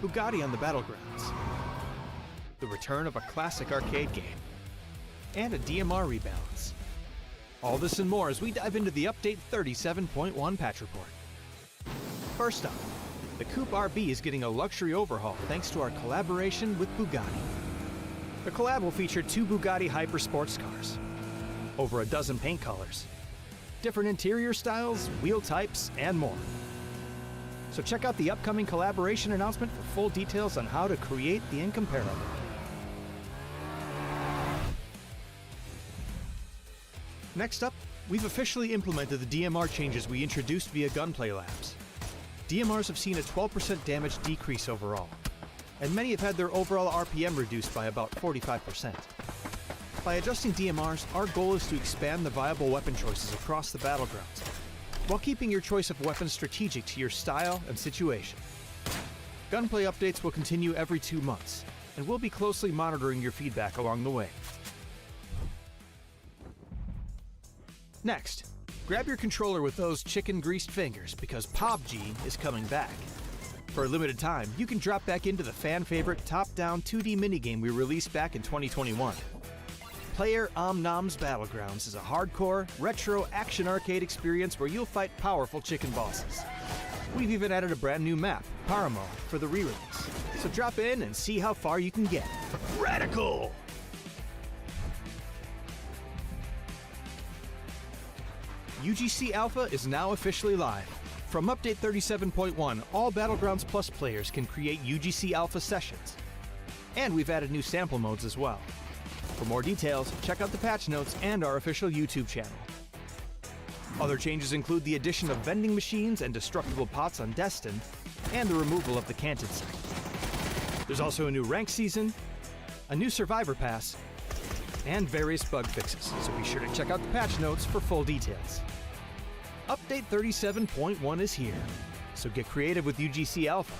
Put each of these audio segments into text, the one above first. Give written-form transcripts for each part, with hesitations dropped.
Bugatti on the battlegrounds, the return of a classic arcade game, and a DMR rebalance. All this and more as we dive into the Update 37.1 patch report. First up, the Coupe RB is getting a luxury overhaul thanks to our collaboration with Bugatti. The collab will feature 2 Bugatti Hyper sports cars, over a dozen paint colors, different interior styles, wheel types, and more. So check out the upcoming collaboration announcement for full details on how to create the incomparable. Next up, we've officially implemented the DMR changes we introduced via Gunplay Labs. DMRs have seen a 12% damage decrease overall, and many have had their overall RPM reduced by about 45%. By adjusting DMRs, our goal is to expand the viable weapon choices across the battlegrounds, while keeping your choice of weapons strategic to your style and situation. Gunplay updates will continue every 2 months, and we'll be closely monitoring your feedback along the way. Next, grab your controller with those chicken-greased fingers because PUBG is coming back. For a limited time, you can drop back into the fan-favorite top-down 2D minigame we released back in 2021. Player Omnom's Battlegrounds is a hardcore, retro action arcade experience where you'll fight powerful chicken bosses. We've even added a brand new map, Paramo, for the re-release. So drop in and see how far you can get. Radical! UGC Alpha is now officially live. From Update 37.1, all Battlegrounds Plus players can create UGC Alpha sessions. And we've added new sample modes as well. For more details, check out the patch notes and our official YouTube channel. Other changes include the addition of vending machines and destructible pots on Destin, and the removal of the Canted site. There's also a new rank season, a new Survivor Pass, and various bug fixes, so be sure to check out the patch notes for full details. Update 37.1 is here, so get creative with UGC Alpha.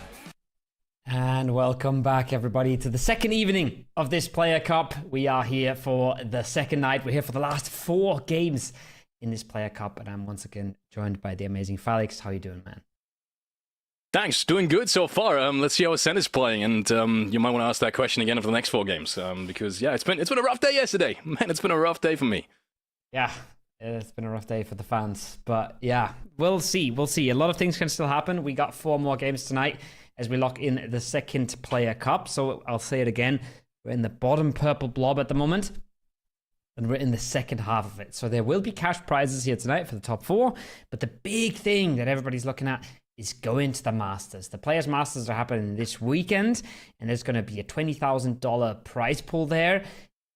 And welcome back, everybody, to the second evening of this Player Cup. We are here for the second night. We're here for the last 4 games in this Player Cup, and I'm once again joined by the amazing Felix. How you doing, man? Thanks, doing good so far. Let's see how Ascent is playing, and you might want to ask that question again for the next 4 games, because yeah, it's been a rough day yesterday. Man, it's been a rough day for me. Yeah, it's been a rough day for the fans, but yeah, we'll see. We'll see. A lot of things can still happen. We got 4 more games tonight as we lock in the second Player Cup. So I'll say it again: we're in the bottom purple blob at the moment, and we're in the second half of it. So there will be cash prizes here tonight for the top 4, but the big thing that everybody's looking at is going to the Masters. The Players Masters are happening this weekend, and there's going to be a $20,000 prize pool there,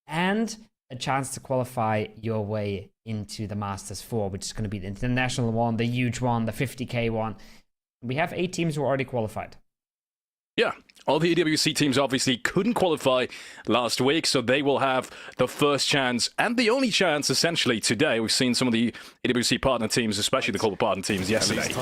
and a chance to qualify your way into the Masters 4, which is going to be the international one, the huge one, the 50K one. We have 8 teams who are already qualified. Yeah, all the EWC teams obviously couldn't qualify last week, so they will have the first chance and the only chance essentially today. We've seen some of the EWC partner teams, especially the corporate partner teams yesterday.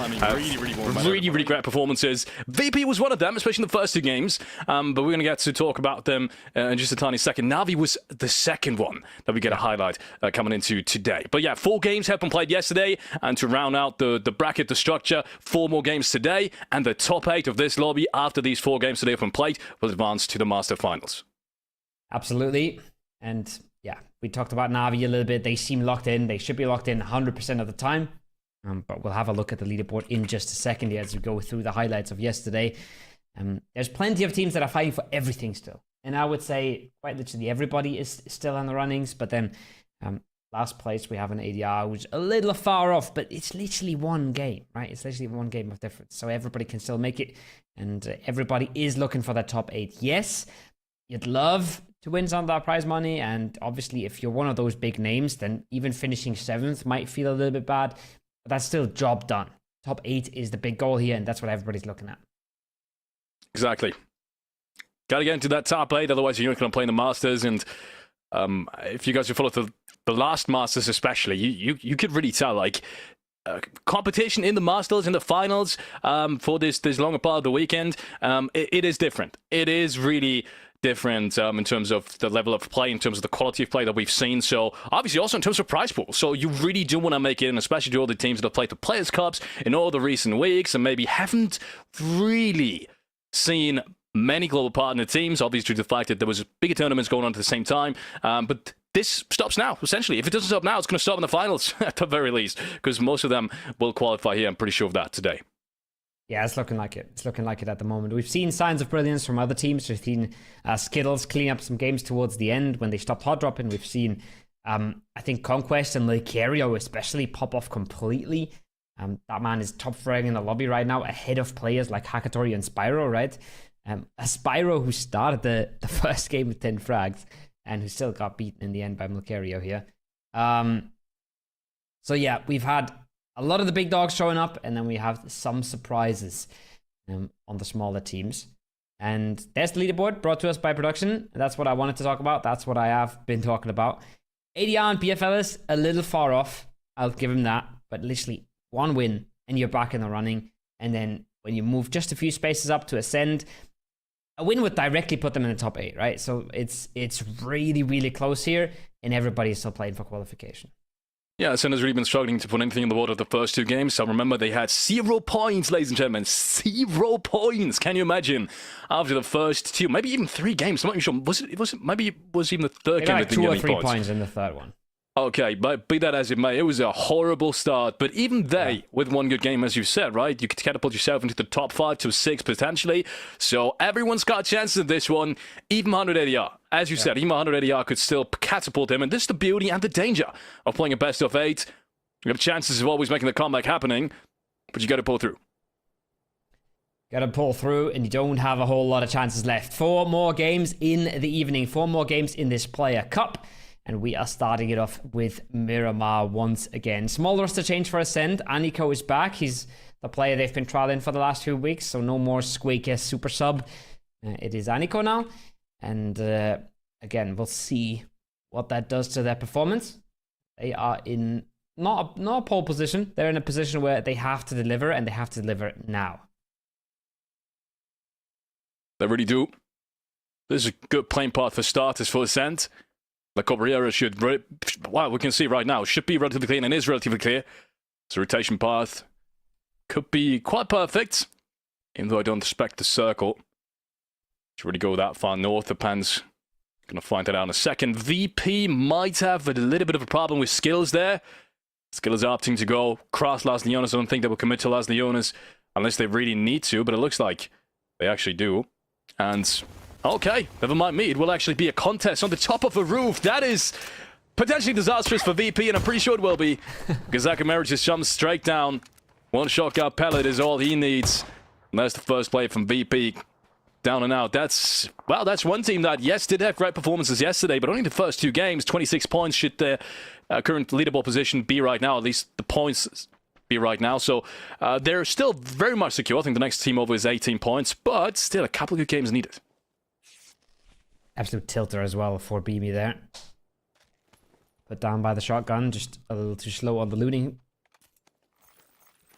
Really great performances. VP was one of them, especially in the first 2 games, but we're going to get to talk about them in just a tiny second. Navi was the second one that we get a highlight coming into today. But yeah, 4 games have been played yesterday, and to round out the bracket, the structure, 4 more games today, and the top 8 of this lobby after these 4 games today from plate will advance to the Master Finals. Absolutely. And yeah, we talked about Navi a little bit. They seem locked in. They should be locked in 100% of the time. But we'll have a look at the leaderboard in just a second here as we go through the highlights of yesterday. There's plenty of teams that are fighting for everything still. And I would say quite literally everybody is still in the runnings. But then last place, we have an ADR, which is a little far off, but it's literally 1 game, right? It's literally 1 game of difference. So everybody can still make it. And everybody is looking for that top 8. Yes, you'd love to win some of that prize money. And obviously, if you're one of those big names, then even finishing 7th might feel a little bit bad. But that's still job done. Top 8 is the big goal here, and that's what everybody's looking at. Exactly. Got to get into that top 8, otherwise you're not going to play in the Masters. And if you guys have followed the last Masters especially, you could really tell, like, competition in the Masters, in the finals, for this longer part of the weekend, it is different. It is really different in terms of the level of play, in terms of the quality of play that we've seen. So obviously also in terms of prize pool. So you really do want to make it in, especially to all the teams that have played the Players Cups in all the recent weeks and maybe haven't really seen many global partner teams, obviously due to the fact that there was bigger tournaments going on at the same time. But this stops now, essentially. If it doesn't stop now, it's going to stop in the finals, at the very least, because most of them will qualify here. I'm pretty sure of that today. Yeah, it's looking like it. It's looking like it at the moment. We've seen signs of brilliance from other teams. We've seen Skittles clean up some games towards the end when they stopped hot dropping. We've seen, I think, Conquest and Lucario especially pop off completely. That man is top fragging in the lobby right now, ahead of players like Hakatori and Spyro, right? A Spyro who started the first game with 10 frags and who still got beaten in the end by Lucario here. So yeah, we've had a lot of the big dogs showing up, and then we have some surprises on the smaller teams. And there's the leaderboard brought to us by production. That's what I wanted to talk about. That's what I have been talking about. ADR and BFLs, a little far off. I'll give him that. But literally one win, and you're back in the running. And then when you move just a few spaces up to Ascend, a win would directly put them in the top 8, right? So it's really, really close here, and everybody's still playing for qualification. Yeah, Ascend really been struggling to put anything in the water the first 2 games. So remember, they had 0 points, ladies and gentlemen. 0 points. Can you imagine? After the first 2, maybe even 3 games. I'm not even sure. Maybe it was even the third game that didn't get 2 or 3 points in the third one. Okay, but be that as it may, it was a horrible start. But even they, with one good game, as you said, right? You could catapult yourself into the top 5 to 6 potentially. So everyone's got chances in this one. Even 100 ADR. As you said, even 100 ADR could still catapult him. And this is the beauty and the danger of playing a best of 8. You have chances of always making the comeback happening, but you got to pull through. Got to pull through, and you don't have a whole lot of chances left. 4 more games in the evening. 4 more games in this Player Cup. And we are starting it off with Miramar once again. Small roster change for Ascend. Aniko is back. He's the player they've been trialing for the last few weeks. So no more Squeaky super sub. It is Aniko now. And again, we'll see what that does to their performance. They are in not a pole position. They're in a position where they have to deliver, and they have to deliver now. They really do. This is a good playing path for starters for Ascend. La Cabrera should, well, we can see right now, should be relatively clear, and is relatively clear. So rotation path could be quite perfect, even though I don't expect the circle to really go that far north. The Pan's going to find that out in a second. VP might have a little bit of a problem with Skills there. Skills opting to go cross Las Leonas. I don't think they will commit to Las Leonas unless they really need to, but it looks like they actually do. And okay, never mind me. It will actually be a contest on the top of a roof. That is potentially disastrous for VP, and I'm pretty sure it will be. Because Zakamera just jumps straight down. One shotgun pellet is all he needs. And that's the first play from VP. Down and out. That's one team that, yes, did have great performances yesterday, but only the first 2 games. 26 points should their current leaderboard position be right now. At least the points be right now. So they're still very much secure. I think the next team over is 18 points, but still a couple of good games needed. Absolute tilter as well for Beamy there. Put down by the shotgun, just a little too slow on the looting.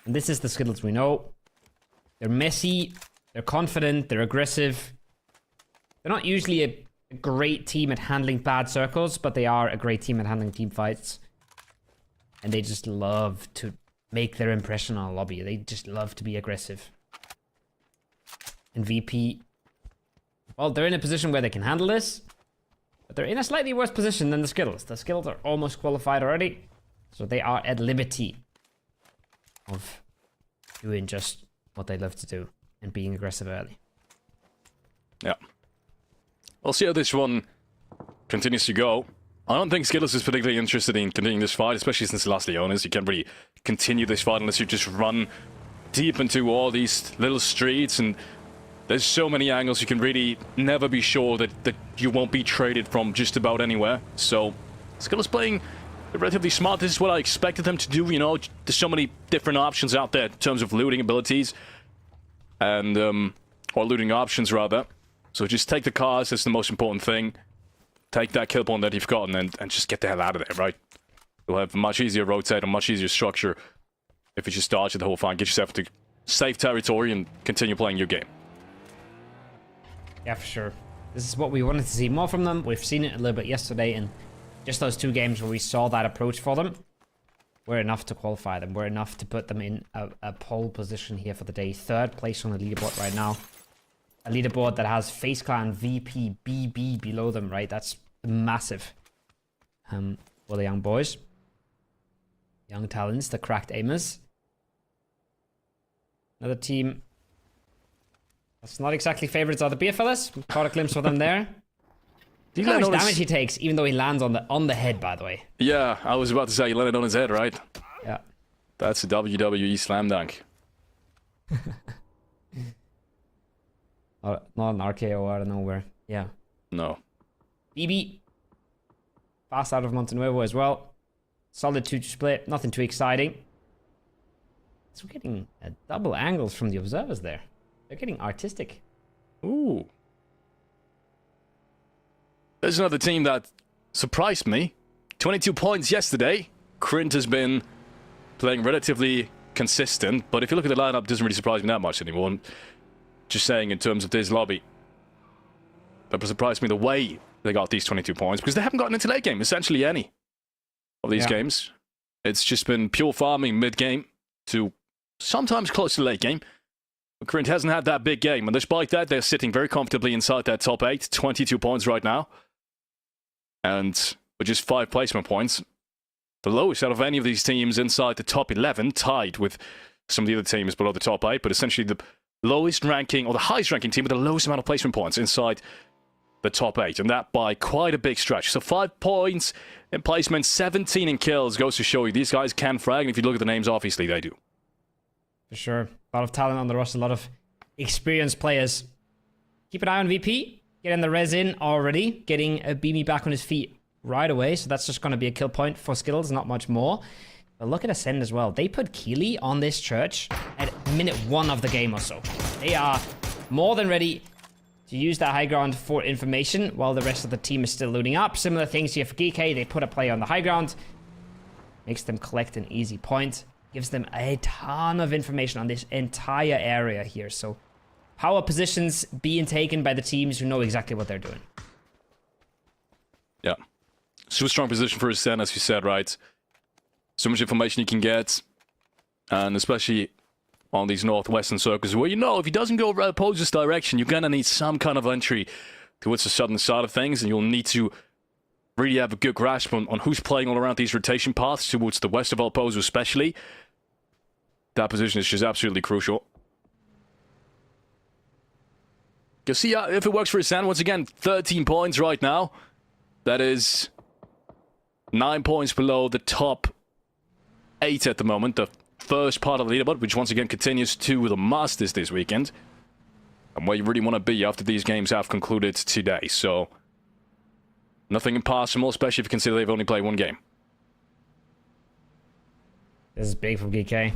And this is the Skittles we know. They're messy, they're confident, they're aggressive. They're not usually a great team at handling bad circles, but they are a great team at handling team fights. And they just love to make their impression on a lobby. They just love to be aggressive. And VP, well, they're in a position where they can handle this, but they're in a slightly worse position than the Skittles. The Skittles are almost qualified already, so they are at liberty of doing just what they love to do and being aggressive early. Yeah. We'll see how this one continues to go. I don't think Skittles is particularly interested in continuing this fight, especially since the Las Leonas. You can't really continue this fight unless you just run deep into all these little streets, and there's so many angles you can really never be sure that you won't be traded from just about anywhere. So Skittles playing relatively smart. This is what I expected them to do, you know. There's so many different options out there in terms of looting abilities. And, or looting options, rather. So just take the cars, that's the most important thing. Take that kill point that you've gotten and just get the hell out of there, right? You'll have a much easier rotate, a much easier structure if you just dodge the whole fight, get yourself to safe territory and continue playing your game. Yeah, for sure. This is what we wanted to see more from them. We've seen it a little bit yesterday, and just those 2 games where we saw that approach for them were enough to qualify them. Were enough to put them in a pole position here for the day. 3rd place on the leaderboard right now. a leaderboard that has FaZe Clan, VP, BB below them, right? That's massive. For the young boys. Young talents, the cracked aimers. Another team that's not exactly favorites are the beer fellas. We caught a glimpse of them there. Look how much damage he takes, even though he lands on the head, by the way. Yeah, I was about to say, you landed on his head, right? Yeah. That's a WWE slam dunk. Not an RKO out of nowhere. Yeah. No. BB. Fast out of Montenuevo as well. Solid 2-2 split. Nothing too exciting. So we're getting double angles from the observers there. They're getting artistic. Ooh. There's another team that surprised me. 22 points yesterday. Krint has been playing relatively consistent, but if you look at the lineup, it doesn't really surprise me that much anymore. Just saying in terms of this lobby. But it surprised me the way they got these 22 points, because they haven't gotten into late game, essentially any of these games. It's just been pure farming mid-game to sometimes close to late game. But Krint hasn't had that big game, and despite that, they're sitting very comfortably inside that top 8, 22 points right now. And with just 5 placement points, the lowest out of any of these teams inside the top 11, tied with some of the other teams below the top 8, but essentially the lowest ranking, or the highest ranking team with the lowest amount of placement points inside the top 8, and that by quite a big stretch. So 5 points in placement, 17 in kills, goes to show you these guys can frag, and if you look at the names, obviously they do. For sure. A lot of talent on the roster, a lot of experienced players. Keep an eye on VP. Getting the res in already. Getting a Beamy back on his feet right away. So that's just going to be a kill point for skills, not much more. But look at Ascend as well. They put Keely on this church at minute 1 of the game or so. They are more than ready to use that high ground for information while the rest of the team is still looting up. Similar things here for GK. They put a player on the high ground. Makes them collect an easy point. Gives them a ton of information on this entire area here. So power positions being taken by the teams who know exactly what they're doing. Yeah. Super strong position for Ascend, as you said, right? So much information you can get. And especially on these northwestern circles where, you know, if he doesn't go opposite's direction, you're going to need some kind of entry towards the southern side of things, and you'll need to really have a good grasp on who's playing all around these rotation paths towards the west of Opposer especially. That position is just absolutely crucial. You'll see if it works for Ascend. Once again, 13 points right now. That is 9 points below the top 8 at the moment. The first part of the leaderboard, which once again continues to the Masters this weekend. And where you really want to be after these games have concluded today. So, nothing impossible, especially if you consider they've only played 1 game. This is big from GK.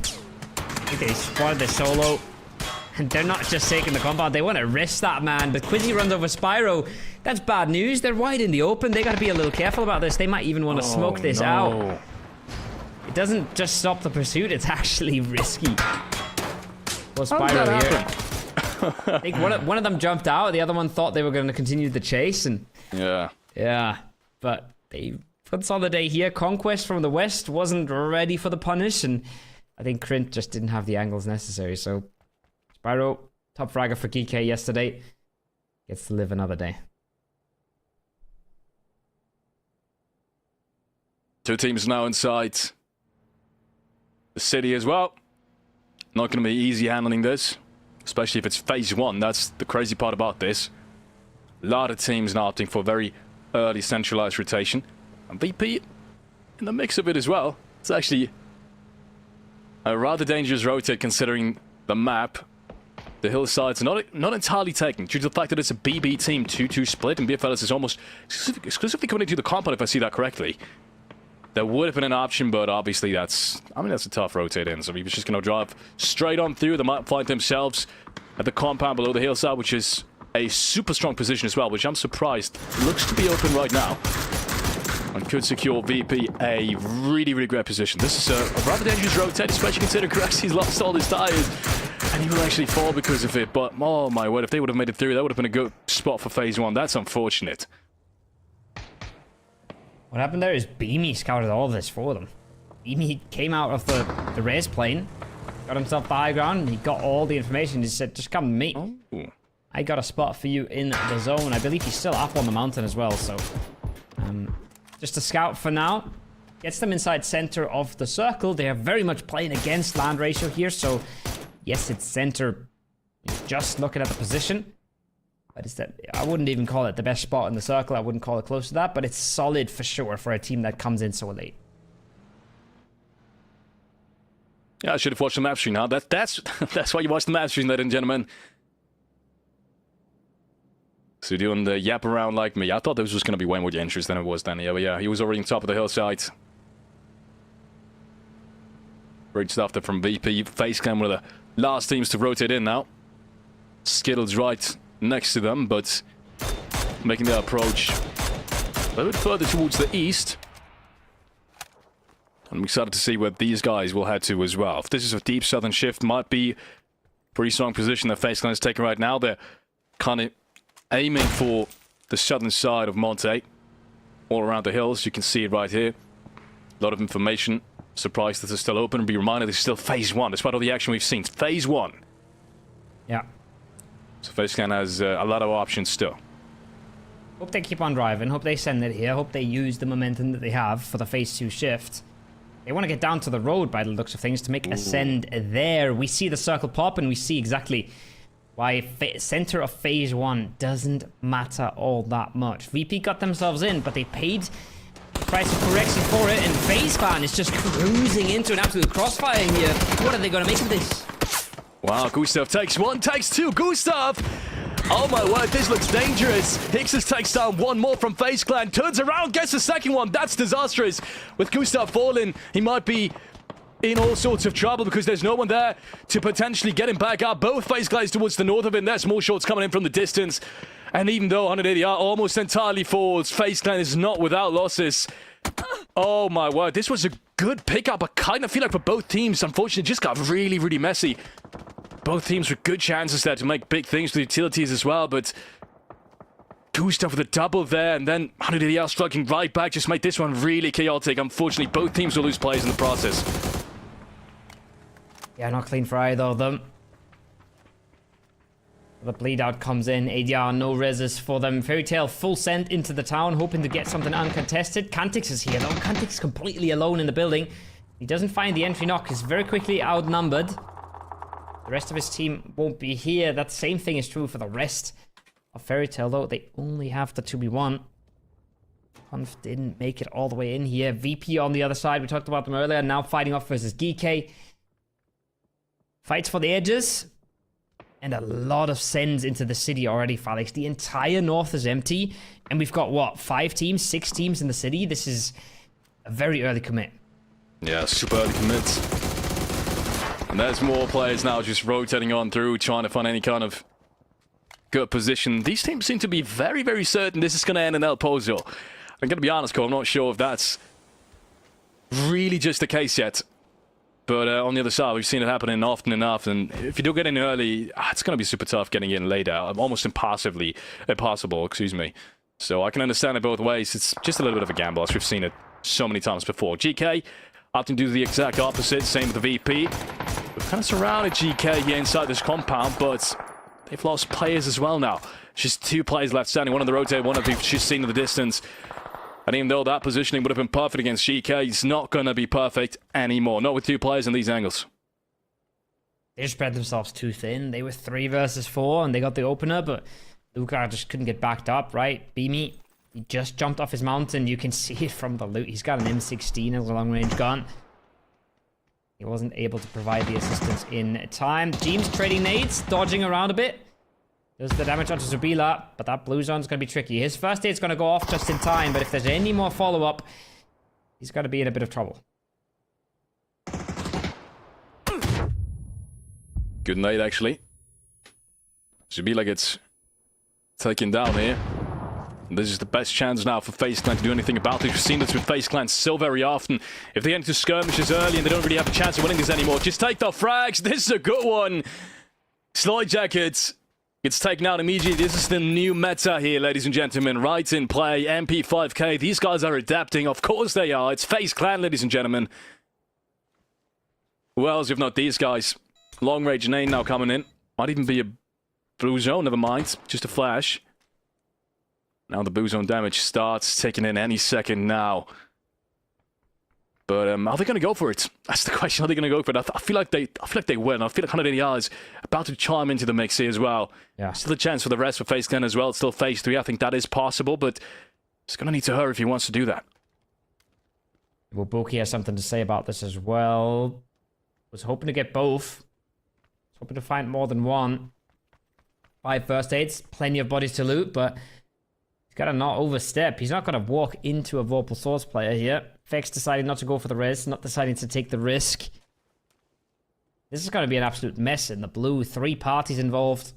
I think they spotted the solo. And they're not just taking the compound, they want to risk that, man. But Quizzy runs over Spyro. That's bad news. They're wide in the open. They got to be a little careful about this. They might even want to smoke this out. It doesn't just stop the pursuit, it's actually risky. Well, Spyro here. I think one of them jumped out, the other one thought they were going to continue the chase. And yeah, but they put on the day here. Conquest from the west wasn't ready for the punish, and I think Krint just didn't have the angles necessary. So Spyro, top fragger for GK yesterday, gets to live another day. 2 teams now inside the city as well. Not going to be easy handling this, especially if it's phase 1. That's the crazy part about this. A lot of teams now opting for very early centralized rotation. And VP in the mix of it as well. It's actually a rather dangerous rotate considering the map. The hillsides are not entirely taken due to the fact that it's a BB team 2-2 split, and BFLS is almost exclusively coming into the compound, if I see that correctly. There would have been an option, but obviously that's a tough rotate in. So he was just going to drive straight on through. They might find themselves at the compound below the hillside, which is a super strong position as well, which I'm surprised looks to be open right now. And could secure VP a really, really great position. This is a rather dangerous rotate, especially considering Graxi's lost all his tires. And he will actually fall because of it. But, oh my word, if they would have made it through, that would have been a good spot for phase 1. That's unfortunate. What happened there is Beamy scouted all of this for them. Beamy came out of the res plane, got himself the high ground, and he got all the information. He said, just come to me. Oh. I got a spot for you in the zone. I believe he's still up on the mountain as well, so just a scout for now. Gets them inside center of the circle. They are very much playing against land ratio here, so yes, it's center. Just looking at the position. But I wouldn't even call it the best spot in the circle. I wouldn't call it close to that, but it's solid for sure for a team that comes in so late. Yeah, I should have watched the map stream now. That's why you watch the map stream, ladies and gentlemen. So you're doing the yap around like me. I thought this was going to be way more dangerous than it was then. Yeah, but yeah, he was already on top of the hillside. Great stuff there from VP. FaZe Clan, one of the last teams to rotate in now. Skittles right next to them, but making their approach a little bit further towards the east. I'm excited to see where these guys will head to as well. If this is a deep southern shift, might be a pretty strong position that FaZe Clan is taking right now. They're kind of aiming for the southern side of Monte, all around the hills. You can see it right here. A lot of information. Surprised that it's still open. And be reminded, it's still Phase 1, despite all the action we've seen. Phase 1. Yeah. So FaZe Clan has a lot of options still. Hope they keep on driving. Hope they send it here. Hope they use the momentum that they have for the Phase 2 shift. They want to get down to the road by the looks of things to make a send there. We see the circle pop and we see exactly why center of Phase 1 doesn't matter all that much. VP got themselves in, but they paid the price of correction for it, and FaZe Clan is just cruising into an absolute crossfire here. What are they going to make of this? Wow, Gustav takes one, takes two. Gustav! Oh my word, this looks dangerous. Hixus takes down one more from FaZe Clan, turns around, gets the second one. That's disastrous. With Gustav falling, he might be in all sorts of trouble because there's no one there to potentially get him back up. Both FaZe Clans towards the north of him. There's small shots coming in from the distance. And even though 180 are almost entirely falls, FaZe Clan is not without losses. Oh my word, this was a good pickup. I kind of feel like for both teams, unfortunately, it just got really, really messy. Both teams with good chances there to make big things with utilities as well, but Gustav with a double there, and then 180 are striking right back just made this one really chaotic. Unfortunately, both teams will lose players in the process. Yeah, not clean for either of them. The bleed out comes in. ADR, no reses for them. Fairy Tail full send into the town, hoping to get something uncontested. Kantix is here though. Kantix is completely alone in the building. He doesn't find the entry knock. He's very quickly outnumbered. The rest of his team won't be here. That same thing is true for the rest of Fairy Tail though. They only have the 2v1. Conf didn't make it all the way in here. VP on the other side. We talked about them earlier. Now fighting off versus GK. Fights for the edges. And a lot of sends into the city already, Felix. The entire north is empty. And we've got, what, 5 teams, 6 teams in the city? This is a very early commit. Yeah, super early commits. And there's more players now just rotating on through, trying to find any kind of good position. These teams seem to be very, very certain this is going to end in El Pozo. I'm going to be honest, Cole, I'm not sure if that's really just the case yet. But on the other side, we've seen it happening often enough, and if you do get in early, it's going to be super tough getting in later. Almost impossible, excuse me. So I can understand it both ways. It's just a little bit of a gamble, as we've seen it so many times before. GK opting to do the exact opposite, same with the VP. We've kind of surrounded GK here inside this compound, but they've lost players as well now. Just 2 players left standing, one on the rotate, one of she's seen in the distance. And even though that positioning would have been perfect against GK, it's not going to be perfect anymore. Not with 2 players in these angles. They spread themselves too thin. They were 3 versus 4, and they got the opener, but Luka just couldn't get backed up, right? Beamy, he just jumped off his mountain. You can see it from the loot. He's got an M16 as a long-range gun. He wasn't able to provide the assistance in time. James trading nades, dodging around a bit. Does the damage onto Zubila, but that blue zone's going to be tricky. His first aid's going to go off just in time, but if there's any more follow-up, he's going to be in a bit of trouble. Good nade, actually. Zubila gets taken down here. And this is the best chance now for FaZe Clan to do anything about it. We've seen this with FaZe Clan so very often. If they get into skirmishes early and they don't really have a chance of winning this anymore, just take the frags. This is a good one. Slide Jackets gets taken out immediately. This is the new meta here, ladies and gentlemen. Right in play, MP5K. These guys are adapting. Of course they are. It's FaZe Clan, ladies and gentlemen. Who else if not these guys? Long range nade now coming in. Might even be a Blue zone, never mind. Just a flash. Now the blue zone damage starts taking in any second now. But are they going to go for it? That's the question. Are they going to go for it? I feel like they will. I feel like 180R is about to chime into the mix here as well. Yeah. Still a chance for the rest for Phase 10 as well. It's still Phase 3. I think that is possible, but he's going to need to hurry if he wants to do that. Well, Buki has something to say about this as well. Was hoping to get both. Was hoping to find more than one. 5 first aids. Plenty of bodies to loot, but he's got to not overstep. He's not going to walk into a Vorpal Swords player here. Vex deciding not to go for the res, not deciding to take the risk. This is going to be an absolute mess in the blue. 3 parties involved.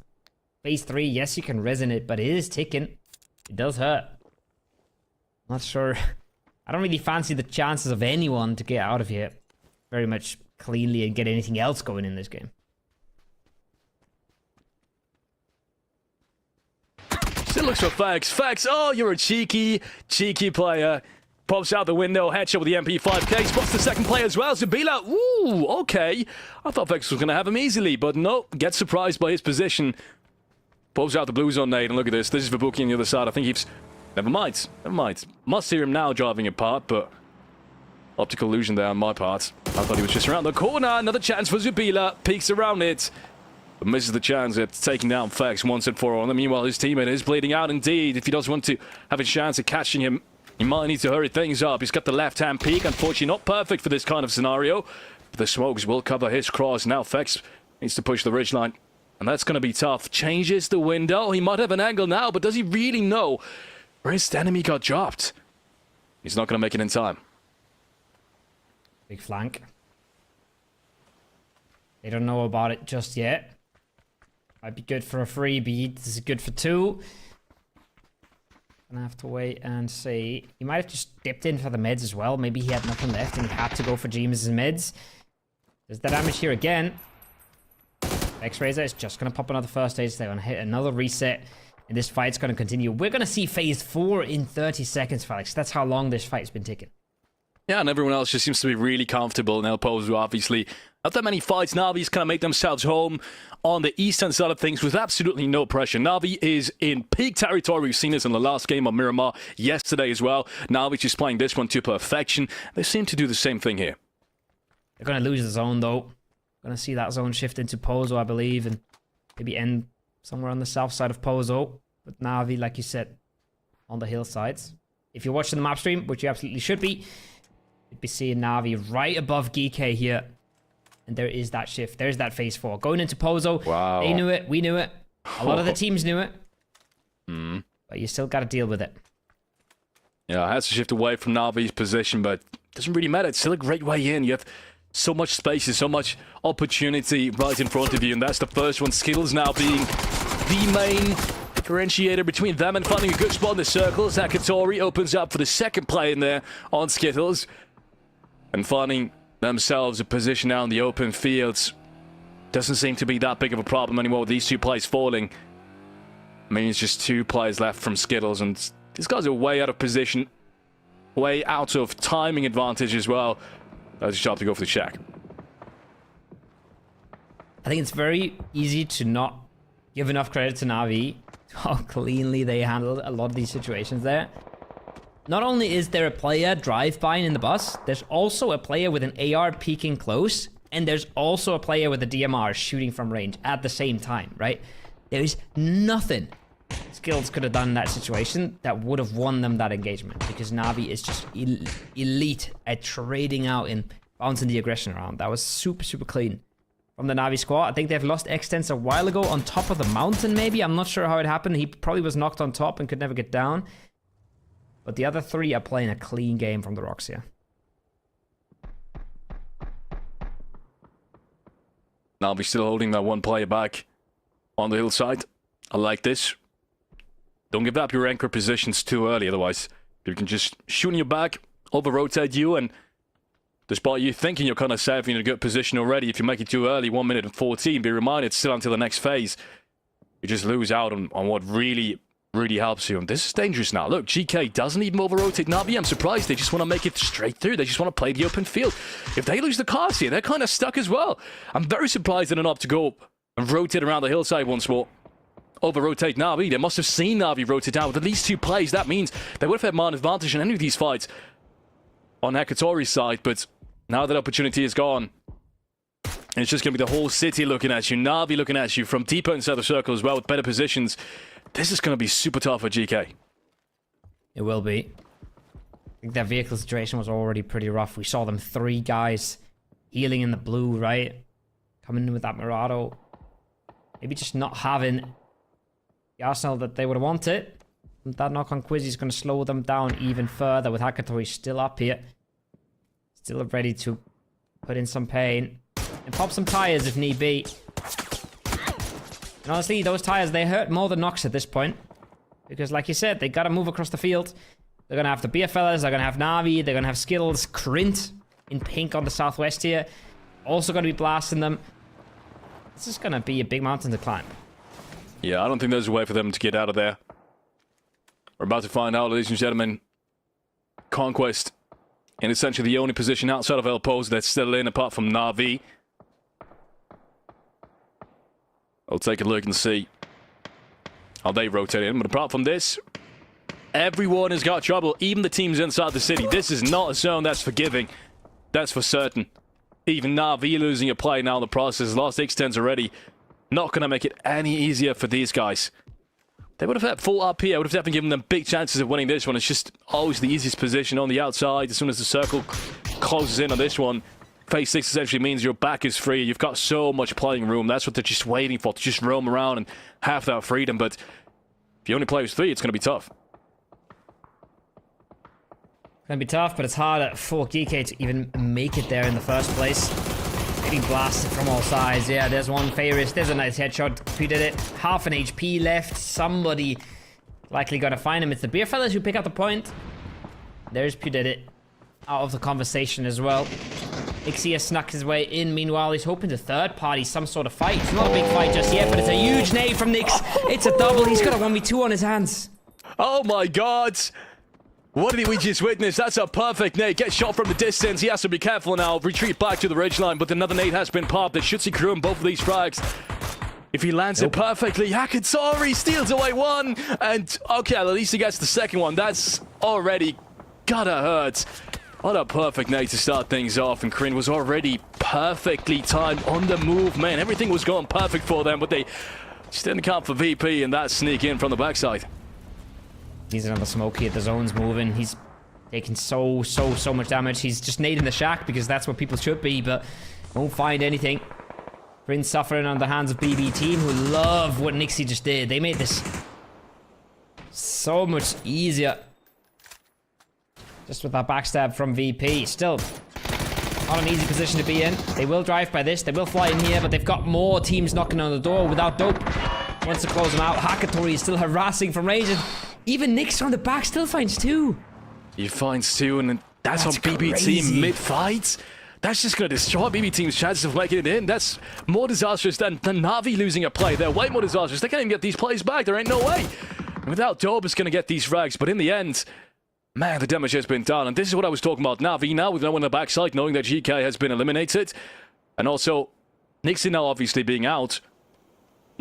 Phase 3, yes, you can res in it, but it is ticking. It does hurt. Not sure. I don't really fancy the chances of anyone to get out of here very much cleanly and get anything else going in this game. Still looks for Fax. Fax, oh, you're a cheeky player. Pops out the window, headshot with the MP5K. Spots the second player as well. Zabila, ooh, okay. I thought Vex was going to have him easily, but no. Gets surprised by his position. Pops out the blue zone nade, and look at this. This is Vabuki on the other side. I think he's... Never mind. Must hear him now driving apart, but... Optical illusion there on my part. I thought he was just around the corner. Another chance for Zabila. Peeks around it. But misses the chance at taking down Vex once and for all. And meanwhile, his teammate is bleeding out indeed. If he does want to have a chance at catching him, he might need to hurry things up. He's got the left-hand peek. Unfortunately, not perfect for this kind of scenario. But the smokes will cover his cross. Now Vex needs to push the ridgeline. And that's going to be tough. Changes the window. He might have an angle now, but does he really know where his enemy got dropped? He's not going to make it in time. Big flank. They don't know about it just yet. Might be good for a freebie. This is good for 2. Gonna have to wait and see. He might have just dipped in for the meds as well. Maybe he had nothing left and he had to go for James' meds. There's the damage here again. X-Razor is just gonna pop another first aid. They're gonna hit another reset. And this fight's gonna continue. We're gonna see phase 4 in 30 seconds, Felix. That's how long this fight's been taking. Yeah, and everyone else just seems to be really comfortable. Now, Pozo, obviously, not that many fights. Navi's kind of make themselves home on the eastern side of things with absolutely no pressure. Navi is in peak territory. We've seen this in the last game on Miramar yesterday as well. Navi's just playing this one to perfection. They seem to do the same thing here. They're going to lose the zone, though. Going to see that zone shift into Pozo, I believe, and maybe end somewhere on the south side of Pozo. But Navi, like you said, on the hillsides. If you're watching the map stream, which you absolutely should be, you'd be seeing Navi right above GK here. And there is that shift. There's that phase 4. Going into Pozo. Wow. They knew it. We knew it. A lot of the teams knew it. Mm. But you still got to deal with it. Yeah, it has to shift away from Navi's position, but it doesn't really matter. It's still a great way in. You have so much space and so much opportunity right in front of you. And that's the first one. Skittles now being the main differentiator between them and finding a good spot in the circle. Zakatori opens up for the second play in there on Skittles. And finding themselves a position now in the open fields. Doesn't seem to be that big of a problem anymore with these 2 players falling. I mean, it's just 2 players left from Skittles, and these guys are way out of position. Way out of timing advantage as well. That's a shot to go for the shack. I think it's very easy to not give enough credit to Navi. How cleanly they handled a lot of these situations there. Not only is there a player drive-bying in the bus, there's also a player with an AR peeking close, and there's also a player with a DMR shooting from range at the same time, right? There's nothing Skills could have done in that situation that would have won them that engagement, because Navi is just elite at trading out and bouncing the aggression around. That was super, super clean from the Navi squad. I think they've lost Extens a while ago on top of the mountain, maybe. I'm not sure how it happened. He probably was knocked on top and could never get down. But the other 3 are playing a clean game from the rocks here. Navi still holding that 1 player back on the hillside. I like this. Don't give up your anchor positions too early, otherwise you can just shoot in your back, over-rotate you, and despite you thinking you're kind of safe in a good position already, if you make it too early, 1 minute and 14, be reminded still until the next phase, you just lose out on what really helps you. And this is dangerous now. Look, GK doesn't even over-rotate Navi. I'm surprised. They just want to make it straight through. They just want to play the open field. If they lose the cars here, they're kind of stuck as well. I'm very surprised they didn't opt to go and rotate around the hillside once more. over-rotate Na'Vi. They must have seen Na'Vi rotate down with at least 2 plays. That means they would have had man advantage in any of these fights on Hakatori's side, but now that opportunity is gone, it's just going to be the whole city looking at you, Na'Vi looking at you from deeper inside the circle as well with better positions. This is going to be super tough for GK. It will be. I think their vehicle situation was already pretty rough. We saw them 3 guys healing in the blue, right? Coming in with that Murado. Maybe just not having the arsenal that they would have wanted. And that knock on Quizzy is going to slow them down even further with Hakatori still up here. Still ready to put in some pain. And pop some tires if need be. And honestly, those tires, they hurt more than Nox at this point. Because like you said, they got to move across the field. They're going to have the beer fellas, they're going to have Na'Vi, they're going to have Skittles, Krint in pink on the southwest here. Also going to be blasting them. This is going to be a big mountain to climb. Yeah, I don't think there's a way for them to get out of there. We're about to find out, ladies and gentlemen. Conquest in essentially the only position outside of El Pozo that's still in, apart from Na'Vi. I'll take a look and see how they rotate in. But apart from this, everyone has got trouble, even the teams inside the city. This is not a zone that's forgiving. That's for certain. Even Na'Vi losing a play now in the process. Lost X10s already. Not going to make it any easier for these guys. They would have had full up here. Would have definitely given them big chances of winning this one. It's just always the easiest position on the outside. As soon as the circle closes in on this one, phase 6 essentially means your back is free. You've got so much playing room. That's what they're just waiting for, to just roam around and have that freedom. But if you only play with 3, it's going to be tough. Gonna be tough, but it's hard for GK to even make it there in the first place. Getting blasted from all sides. Yeah, there's one Faris. There's a nice headshot. Who did it? Half an HP left. Somebody likely gonna find him. It's the beer fellas who pick up the point. There's Pudidit out of the conversation as well. Ixie has snuck his way in. Meanwhile, he's hoping to third party some sort of fight. It's not a big fight just yet, but it's a huge nade from Nyx. It's a double. He's got a 1v2 on his hands. Oh my god! What did we just witness? That's a perfect nade. Gets shot from the distance. He has to be careful now. Retreat back to the ridgeline, but another nade has been popped. That should secure him both of these frags. If he lands it perfectly, Hakatori steals away one. And, okay, at least he gets the second one. That's already gotta hurt. What a perfect nade to start things off. And Kryn was already perfectly timed on the move, man. Everything was going perfect for them, but they just didn't count for VP, and that sneak in from the backside. He's another smoky at the zone's moving. He's taking so much damage. He's just nading the shack because that's what people should be, but won't find anything. Prince suffering on the hands of BB team, who love what Nixie just did. They made this so much easier. Just with that backstab from VP. Still not an easy position to be in. They will drive by this. They will fly in here, but they've got more teams knocking on the door without dope. Wants to close them out. Hakatori is still harassing from range. And even Nyx from the back still finds 2. He finds 2, and that's on BB team mid-fight. That's just going to destroy BB team's chances of making it in. That's more disastrous than Na'Vi losing a play. They're way more disastrous. They can't even get these plays back. There ain't no way. Without Dope, it's going to get these frags. But in the end, man, the damage has been done. And this is what I was talking about. Na'Vi now with no one on the backside, knowing that GK has been eliminated. And also, Nixie now obviously being out.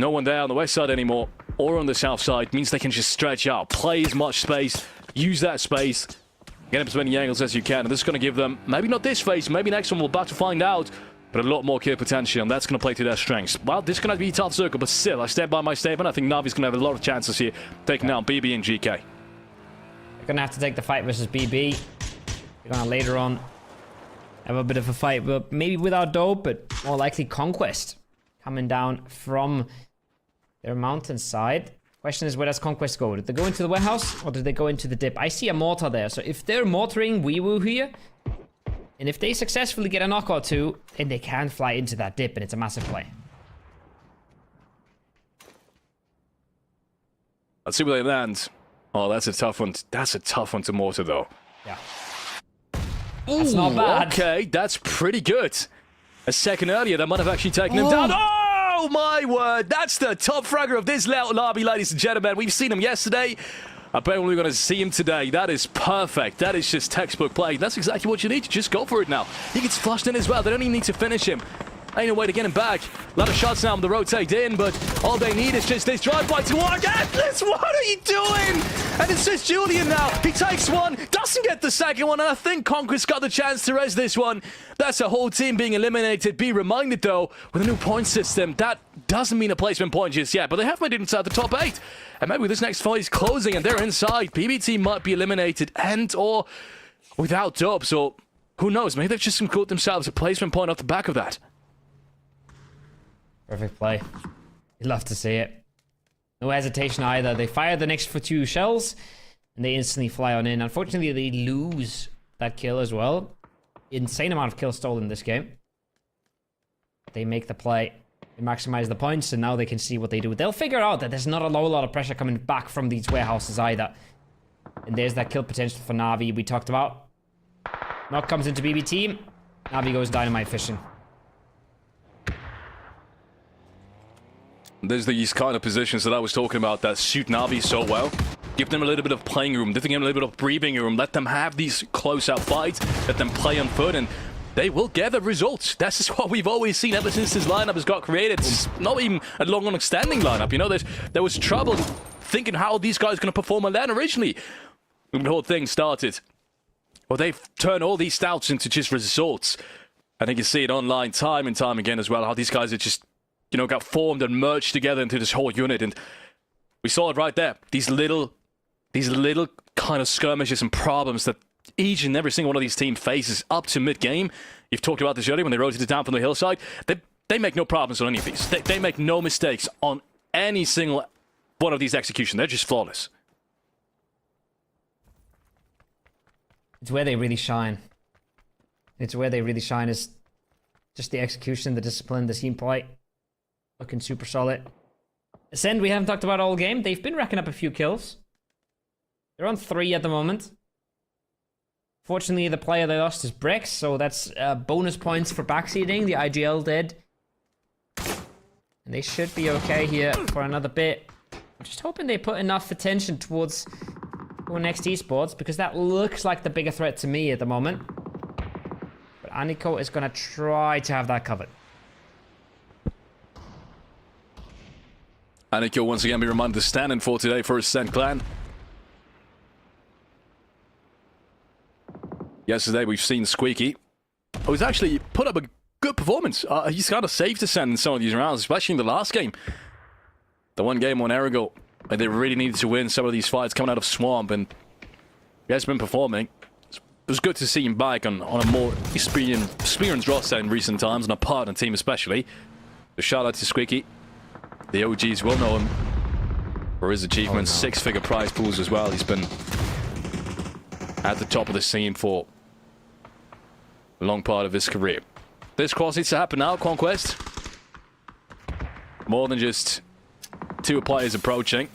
No one there on the west side anymore, or on the south side, means they can just stretch out, play as much space, use that space, get up as many angles as you can, and this is going to give them, maybe not this phase, maybe next one we're about to find out, but a lot more kill potential, and that's going to play to their strengths. Well, this is going to be a tough circle, but still, I stand by my statement. I think Navi's going to have a lot of chances here, taking out BB and GK. They're going to have to take the fight versus BB. They're going to later on have a bit of a fight, but maybe without Dope, but more likely Conquest coming down from their mountainside. Question is, where does Conquest go? Did they go into the warehouse or did they go into the dip? I see a mortar there, so if they're mortaring Weewoo here, and if they successfully get a knock or 2, then they can fly into that dip, and it's a massive play. Let's see where they land. Oh, that's a tough one. That's a tough one to mortar, though. Yeah. That's not bad. Okay, that's pretty good. A second earlier, that might have actually taken him down. Oh, my word. That's the top fragger of this lobby, ladies and gentlemen. We've seen him yesterday. Apparently, we're going to see him today. That is perfect. That is just textbook play. That's exactly what you need. Just go for it now. He gets flushed in as well. They don't even need to finish him. Ain't no way to get him back. A lot of shots now on the rotate in, but all they need is just this drive-by toward Atlas. What are you doing? And it's just Julian now. He takes one, doesn't get the second one, and I think Conquest got the chance to res this one. That's a whole team being eliminated. Be reminded, though, with a new point system, that doesn't mean a placement point just yet, but they have made it inside the top 8. And maybe this next fight is closing and they're inside. PBT might be eliminated and or without dub, so who knows? Maybe they've just secured themselves a placement point off the back of that. Perfect play. You'd love to see it. No hesitation either. They fire the next for 2 shells and they instantly fly on in. Unfortunately, they lose that kill as well. Insane amount of kills stolen in this game. They make the play. They maximize the points, and now they can see what they do. They'll figure out that there's not a whole lot of pressure coming back from these warehouses either. And there's that kill potential for Na'Vi we talked about. Knock comes into BB team. Na'Vi goes dynamite fishing. There's these kind of positions that I was talking about that suit Na'Vi so well. Give them a little bit of playing room, give them a little bit of breathing room, let them have these close-out fights, let them play on foot, and they will get the results. That's just what we've always seen ever since this lineup has got created. It's not even a long-standing lineup, you know. There was trouble thinking how these guys are going to perform on that originally when the whole thing started. Well, they've turned all these stouts into just results. I think you see it online time and time again as well, how these guys are just, you know, got formed and merged together into this whole unit. And we saw it right there. These little kind of skirmishes and problems that each and every single one of these teams faces up to mid-game. You've talked about this earlier when they rotated down from the hillside. They make no problems on any of these. They make no mistakes on any single one of these executions. They're just flawless. It's where they really shine. It's where they really shine is just the execution, the discipline, the team play. Looking super solid. Ascend, we haven't talked about all game. They've been racking up a few kills. They're on 3 at the moment. Fortunately, the player they lost is Brex, so that's bonus points for backseating. The IGL did. And they should be okay here for another bit. I'm just hoping they put enough attention towards next Esports, because that looks like the bigger threat to me at the moment. But Aniko is going to try to have that covered. Aniko once again be reminded to stand in for today for Ascent Clan. Yesterday, we've seen Squeaky, who's actually put up a good performance. He's kind of safe to send in some of these rounds, especially in the last game. The one game on Erigo, where they really needed to win some of these fights coming out of Swamp, and he has been performing. It was good to see him back on a more experienced roster in recent times, and a partner team especially. So shout out to Squeaky. The OGs will know him for his achievements. 6-figure prize pools as well. He's been at the top of the scene for a long part of his career. This cross needs to happen now, Conquest. More than just 2 players approaching.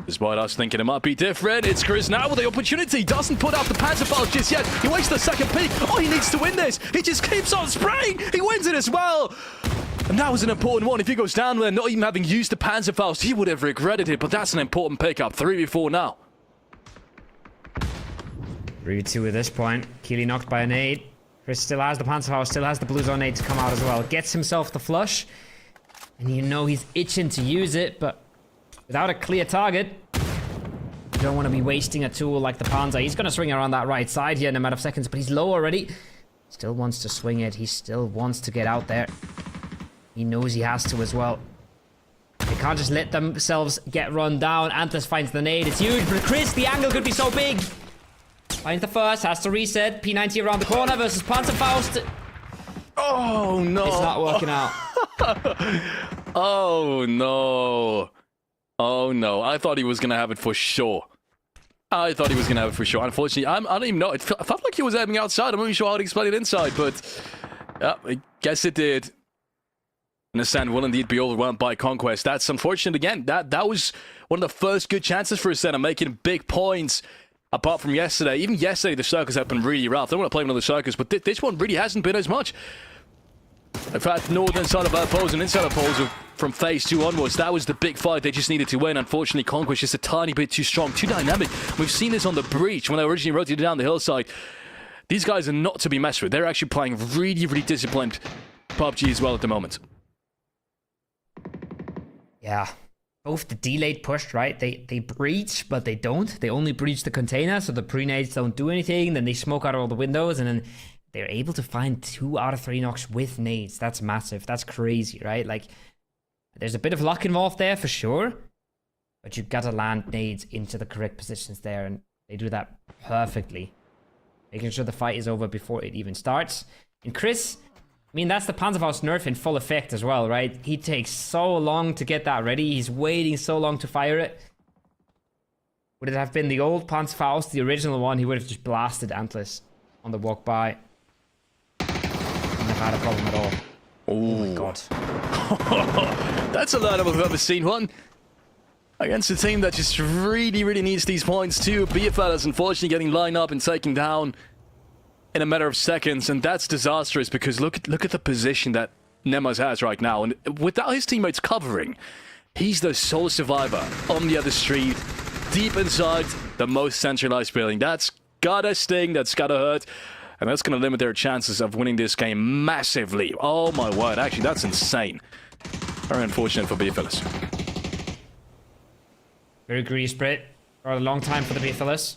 Despite us thinking it might be different, it's Chris now with the opportunity. Doesn't put out the Panzerfaust just yet. He waits the second peak. Oh, he needs to win this. He just keeps on spraying. He wins it as well. And that was an important one. If he goes down there, not even having used the Panzerfaust, he would have regretted it. But that's an important pickup. 3v4 now. 3v2 at this point. Keely knocked by a nade. Chris still has the Panzerfaust, still has the Blue Zone nade to come out as well. Gets himself the flush. And you know he's itching to use it, but without a clear target, you don't want to be wasting a tool like the Panzer. He's going to swing around that right side here in a matter of seconds, but he's low already. Still wants to swing it. He still wants to get out there. He knows he has to as well. They can't just let themselves get run down. Anthus finds the nade. It's huge, but Chris, the angle could be so big. Finds the first, has to reset. P90 around the corner versus Panzerfaust. Oh, no. It's not working out. Oh, no. Oh, no. I thought he was going to have it for sure. Unfortunately, I don't even know. I felt like he was aiming outside. I'm not even sure how to explain it inside, but yeah, I guess it did. And Ascend will indeed be overwhelmed by Conquest. That's unfortunate again. That was one of the first good chances for Ascend of making big points. Apart from yesterday. Even yesterday, the circus have been really rough. They want to play another circus, but this one really hasn't been as much. In fact, northern side of our poles and inside of poles from phase 2 onwards, that was the big fight they just needed to win. Unfortunately, Conquest just a tiny bit too strong, too dynamic. We've seen this on the breach when they originally rotated down the hillside. These guys are not to be messed with. They're actually playing really, really disciplined. PUBG as well at the moment. Yeah. Both the delayed pushed, right? They breach, but they don't. They only breach the container, so the pre-nades don't do anything. Then they smoke out all the windows, and then they're able to find 2 out of 3 knocks with nades. That's massive. That's crazy, right? Like, there's a bit of luck involved there for sure, but you've got to land nades into the correct positions there, and they do that perfectly. Making sure the fight is over before it even starts. And Chris, I mean, that's the Panzerfaust nerf in full effect as well, right? He takes so long to get that ready. He's waiting so long to fire it. Would it have been the old Panzerfaust, the original one, he would have just blasted Antlis on the walk by. Wouldn't have had a problem at all. Oh my god. That's a lineup I've ever seen one. Against a team that just really, really needs these points too. BFL is unfortunately getting lined up and taken down in a matter of seconds, and that's disastrous because look at the position that Nemas has right now, and without his teammates covering, he's the sole survivor on the other street, deep inside the most centralized building. That's gotta sting, that's gotta hurt, and that's gonna limit their chances of winning this game massively. Oh my word, actually that's insane. Very unfortunate for BFLs. Very greedy split. For a long time for the BFLs.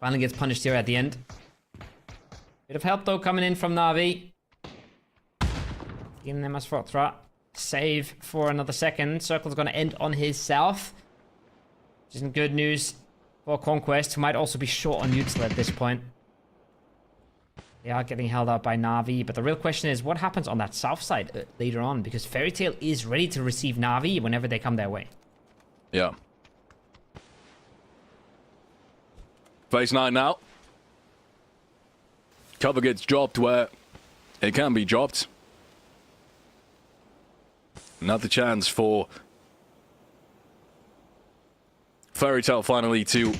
Finally gets punished here at the end. Bit of help though coming in from Na'Vi. Giving them a spot threat. Save for another second. Circle's going to end on his south. Which isn't good news for Conquest, who might also be short on neutral at this point. They are getting held out by Na'Vi, but the real question is what happens on that south side later on, because Fairy Tail is ready to receive Na'Vi whenever they come their way. Yeah. Phase 9 now. Cover gets dropped where it can be dropped. Another chance for Fairy Tail finally to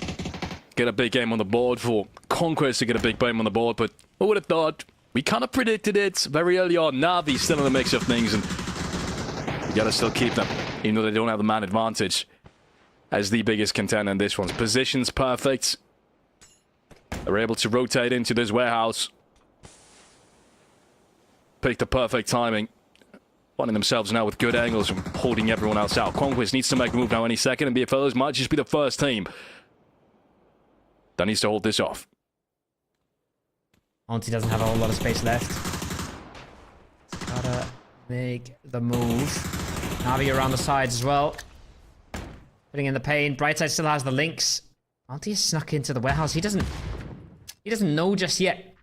get a big game on the board, for Conquest to get a big game on the board, but who would have thought? We kind of predicted it very early on. Na'Vi still in the mix of things, and you gotta still keep them, even though they don't have the man advantage as the biggest contender in this one. Position's perfect. They're able to rotate into this warehouse. Pick the perfect timing. Finding themselves now with good angles and holding everyone else out. Conquest needs to make a move now any second, and BFLs might just be the first team that needs to hold this off. Auntie doesn't have a whole lot of space left. Gotta make the move. Na'Vi around the sides as well. Putting in the pain. Brightside still has the links. Auntie has snuck into the warehouse. He doesn't know just yet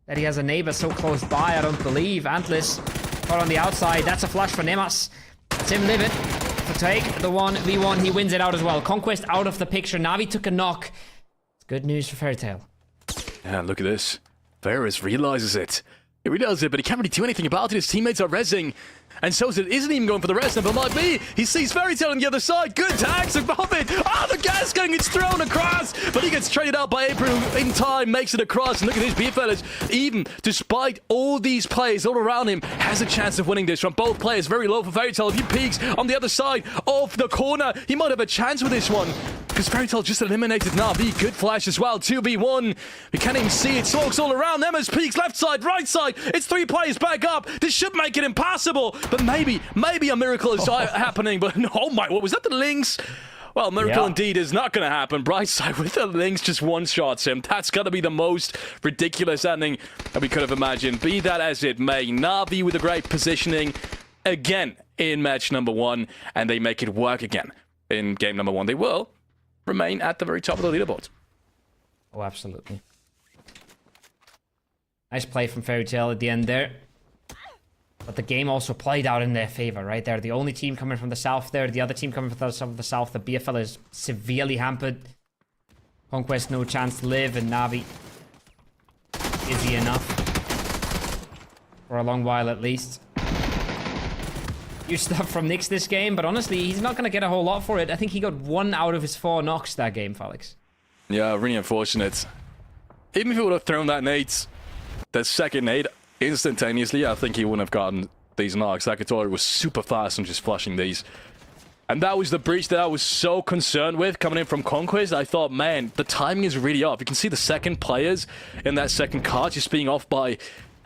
that he has a neighbor so close by, I don't believe. Antlis caught on the outside. That's a flush for Nemas. That's him live it. To take the 1v1, he wins it out as well. Conquest out of the picture. Na'Vi took a knock. It's good news for Fairy Tail. Yeah, look at this. Varus realizes it. He realizes it, but he can't really do anything about it. His teammates are rezzing. And so it isn't even going for the rest of it. Might be. He sees Fairy Tail on the other side. Good tags above it. Oh, the gas gun gets thrown across. But he gets traded out by April in time. Makes it across. And look at this. BFLs, even despite all these players all around him, has a chance of winning this from both players. Very low for Fairy Tail. If he peeks on the other side of the corner, he might have a chance with this one. Because Fairy Tail just eliminated Na'Vi. Good flash as well. 2v1. We can't even see it. Smokes all around. Emma's peaks left side, right side. It's 3 players back up. This should make it impossible. But maybe a miracle is happening. But no, oh my, what was that? The links? Well, miracle indeed is not going to happen. Brightside with the links just one-shots him. That's got to be the most ridiculous ending that we could have imagined. Be that as it may, Na'Vi with a great positioning again in match number 1. And they make it work again in game number 1. They will remain at the very top of the leaderboard. Oh, absolutely. Nice play from Fairy Tail at the end there. But the game also played out in their favor, right? They're the only team coming from the south there. The other team coming from the south. The BFL is severely hampered. Conquest no chance to live, and Na'Vi easy enough. For a long while at least. Huge stuff from Nyx this game, but honestly, he's not going to get a whole lot for it. I think he got 1 out of his 4 knocks that game, Felix. Yeah, really unfortunate. Even if he would have thrown that nade, the second nade, instantaneously, I think he wouldn't have gotten these knocks. Akatori was super fast on just flushing these. And that was the breach that I was so concerned with coming in from Conquest. I thought, man, the timing is really off. You can see the second players in that second car just being off by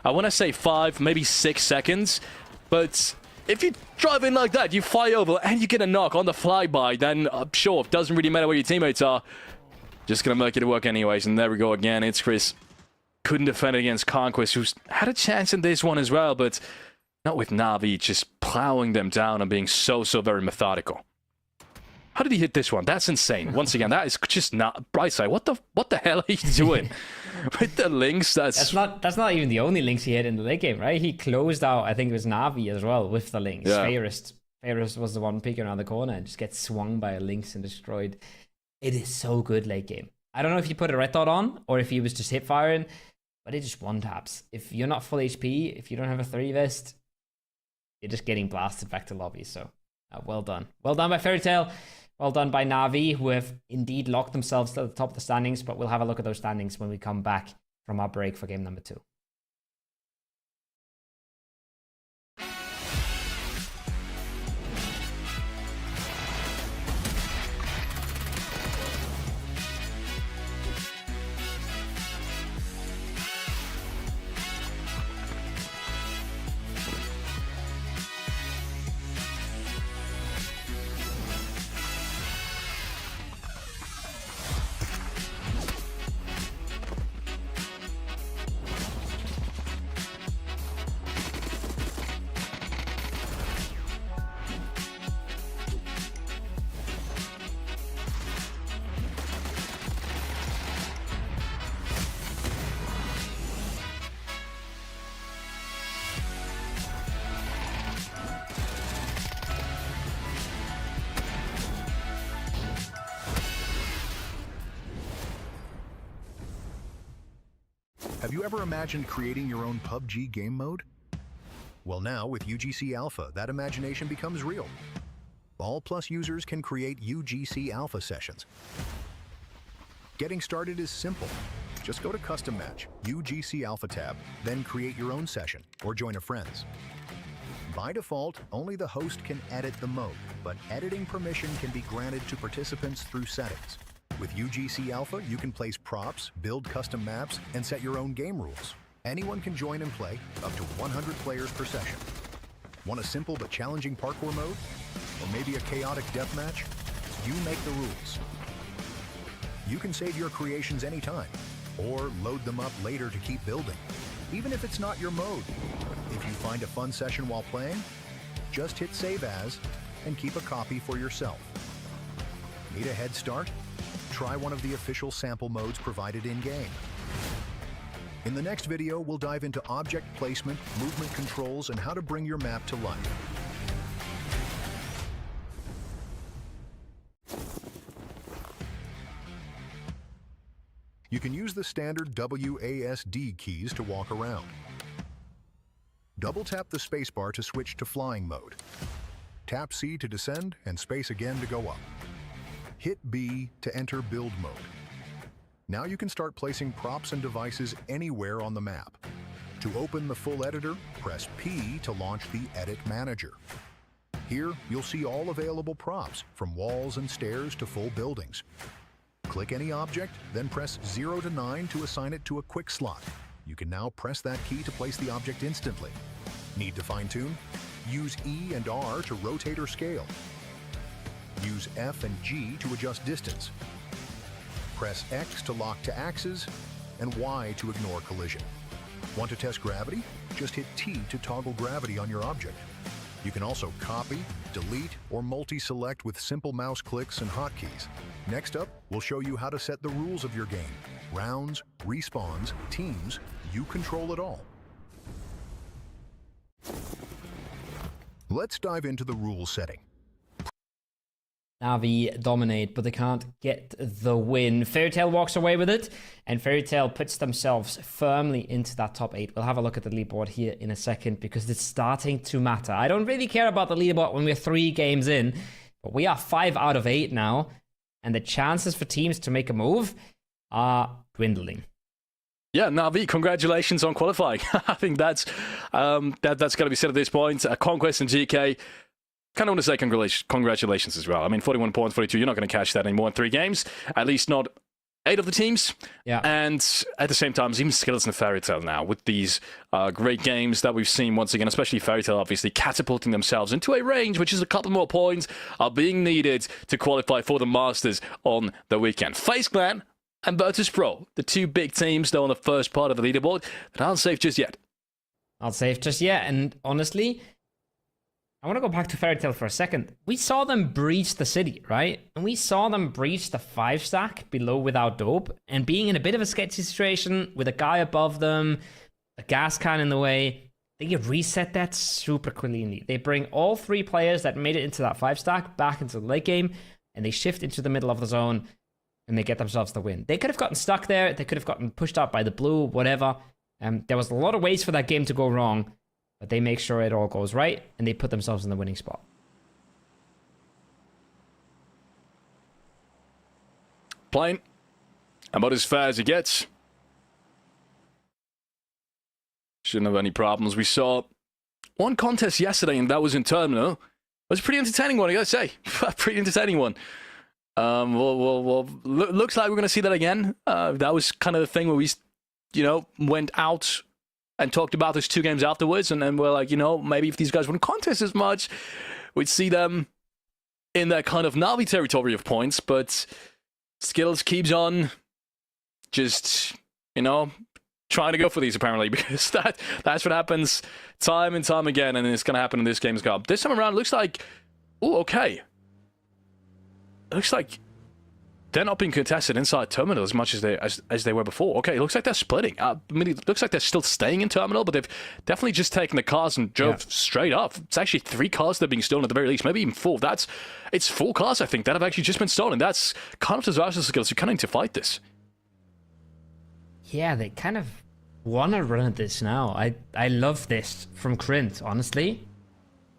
I want to say 5, maybe 6 seconds. But if you drive in like that, you fly over and you get a knock on the flyby, then sure, it doesn't really matter where your teammates are. Just going to make it work anyways. And there we go again. It's Chris. Couldn't defend against Conquest, who's had a chance in this one as well, but not with Na'Vi just plowing them down and being so very methodical. How did he hit this one? That's insane. Once again, that is just not Brightside. What the hell are you doing with the links? That's not even the only links he hit in the late game, right? He closed out, I think it was Na'Vi as well with the links. Yeah. Fairest was the one peeking around the corner and just gets swung by a lynx and destroyed. It is so good late game. I don't know if you put a red dot on or if he was just hip firing, but it just one taps. If you're not full HP, if you don't have a 3 vest, you're just getting blasted back to lobby. So well done. Well done by Fairy Tail. Well done by Na'Vi, who have indeed locked themselves to the top of the standings, but we'll have a look at those standings when we come back from our break for game number 2. Have you ever imagined creating your own PUBG game mode? Well, now with UGC Alpha, that imagination becomes real. All Plus users can create UGC Alpha sessions. Getting started is simple. Just go to Custom Match, UGC Alpha tab, then create your own session or join a friend's. By default, only the host can edit the mode, but editing permission can be granted to participants through settings. With UGC Alpha, you can place props, build custom maps, and set your own game rules. Anyone can join and play, up to 100 players per session. Want a simple but challenging parkour mode? Or maybe a chaotic deathmatch? You make the rules. You can save your creations anytime, or load them up later to keep building, even if it's not your mode. If you find a fun session while playing, just hit Save As and keep a copy for yourself. Need a head start? Try one of the official sample modes provided in-game. In the next video, we'll dive into object placement, movement controls, and how to bring your map to life. You can use the standard WASD keys to walk around. Double-tap the spacebar to switch to flying mode. Tap C to descend and space again to go up. Hit B to enter build mode. Now you can start placing props and devices anywhere on the map. To open the full editor, press P to launch the Edit Manager. Here, you'll see all available props, from walls and stairs to full buildings. Click any object, then press 0 to 9 to assign it to a quick slot. You can now press that key to place the object instantly. Need to fine-tune? Use E and R to rotate or scale. Use F and G to adjust distance. Press X to lock to axes, and Y to ignore collision. Want to test gravity? Just hit T to toggle gravity on your object. You can also copy, delete, or multi-select with simple mouse clicks and hotkeys. Next up, we'll show you how to set the rules of your game. Rounds, respawns, teams, you control it all. Let's dive into the rules setting. Na'Vi dominate, but they can't get the win. Fairy Tail walks away with it, and Fairy Tail puts themselves firmly into that top 8. We'll have a look at the leaderboard here in a second because it's starting to matter. I don't really care about the leaderboard when we're 3 games in, but we are 5 out of 8 now, and the chances for teams to make a move are dwindling. Yeah, Na'Vi, congratulations on qualifying. I think that's got to be said at this point. Conquest and GK. Kind of want to say congratulations as well. I mean, 41 points, 42, you're not going to catch that anymore in 3 games. At least not 8 of the teams. Yeah. And at the same time, even Skills and Fairy Tail now, with these great games that we've seen once again, especially Fairy Tail, obviously, catapulting themselves into a range, which is a couple more points are being needed to qualify for the Masters on the weekend. FaZe Clan and Virtus Pro, the 2 big teams, though, on the first part of the leaderboard, that aren't safe just yet. Not safe just yet, and honestly, I want to go back to Fairy Tail for a second. We saw them breach the city, right? And we saw them breach the 5 stack below without dope and being in a bit of a sketchy situation with a guy above them, a gas can in the way. They reset that super cleanly. They bring all 3 players that made it into that 5 stack back into the late game, and they shift into the middle of the zone, and they get themselves the win. They could have gotten stuck there. They could have gotten pushed out by the blue, whatever. There was a lot of ways for that game to go wrong, but they make sure it all goes right, and they put themselves in the winning spot. Playing about as fair as it gets. Shouldn't have any problems. We saw one contest yesterday, and that was in Terminal. It was a pretty entertaining one, I gotta say. Pretty entertaining one. Looks like we're gonna see that again. That was kind of the thing where we, went out and talked about those 2 games afterwards, and then we're like, maybe if these guys wouldn't contest as much, we'd see them in that kind of Navi territory of points, but Skills keeps on just, trying to go for these, apparently, because that's what happens time and time again, and it's going to happen in this game's cup. This time around, it looks like, okay. It looks like they're not being contested inside Terminal as much as they were before. Okay, it looks like they're splitting. It looks like they're still staying in Terminal, but they've definitely just taken the cars and drove straight up. It's actually 3 cars that are being stolen at the very least, maybe even 4. It's 4 cars, I think, that have actually just been stolen. That's kind of disastrous. Skills. You're coming to fight this. Yeah, they kind of want to run at this now. I love this from Krint, honestly.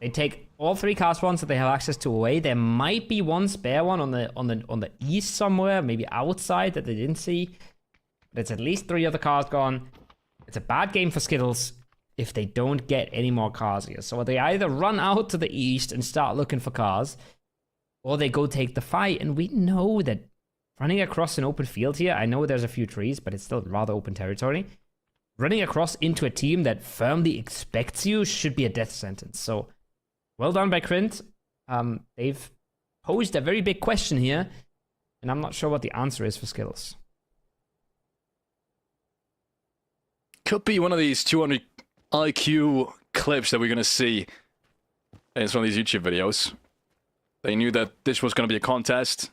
They take all 3 car spawns that they have access to away. There might be one spare one on the east somewhere, maybe outside that they didn't see. But it's at least 3 other cars gone. It's a bad game for Skittles if they don't get any more cars here. So they either run out to the east and start looking for cars, or they go take the fight. And we know that running across an open field here, I know there's a few trees, but it's still rather open territory. Running across into a team that firmly expects you should be a death sentence. So well done by Krint. They've posed a very big question here, and I'm not sure what the answer is for Skills. Could be one of these 200 IQ clips that we're going to see in some of these YouTube videos. They knew that this was going to be a contest.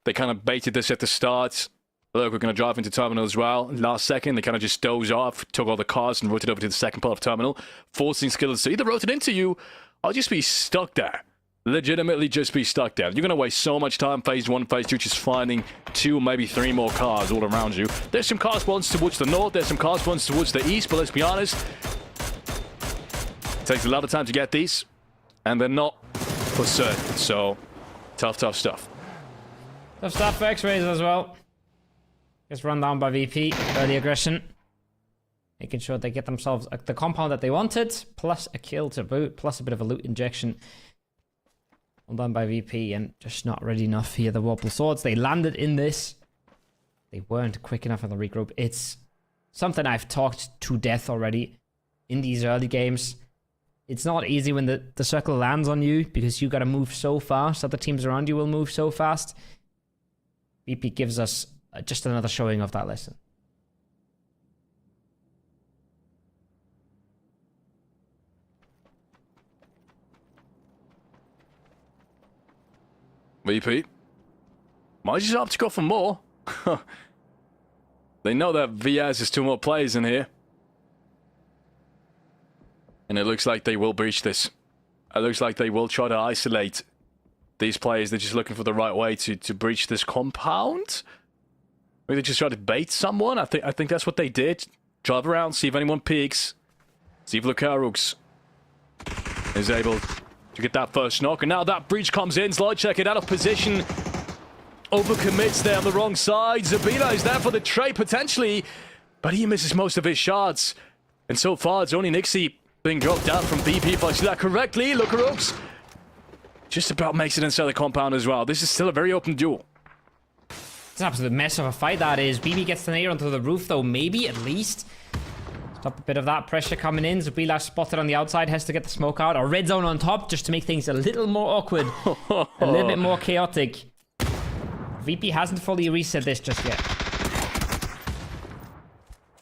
They kind of baited this at the start. Look, we're going to drive into Terminal as well. Last second, they kind of just dozed off, took all the cars and rotated over to the second part of Terminal, forcing Skills to either rotate into you or just be stuck there. Legitimately just be stuck there. You're going to waste so much time, phase 1, phase 2, just finding 2, maybe 3 more cars all around you. There's some car spawns towards the north, there's some car spawns towards the east, but let's be honest, it takes a lot of time to get these, and they're not for certain, so tough stuff. Tough stuff for X-Rays as well. Just run down by VP, early aggression. Making sure they get themselves the compound that they wanted, plus a kill to boot, plus a bit of a loot injection. Well done by VP, and just not ready enough here. The Wobble Swords, they landed in this. They weren't quick enough on the regroup. It's something I've talked to death already in these early games. It's not easy when the circle lands on you, because you got to move so fast. Other teams around you will move so fast. VP gives us just another showing of that lesson. VP might just opt to go for more. They know that VS is 2 more players in here. And it looks like they will breach this. It looks like they will try to isolate these players. They're just looking for the right way to breach this compound. Maybe they just try to bait someone. I think that's what they did. Drive around, see if anyone peeks. See if Lucarux is able to get that first knock. And now that breach comes in. Slide check it out of position. Overcommits there on the wrong side. Zabina is there for the trade potentially, but he misses most of his shots. And so far, it's only Nixie being dropped down from BP, if I see that correctly. Lucarux just about makes it inside the compound as well. This is still a very open duel. It's an absolute mess of a fight that is. BB gets the nade onto the roof though, maybe at least. Stop a bit of that pressure coming in. Zabilash spotted on the outside, has to get the smoke out. A red zone on top just to make things a little more awkward. A little bit more chaotic. VP hasn't fully reset this just yet.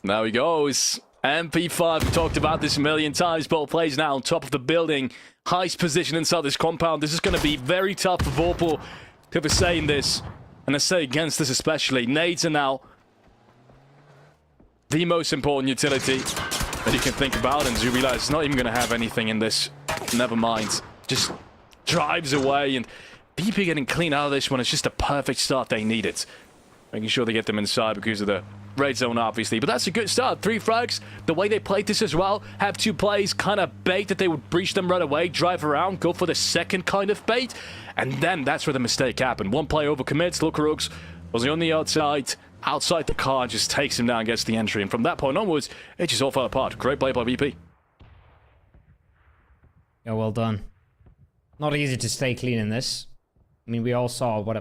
Now he goes. MP5, we talked about this a million times. Both plays now on top of the building. Highest position inside this compound. This is going to be very tough for Vorpal to have a say in this. And I say against this especially. Nades are now the most important utility that you can think about. And Zubila is not even going to have anything in this. Never mind. Just drives away. And BP getting clean out of this one. It's just a perfect start they needed. Making sure they get them inside because of the red zone, obviously. But that's a good start. 3 frags. The way they played this as well. Have 2 plays. Kind of bait that they would breach them right away. Drive around. Go for the second kind of bait. And then that's where the mistake happened. 1 play overcommits. Lukaruks was on the outside the car. Just takes him down. Gets the entry. And from that point onwards, it just all fell apart. Great play by VP. Yeah, well done. Not easy to stay clean in this. I mean, we all saw what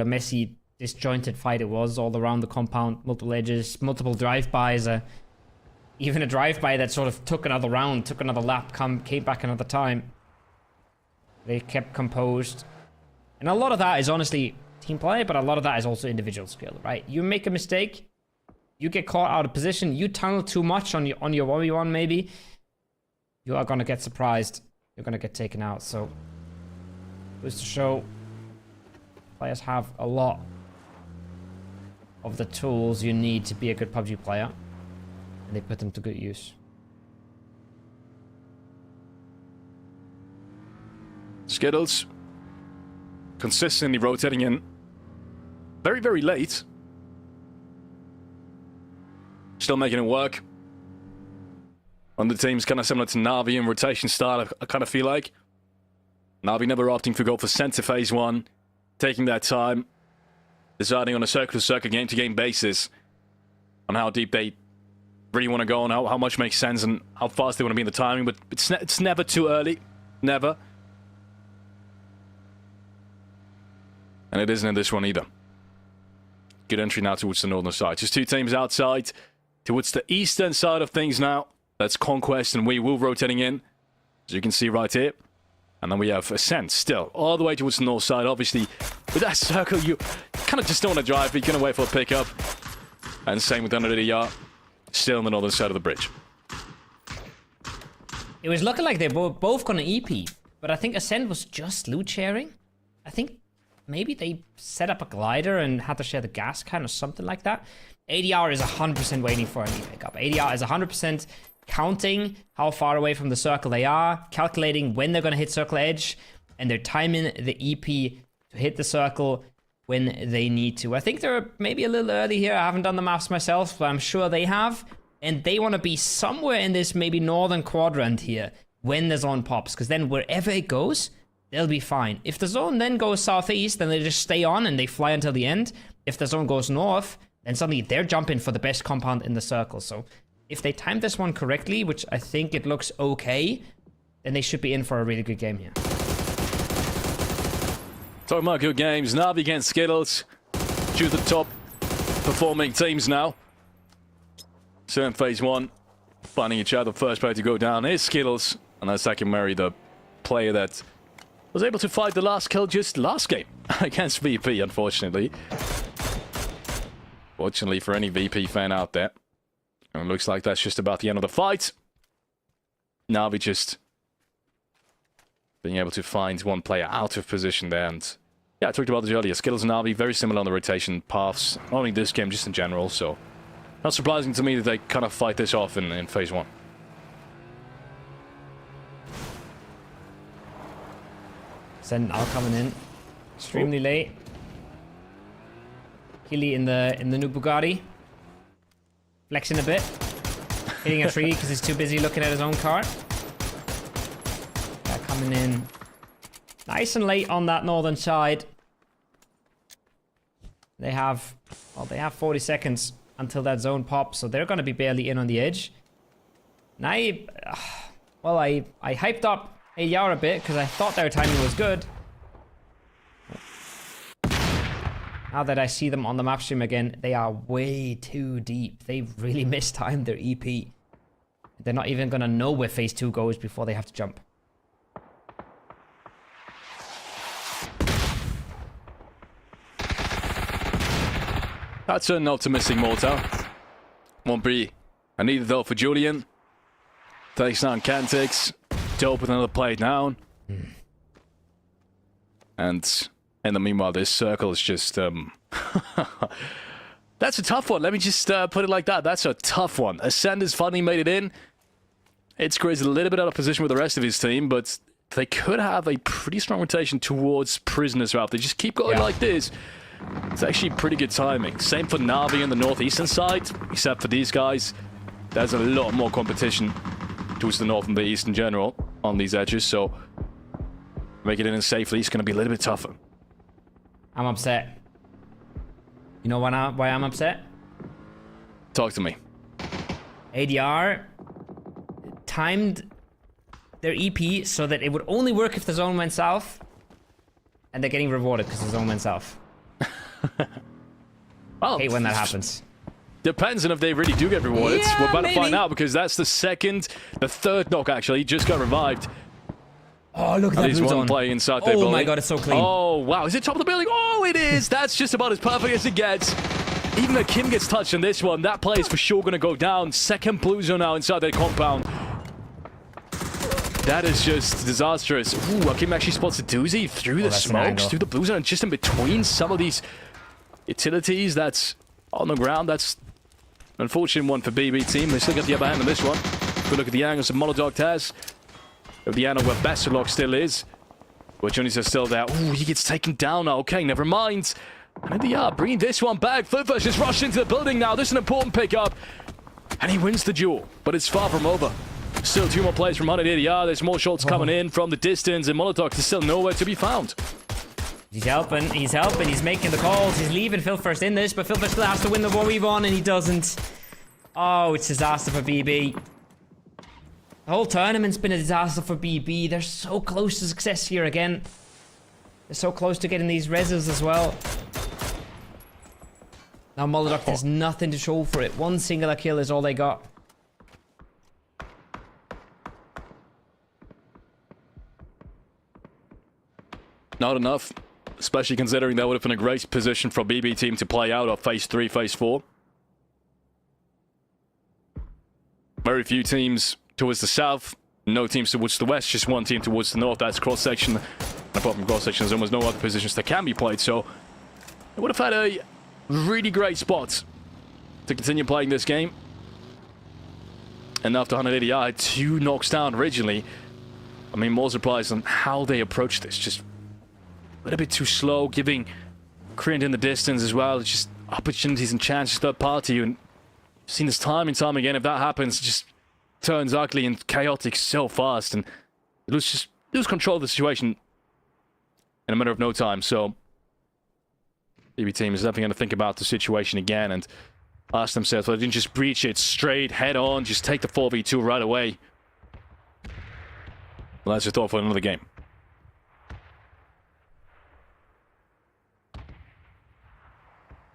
a messy, disjointed fight it was all around the compound, multiple edges, multiple drive-bys, even a drive-by that sort of took another round, took another lap, came back another time. They kept composed. And a lot of that is honestly team play, but a lot of that is also individual skill, right? You make a mistake, you get caught out of position, you tunnel too much on your 1v1 maybe, you are going to get surprised. You're going to get taken out, so goes to show players have a lot of the tools you need to be a good PUBG player, and they put them to good use. Skittles consistently rotating in very, very late. Still making it work. On the team's kind of similar to Na'Vi in rotation style, I kind of feel like. Na'Vi never opting to go for center phase 1, taking their time, deciding on a circle-to-circle, game-to-game basis on how deep they really want to go and how much makes sense and how fast they want to be in the timing, but it's never too early. Never. And it isn't in this one either. Good entry now towards the northern side. Just 2 teams outside. Towards the eastern side of things now. That's Conquest and We Will rotating in, as you can see right here. And then we have Ascent still, all the way towards the north side. Obviously, with that circle, you kind of just don't want to drive, but you're going to wait for a pickup. And same with under the yard, still on the northern side of the bridge. It was looking like they were both going to EP, but I think Ascent was just loot sharing. I think maybe they set up a glider and had to share the gas can or something like that. ADR is 100% waiting for an EP pickup. ADR is 100% counting how far away from the circle they are, calculating when they're going to hit circle edge, and they're timing the EP to hit the circle when they need to. I think they're maybe a little early here. I haven't done the maths myself, but I'm sure they have. And they want to be somewhere in this maybe northern quadrant here when the zone pops, because then wherever it goes, they'll be fine. If the zone then goes southeast, then they just stay on and they fly until the end. If the zone goes north, then suddenly they're jumping for the best compound in the circle. So if they time this one correctly, which I think it looks okay, then they should be in for a really good game here. Talking about good games, Na'Vi against Skittles. 2 of the top performing teams now. So in phase 1, finding each other. First player to go down is Skittles. And that's Second Murray, the player that was able to fight the last kill just last game against VP, unfortunately. Fortunately for any VP fan out there. And it looks like that's just about the end of the fight. Na'Vi just being able to find one player out of position there. And yeah, I talked about this earlier. Skittles and Na'Vi very similar on the rotation paths. Not only this game, just in general. So not surprising to me that they kind of fight this off in phase 1. Send now coming in extremely late. Hilly in the new Bugatti. Flexing a bit. Hitting a tree because he's too busy looking at his own car. Coming in nice and late on that northern side. They have 40 seconds until that zone pops, so they're going to be barely in on the edge. And I hyped up AR a bit because I thought their timing was good. Now that I see them on the map stream again, they are way too deep. They've really mistimed their EP. They're not even going to know where phase 2 goes before they have to jump. That's an optimistic mortar. Won't be a need though for Julian. Takes down Cantix. Dope with another play down. And in the meanwhile, this circle is just... That's a tough one. Let me just put it like that. That's a tough one. Ascend has finally made it in. It's Grizz a little bit out of position with the rest of his team, but they could have a pretty strong rotation towards Prisoners route. They just keep going like this. It's actually pretty good timing. Same for Navi on the northeastern side, except for these guys. There's a lot more competition towards the north and the east in general on these edges, so making it in safely is going to be a little bit tougher. I'm upset. You know why I'm upset? Talk to me. ADR timed their EP so that it would only work if the zone went south, and they're getting rewarded because the zone went south. Well, hate when that happens. Depends on if they really do get rewarded. Yeah, We're about to find maybe. out because that's the third knock actually. He just got revived. Oh, look at At that least blue one zone. play inside their Oh building. my god, it's so clean. Oh, wow. Is it top of the building? Oh, it is. That's just about as perfect as it gets. Even though Kim gets touched on this one, that play is for sure going to go down. Second blue zone now inside their compound. That is just disastrous. Ooh, Kim actually spots a doozy through the that's an smokes, angle. through the blue zone, and just in between some of these utilities that's on the ground. That's an unfortunate one for BB team. They still got the upper hand on this one. Good look at the angles that Molodog has. Of the angle where Besselog still is. But Johnny's are still there. Ooh, he gets taken down now. Okay, never mind. And they are bringing this one back. Flipflash just rushed into the building now. This is an important pickup. And he wins the duel. But it's far from over. Still 2 more players from 180R. There's more shots coming in from the distance. And Molotov is still nowhere to be found. He's helping, he's making the calls, he's leaving Filfirst in this, but Filfirst still has to win the 1v1 and he doesn't. Oh, it's a disaster for BB. The whole tournament's been a disaster for BB. They're so close to success here again. They're so close to getting these reses as well. Now Molodok has nothing to show for it. One singular kill is all they got. Not enough. Especially considering that would have been a great position for BB team to play out of phase 3, phase 4. Very few teams towards the south, no teams towards the west, just one team towards the north. That's cross-section. Apart from cross-section, there's almost no other positions that can be played, so they would have had a really great spot to continue playing this game. And after 180, I had 2 knocks down originally. I mean, more surprised on how they approached this. Just a little bit too slow, giving Korean in the distance as well. It's just opportunities and chances third party. And I've seen this time and time again. If that happens, it just turns ugly and chaotic so fast. And it was just lose control of the situation in a matter of no time. So BB team is definitely going to think about the situation again and ask themselves, well, they didn't just breach it straight, head on, just take the 4v2 right away. Well, that's your thought for another game.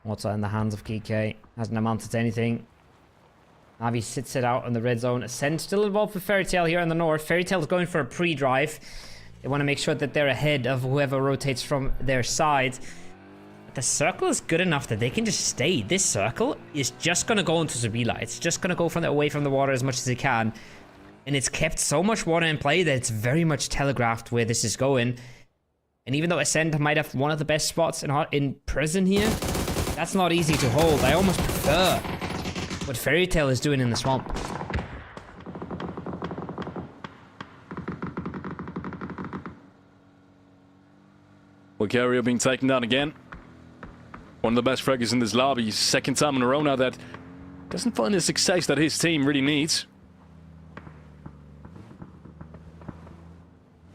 What's in the hands of KK? Hasn't amounted to anything. Navi sits it out in the red zone. Ascend still involved with Fairy Tail here in the north. Fairy Tail is going for a pre-drive. They want to make sure that they're ahead of whoever rotates from their side. But the circle is good enough that they can just stay. This circle is just going to go into Zabila. It's just going to go away from the water as much as it can. And it's kept so much water in play that it's very much telegraphed where this is going. And even though Ascend might have one of the best spots in prison here, that's not easy to hold. I almost prefer what Fairy Tail is doing in the swamp. Bulgaria being taken down again. One of the best fraggers in this lobby. Second time in a row now that doesn't find the success that his team really needs.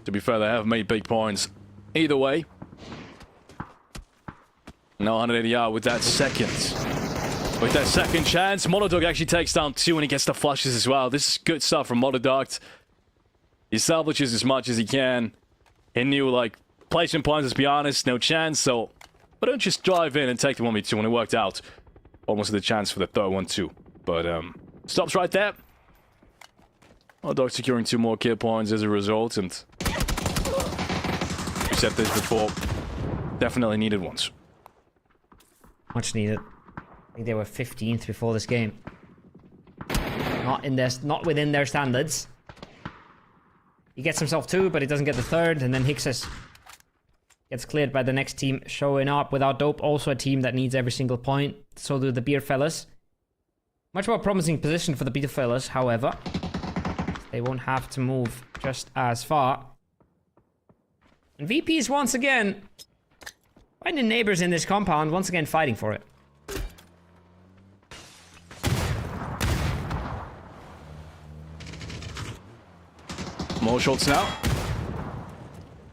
To be fair, they have made big points. Either way. No 180R with that second. With that second chance, Monodog actually takes down 2 and he gets the flushes as well. This is good stuff from Monodog. He salvages as much as he can. He knew, like, placement points, let's be honest, no chance. So But don't just drive in and take the 1v2 when it worked out. Almost the chance for the third one too. But stops right there. Dog securing 2 more kill points as a result, and we said this before, definitely needed ones. Much needed. I think they were 15th before this game. Not within their standards. He gets himself 2, but he doesn't get the 3rd, and then Hickses gets cleared by the next team showing up without dope. Also a team that needs every single point. So do the Beer Fellas. Much more promising position for the Beer Fellas, however. They won't have to move just as far. And VP's once again finding neighbors in this compound, once again fighting for it. More shots now.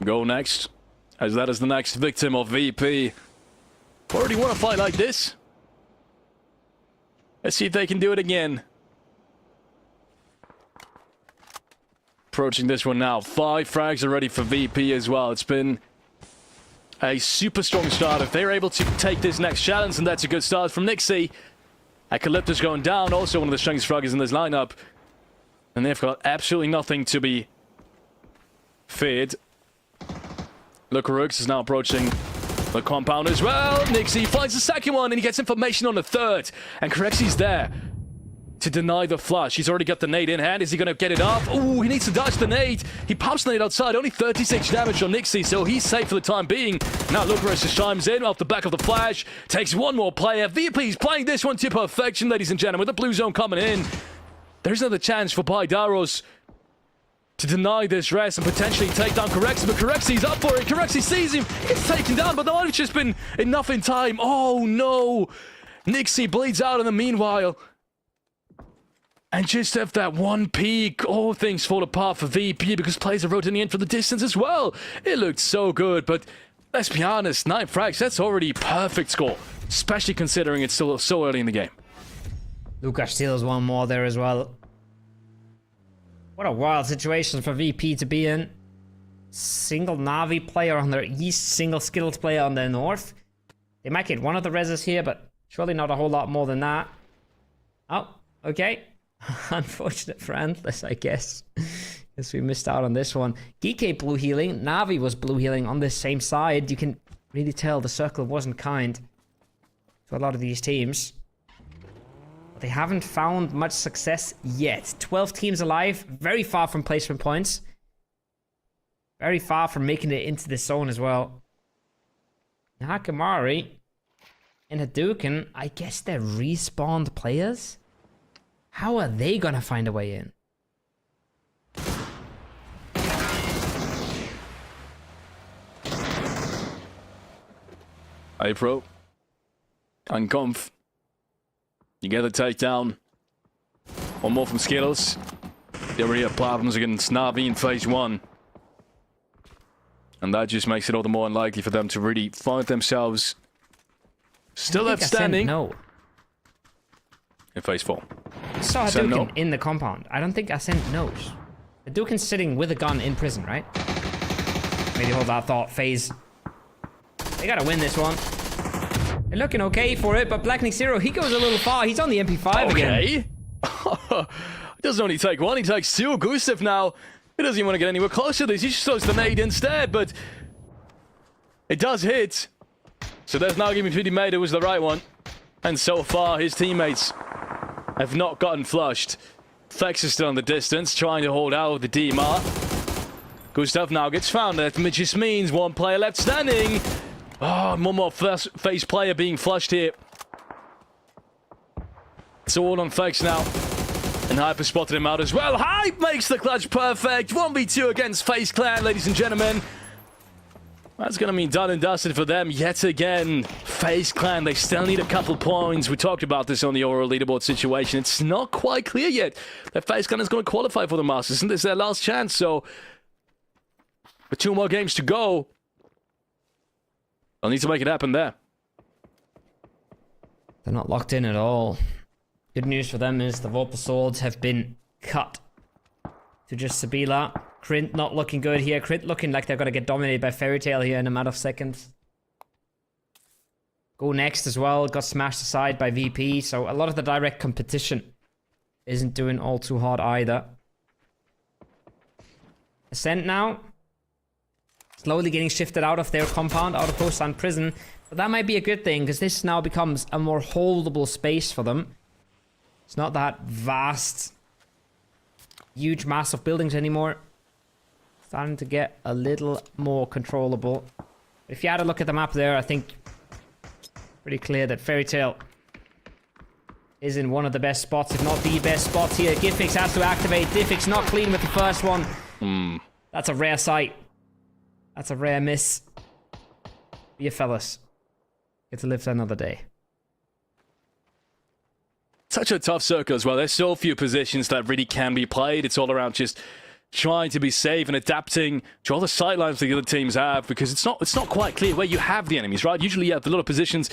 Go next, as that is the next victim of VP. Already want to fight like this. Let's see if they can do it again. Approaching this one now. 5 frags already for VP as well. It's been a super strong start. If they're able to take this next challenge, then that's a good start from Nixie. Eucalyptus going down, also one of the strongest fraggers in this lineup. And they've got absolutely nothing to be feared. Look, Rooks is now approaching the compound as well. Nixie finds the second one, and he gets information on the 3rd. And Correxi's there to deny the flush. He's already got the nade in hand. Is he going to get it off? Ooh, he needs to dodge the nade. He pops the nade outside. Only 36 damage on Nixie, so he's safe for the time being. Now Lucas just chimes in off the back of the flash. Takes one more player. VP's playing this one to perfection, ladies and gentlemen. With the blue zone coming in. There's another chance for Paidaros to deny this rest and potentially take down Corexi, but Corexi's up for it. Corexi sees him. It's taken down, but there might have just been enough in time. Oh, no. Nixie bleeds out in the meanwhile. And just after that one peak, all things fall apart for VP because players are rotating in for the distance as well. It looked so good, but let's be honest, 9 frags, that's already perfect score, especially considering it's still so early in the game. Lucas steals one more there as well. What a wild situation for VP to be in. Single Na'Vi player on their east, single skilled player on their north. They might get one of the reses here, but surely not a whole lot more than that. Oh, okay. Unfortunate for Antlis, I guess. Guess we missed out on this one. Geeke blue healing. Na'Vi was blue healing on this same side. You can really tell the circle wasn't kind to a lot of these teams. But they haven't found much success yet. 12 teams alive. Very far from placement points. Very far from making it into this zone as well. Hakamari and Hadouken, I guess they're respawned players? How are they gonna find a way in? Hey, pro. Unconf. You get the takedown. One more from Skittles. They already have problems against Na'Vi in phase 1. And that just makes it all the more unlikely for them to really find themselves still outstanding. No. In phase 4. I saw Hadouken in the compound. I don't think Ascent knows. Hadouken's sitting with a gun in prison, right? Maybe hold that thought. Phase. They gotta win this one. They're looking okay for it, but Black Nick Zero, he goes a little far. He's on the MP5 again. Okay. He doesn't only take one, he takes 2. Gustav now, he doesn't even want to get anywhere close to this. He just throws the nade instead, but it does hit. So there's now giving Fidi made it was the right one. And so far, his teammates have not gotten flushed. Fex is still in the distance, trying to hold out with the DMR. Gustav now gets found. That just means one player left standing. Oh, and one more face player being flushed here. It's all on Fex now. And Hyper spotted him out as well. Hype makes the clutch perfect. 1v2 against FaZe Clan, ladies and gentlemen. That's going to mean done and dusted for them yet again. FaZe Clan, they still need a couple points. We talked about this on the overall leaderboard situation. It's not quite clear yet that FaZe Clan is going to qualify for the Masters. And this is their last chance, so with 2 more games to go, they'll need to make it happen there. They're not locked in at all. Good news for them is the Vorpal Swords have been cut to just Sabila. Krint not looking good here. Krint looking like they're going to get dominated by Fairy Tail here in a matter of seconds. Go Next as well. Got smashed aside by VP. So a lot of the direct competition isn't doing all too hard either. Ascent now. Slowly getting shifted out of their compound, out of Post Prison. But that might be a good thing, because this now becomes a more holdable space for them. It's not that vast, huge mass of buildings anymore. Starting to get a little more controllable. If you had a look at the map there, I think pretty clear that Fairy Tail is in one of the best spots, if not the best spots here. Gifix has to activate. Diffix not clean with the first one. That's a rare sight. That's a rare miss. Be a fellas. Get to live for another day. Such a tough circle as well. There's so few positions that really can be played. It's all around just trying to be safe and adapting to all the sidelines that the other teams have, because it's not quite clear where you have the enemies, right? Usually you have a lot of positions.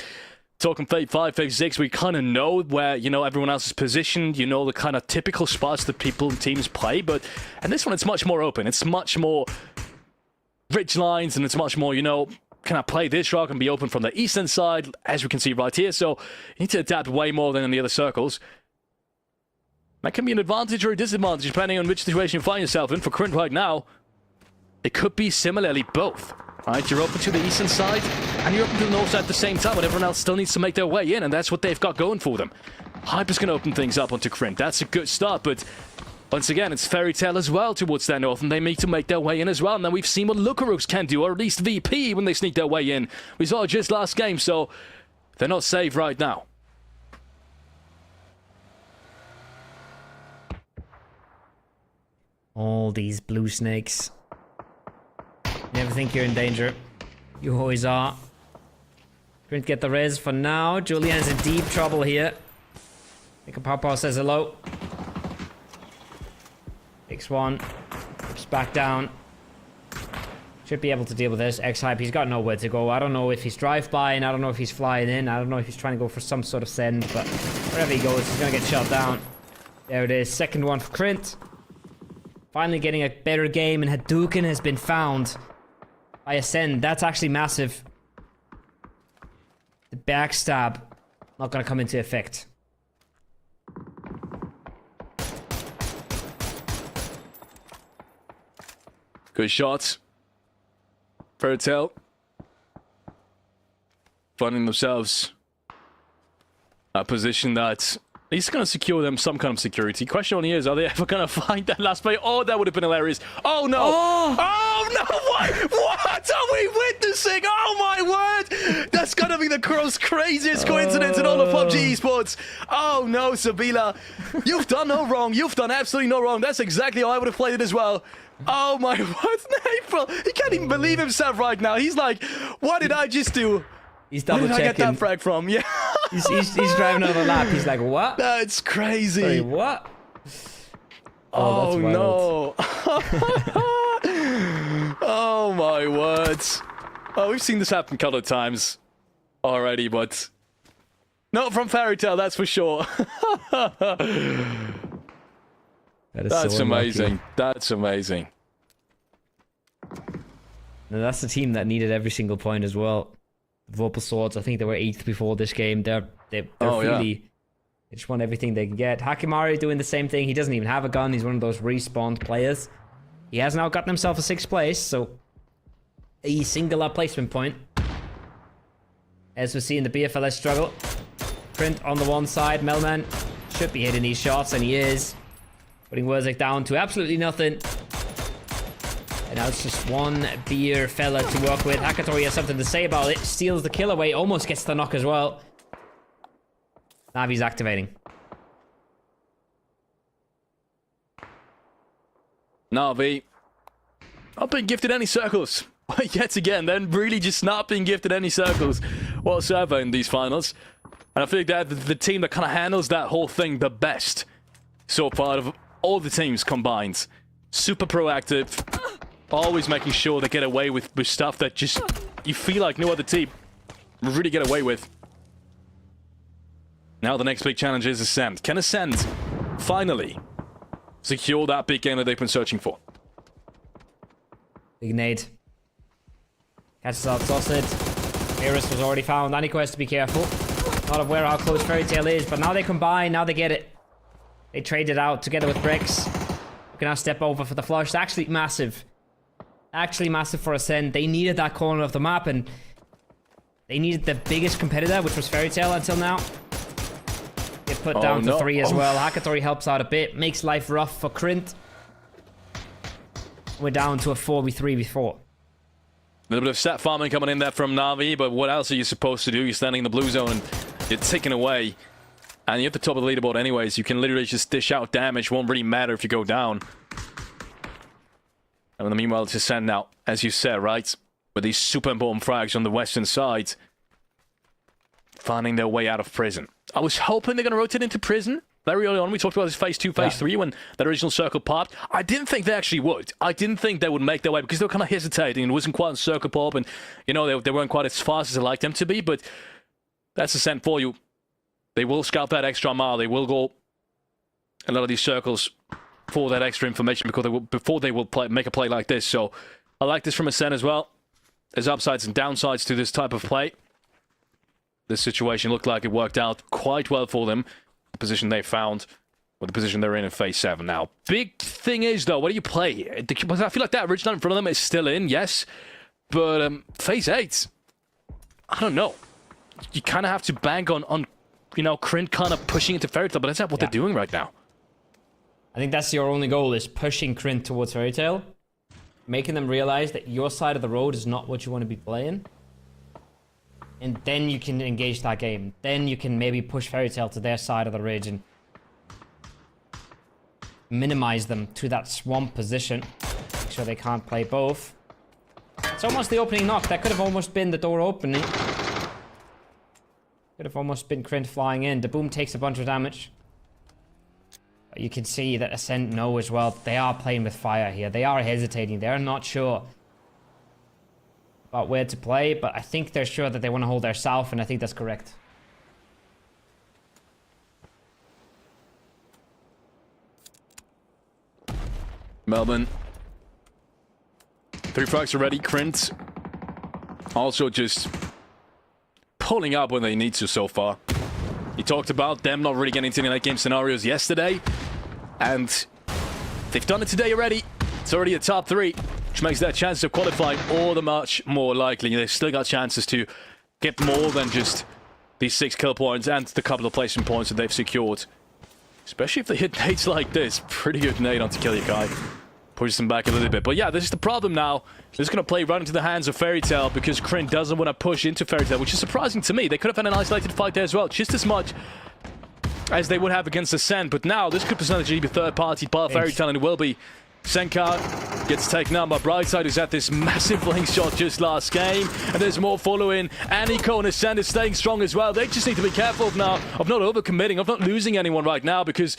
Talking Phase 5, Phase 6, we kind of know where, you know, everyone else is positioned. You know the kind of typical spots that people and teams play. But in this one, it's much more open. It's much more ridge lines, and it's much more, you know, can I play this rock and be open from the eastern side, as we can see right here. So you need to adapt way more than in the other circles. That can be an advantage or a disadvantage, depending on which situation you find yourself in. For Krint right now, it could be similarly both. Right, you're open to the eastern side, and you're open to the north side at the same time, but everyone else still needs to make their way in, and that's what they've got going for them. Hyper's going to open things up onto Krint. That's a good start, but once again, it's Fairy Tail as well towards their north, and they need to make their way in as well. And then we've seen what Lucarox can do, or at least VP, when they sneak their way in. We saw it just last game, so they're not safe right now. All these blue snakes. Never think you're in danger. You always are. Couldn't get the res for now. Julian's in deep trouble here. Nick Papa says hello. Takes one. Flips back down. Should be able to deal with this. X-Hype, he's got nowhere to go. I don't know if he's drive-by, and I don't know if he's flying in. I don't know if he's trying to go for some sort of send, but wherever he goes, he's going to get shot down. There it is. Second one for Krint. Finally getting a better game, and Hadouken has been found by Ascend. That's actually massive. The backstab not going to come into effect. Good shots. Fairy Tail finding themselves a position that he's going to secure them some kind of security. Question only is, are they ever going to find that last play? Oh, that would have been hilarious. Oh, no. Oh no. What are we witnessing? Oh, my word. That's going to be the craziest coincidence in all of PUBG Esports. Oh, no, Sabila. You've done no wrong. You've done absolutely no wrong. That's exactly how I would have played it as well. Oh, my word. April, he can't even believe himself right now. He's like, what did I just do? He's double checking. Where did I get that frag from? Yeah. He's driving over the lap. He's like, what? That's crazy. Sorry, what? Oh no. Oh my words. Oh, we've seen this happen a couple of times already, but not from Fairy Tail, that's for sure. That's so amazing. That's amazing. Now, that's the team that needed every single point as well. Vorpal Swords, I think they were 8th before this game. They're really... They just want everything they can get. Hakimari doing the same thing. He doesn't even have a gun. He's one of those respawned players. He has now gotten himself a 6th place, so a singular placement point. As we see in the BFLS struggle. Print on the one side. Melman should be hitting these shots, and he is. Putting Wurzek down to absolutely nothing. And now it's just one beer fella to work with. Hakatori has something to say about it. Steals the kill away. Almost gets the knock as well. Navi's activating. Navi. Not being gifted any circles. Yet again, they're really just not being gifted any circles whatsoever in these finals. And I feel like they're the team that kind of handles that whole thing the best so far of all the teams combined. Super proactive. Always making sure they get away with stuff that just you feel like no other team really get away with. Now the next big challenge is Ascend. Can Ascend finally secure that big game that they've been searching for? Big nade. Catches out Sausage. Iris was already found. Aniko has to be careful. Not aware how close Fairy Tail is, but now they combine. Now they get it. They trade it out together with Bricks. We can now step over for the flush. It's actually massive. Actually massive for Ascend. They needed that corner of the map, and they needed the biggest competitor, which was Fairy Tail until now. Get put down to 3 as well. Hakatori helps out a bit. Makes life rough for Krint. We're down to a 4v3 before. A little bit of stat farming coming in there from Na'Vi, but what else are you supposed to do? You're standing in the blue zone and you're taken away. And you're at the top of the leaderboard anyways. You can literally just dish out damage. Won't really matter if you go down. And in the meanwhile, it's Ascend now, as you said, right? With these super important frags on the western side. Finding their way out of prison. I was hoping they're going to rotate into prison. Very early on, we talked about this phase 2, phase 3 when that original circle popped. I didn't think they actually would. I didn't think they would make their way because they were kind of hesitating. It wasn't quite a circle pop, and you know they weren't quite as fast as I liked them to be. But that's Ascent for you. They will scout that extra mile. They will go a lot of these circles for that extra information before they will make a play like this. So I like this from Ascent as well. There's upsides and downsides to this type of play. This situation looked like it worked out quite well for them. The position they found, or the position they're in phase 7 now. Big thing is, though, what do you play here? I feel like that original in front of them is still in, yes. But phase 8, I don't know. You kind of have to bank on you know, Krint kind of pushing into Fairy Tail, but that's not what they're doing right now. I think that's your only goal, is pushing Krint towards Fairy Tail. Making them realize that your side of the road is not what you want to be playing. And then you can engage that game. Then you can maybe push Fairy Tail to their side of the ridge and minimize them to that swamp position. Make sure they can't play both. It's almost the opening knock. That could have almost been the door opening. Could have almost been Krint flying in. The boom takes a bunch of damage. But you can see that Ascent know as well. They are playing with fire here. They are hesitating. They are not sure about where to play, but I think they're sure that they want to hold their south, and I think that's correct. Melbourne. 3 frags already. Krint also just pulling up when they need to so far. You talked about them not really getting into any late game scenarios yesterday, and they've done it today already. It's already a top 3. Which makes their chance of qualifying all the much more likely. They've still got chances to get more than just these 6 kill points and the couple of placement points that they've secured. Especially if they hit nades like this. Pretty good nade on to kill your guy. Pushes them back a little bit. But yeah, this is the problem now. This is going to play right into the hands of Fairy Tail because Krint doesn't want to push into Fairy Tail, which is surprising to me. They could have had an isolated fight there as well, just as much as they would have against Ascent. But now this could potentially be third-party by Fairy Tail, and it will be. Senkar gets taken out by Brightside, who's had this massive link shot just last game. And there's more following. Aniko and Ascend is staying strong as well. They just need to be careful now of not overcommitting, of not losing anyone right now, because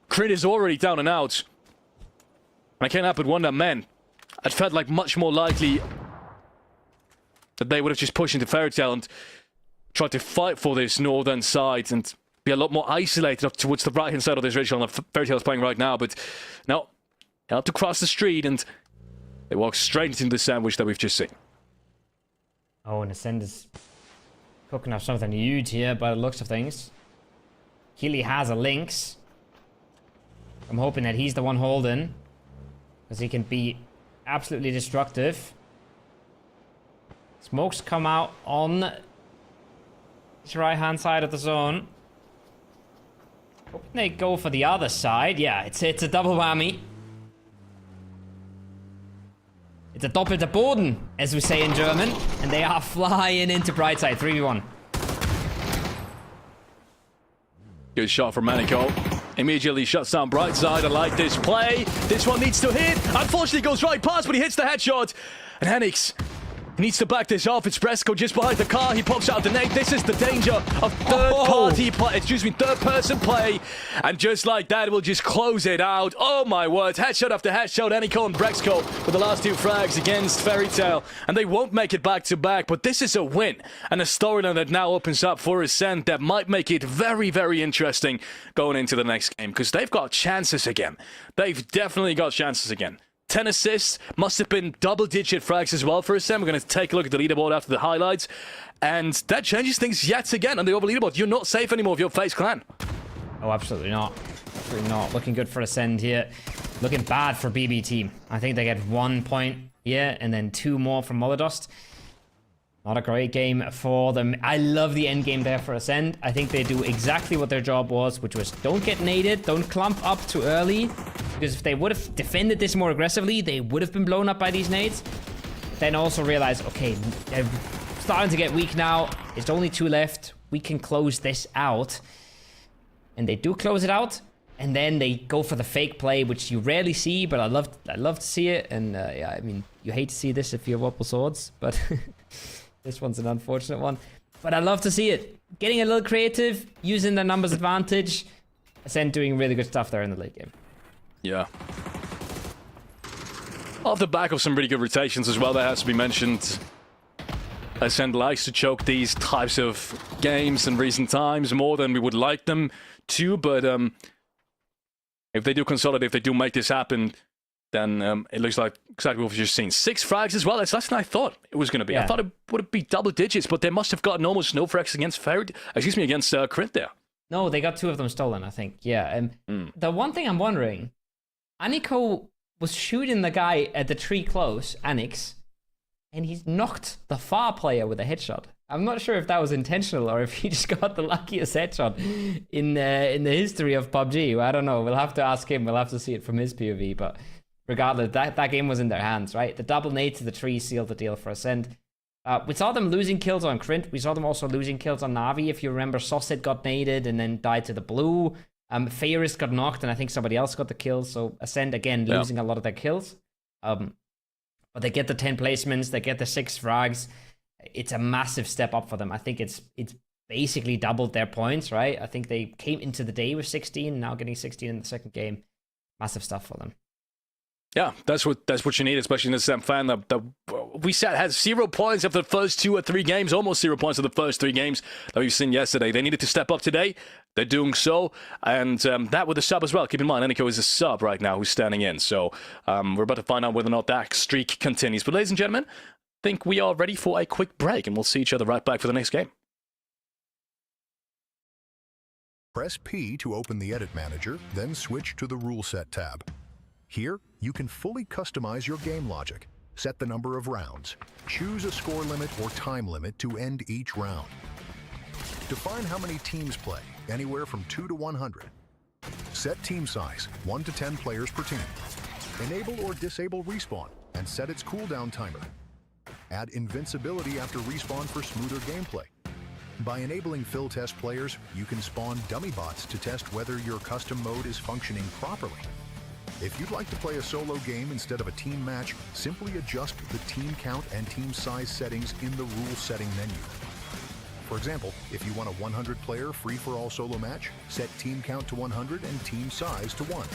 Krint is already down and out. And I can't help but wonder, man, it felt like much more likely that they would have just pushed into Fairy Tail and tried to fight for this northern side and be a lot more isolated up towards the right-hand side of this ridge that Fairy Tail is playing right now. But no. Help to cross the street, and they walk straight into the sandwich that we've just seen. Oh, and Ascend is cooking up something huge here by the looks of things. Healy has a Lynx. I'm hoping that he's the one holding, because he can be absolutely destructive. Smokes come out on his right-hand side of the zone. Hoping they go for the other side. Yeah, it's a double whammy. It's a doppelte Boden, as we say in German. And they are flying into Brightside. 3v1. Good shot from Aniko. Immediately shuts down Brightside. I like this play. This one needs to hit. Unfortunately, goes right past, but he hits the headshot. And Henix needs to back this off. It's Bresco just behind the car. He pops out the nade. This is the danger of third-person play. And just like that, it will just close it out. Oh my word. Headshot after headshot. Aniko and Brexco with the last 2 frags against Fairy Tail. And they won't make it back-to-back, but this is a win. And a storyline that now opens up for Ascent that might make it very, very interesting going into the next game. Because they've got chances again. They've definitely got chances again. 10 assists, must have been double-digit frags as well for Ascend. We're going to take a look at the leaderboard after the highlights. And that changes things yet again on the overall leaderboard. You're not safe anymore if you're FaZe Clan. Oh, absolutely not. Absolutely not. Looking good for Ascend here. Looking bad for BB team. I think they get 1 point here and then 2 more from Molodust. Not a great game for them. I love the end game there for Ascend. I think they do exactly what their job was, which was don't get naded, don't clump up too early. Because if they would have defended this more aggressively, they would have been blown up by these nades. Then also realize, okay, they're starting to get weak now. There's only 2 left. We can close this out. And they do close it out. And then they go for the fake play, which you rarely see, but I love to see it. And yeah, I mean, you hate to see this if you have Wobble Swords, but this one's an unfortunate one. But I love to see it. Getting a little creative, using their numbers advantage. Ascend doing really good stuff there in the late game. Yeah. Off the back of some really good rotations as well, that has to be mentioned. Ascend likes to choke these types of games in recent times more than we would like them to, but if they do consolidate, if they do make this happen, then it looks like exactly what we've just seen. 6 frags as well. That's less than I thought it was going to be. Yeah. I thought it would be double digits, but they must have gotten almost no frags against against Krint there. No, they got 2 of them stolen, I think. Yeah. The one thing I'm wondering, Aniko was shooting the guy at the tree close, Anix, and he's knocked the far player with a headshot. I'm not sure if that was intentional or if he just got the luckiest headshot in the history of PUBG. I don't know. We'll have to ask him. We'll have to see it from his POV. But regardless, that game was in their hands, right? The double nade to the tree sealed the deal for Ascend. We saw them losing kills on Krint. We saw them also losing kills on Na'Vi. If you remember, Saucet got naded and then died to the blue. Fairis got knocked, and I think somebody else got the kill. So Ascend, again, losing a lot of their kills. But they get the 10 placements. They get the 6 frags. It's a massive step up for them. I think it's basically doubled their points, right? I think they came into the day with 16, now getting 16 in the second game. Massive stuff for them. Yeah, that's what you need, especially in this fan that we said has 0 points after the first 2 or 3 games, almost 0 points of the first 3 games that we've seen yesterday. They needed to step up today. They're doing so, and that with the sub as well. Keep in mind, Eniko is a sub right now who's standing in, so we're about to find out whether or not that streak continues. But ladies and gentlemen, I think we are ready for a quick break, and we'll see each other right back for the next game. Press P to open the Edit Manager, then switch to the Rule Set tab. Here, you can fully customize your game logic. Set the number of rounds. Choose a score limit or time limit to end each round. Define how many teams play, anywhere from 2 to 100. Set team size, 1 to 10 players per team. Enable or disable respawn, and set its cooldown timer. Add invincibility after respawn for smoother gameplay. By enabling fill test players, you can spawn dummy bots to test whether your custom mode is functioning properly. If you'd like to play a solo game instead of a team match, simply adjust the team count and team size settings in the rule setting menu. For example, if you want a 100-player free-for-all solo match, set team count to 100 and team size to 1.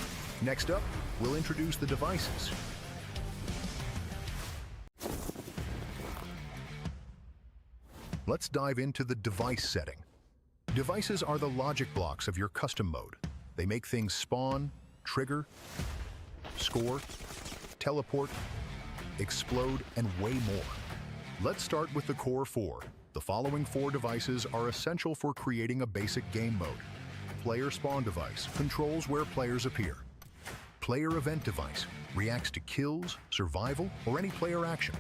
Next up, we'll introduce the devices. Let's dive into the device setting. Devices are the logic blocks of your custom mode. They make things spawn, trigger, score, teleport, explode, and way more. Let's start with the core 4. The following 4 devices are essential for creating a basic game mode. Player spawn device controls where players appear. Player event device reacts to kills, survival, or any player action.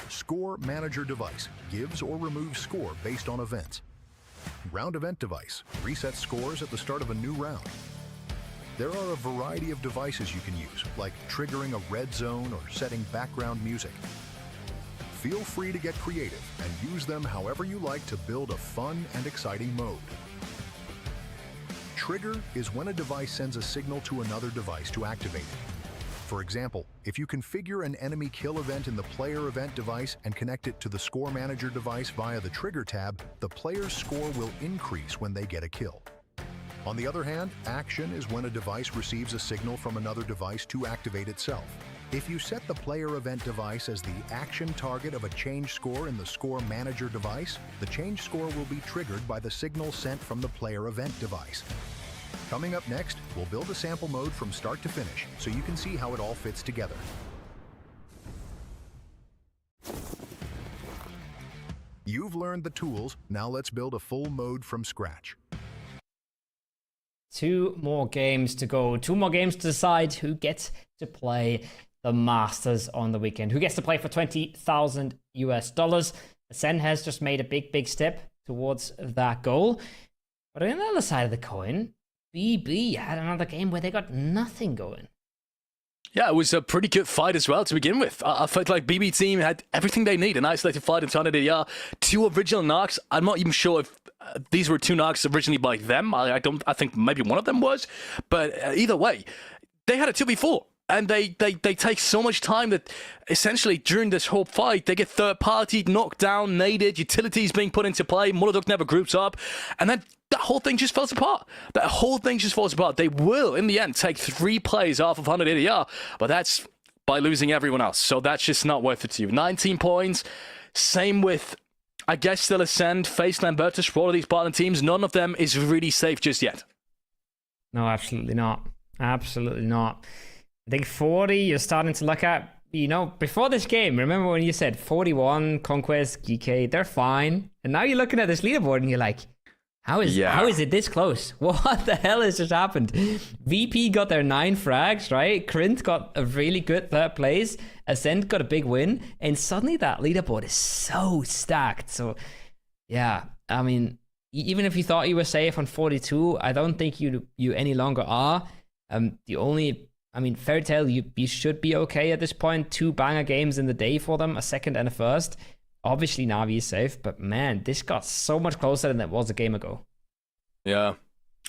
Score manager device gives or removes score based on events. Round event device resets scores at the start of a new round. There are a variety of devices you can use, like triggering a red zone or setting background music. Feel free to get creative and use them however you like to build a fun and exciting mode. Trigger is when a device sends a signal to another device to activate it. For example, if you configure an enemy kill event in the player event device and connect it to the score manager device via the trigger tab, the player's score will increase when they get a kill. On the other hand, action is when a device receives a signal from another device to activate itself. If you set the player event device as the action target of a change score in the score manager device, the change score will be triggered by the signal sent from the player event device. Coming up next, we'll build a sample mode from start to finish so you can see how it all fits together. You've learned the tools, now let's build a full mode from scratch. 2 more games to go. 2 more games to decide who gets to play the Masters on the weekend. Who gets to play for $20,000 US. Ascend has just made a big step towards that goal. But on the other side of the coin, BB had another game where they got nothing going. Yeah, it was a pretty good fight as well to begin with. I felt like BB team had everything they need. An isolated fight in Tana de 2 original knocks. I'm not even sure if these were 2 knocks originally by them. I think maybe one of them was. But either way, they had a 2v4. And they take so much time that essentially during this whole fight, they get third party, knocked down, naded, utilities being put into play, Molodok never groups up, and then that whole thing just falls apart. That whole thing just falls apart. They will, in the end, take 3 plays off of 100 ADR, but that's by losing everyone else. So that's just not worth it to you. 19 points. Same with, I guess, still Ascend, FaZe, Lambertus, for all of these partner teams. None of them is really safe just yet. No, absolutely not. Absolutely not. I think 40, you're starting to look at, before this game, remember when you said 41, Conquest, GK, they're fine. And now you're looking at this leaderboard and you're like, how is it this close? What the hell has just happened? VP got their 9 frags, right? Krint got a really good 3rd place. Ascent got a big win. And suddenly that leaderboard is so stacked. So, yeah, I mean, even if you thought you were safe on 42, I don't think you any longer are. Fairy Tail, you should be okay at this point. 2 banger games in the day for them, a 2nd and a 1st. Obviously, Na'Vi is safe, but man, this got so much closer than it was a game ago. Yeah.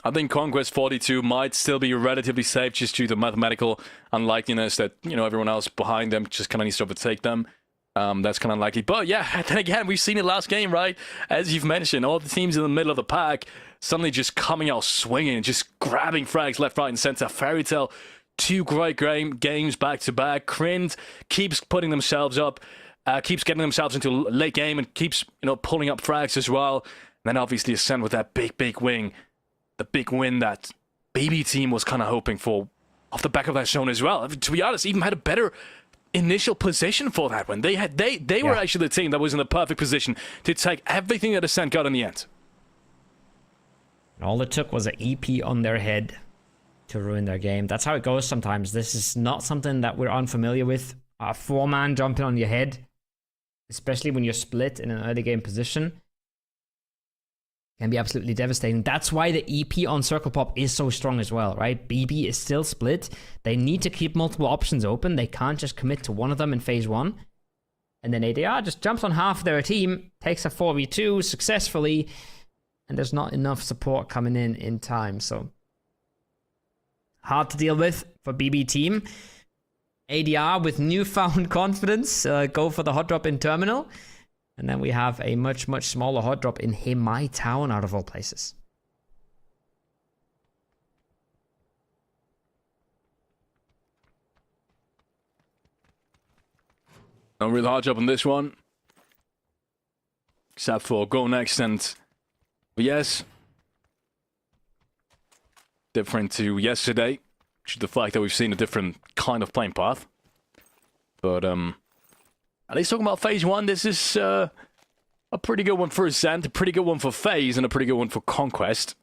I think Conquest 42 might still be relatively safe just due to mathematical unlikeliness that, everyone else behind them just kind of needs to overtake them. That's kind of unlikely. But yeah, then again, we've seen it last game, right? As you've mentioned, all the teams in the middle of the pack suddenly just coming out swinging, just grabbing frags left, right, and center. Fairy Tail, 2 great games back to back. Krint keeps putting themselves up, keeps getting themselves into late game and keeps, pulling up frags as well. And then obviously Ascend with that big win, the big win that BB team was kind of hoping for off the back of that zone as well. To be honest, even had a better initial position for that one. They were actually the team that was in the perfect position to take everything that Ascend got in the end. All it took was an EP on their head to ruin their game. That's how it goes sometimes. This is not something that we're unfamiliar with. A 4-man jumping on your head, especially when you're split in an early game position, can be absolutely devastating. That's why the EP on Circle Pop is so strong as well, right? BB is still split. They need to keep multiple options open. They can't just commit to one of them in phase 1. And then ADR just jumps on half their team, takes a 4v2 successfully, and there's not enough support coming in time. So hard to deal with for BB team. ADR with newfound confidence go for the hot drop in Terminal. And then we have a much smaller hot drop in Hemai Town out of all places. No real hard drop on this one. Except for Go Next and yes. Different to yesterday. Due to the fact that we've seen a different kind of playing path. But at least talking about phase 1, this is a pretty good one for Ascent, a pretty good one for FaZe, and a pretty good one for Conquest.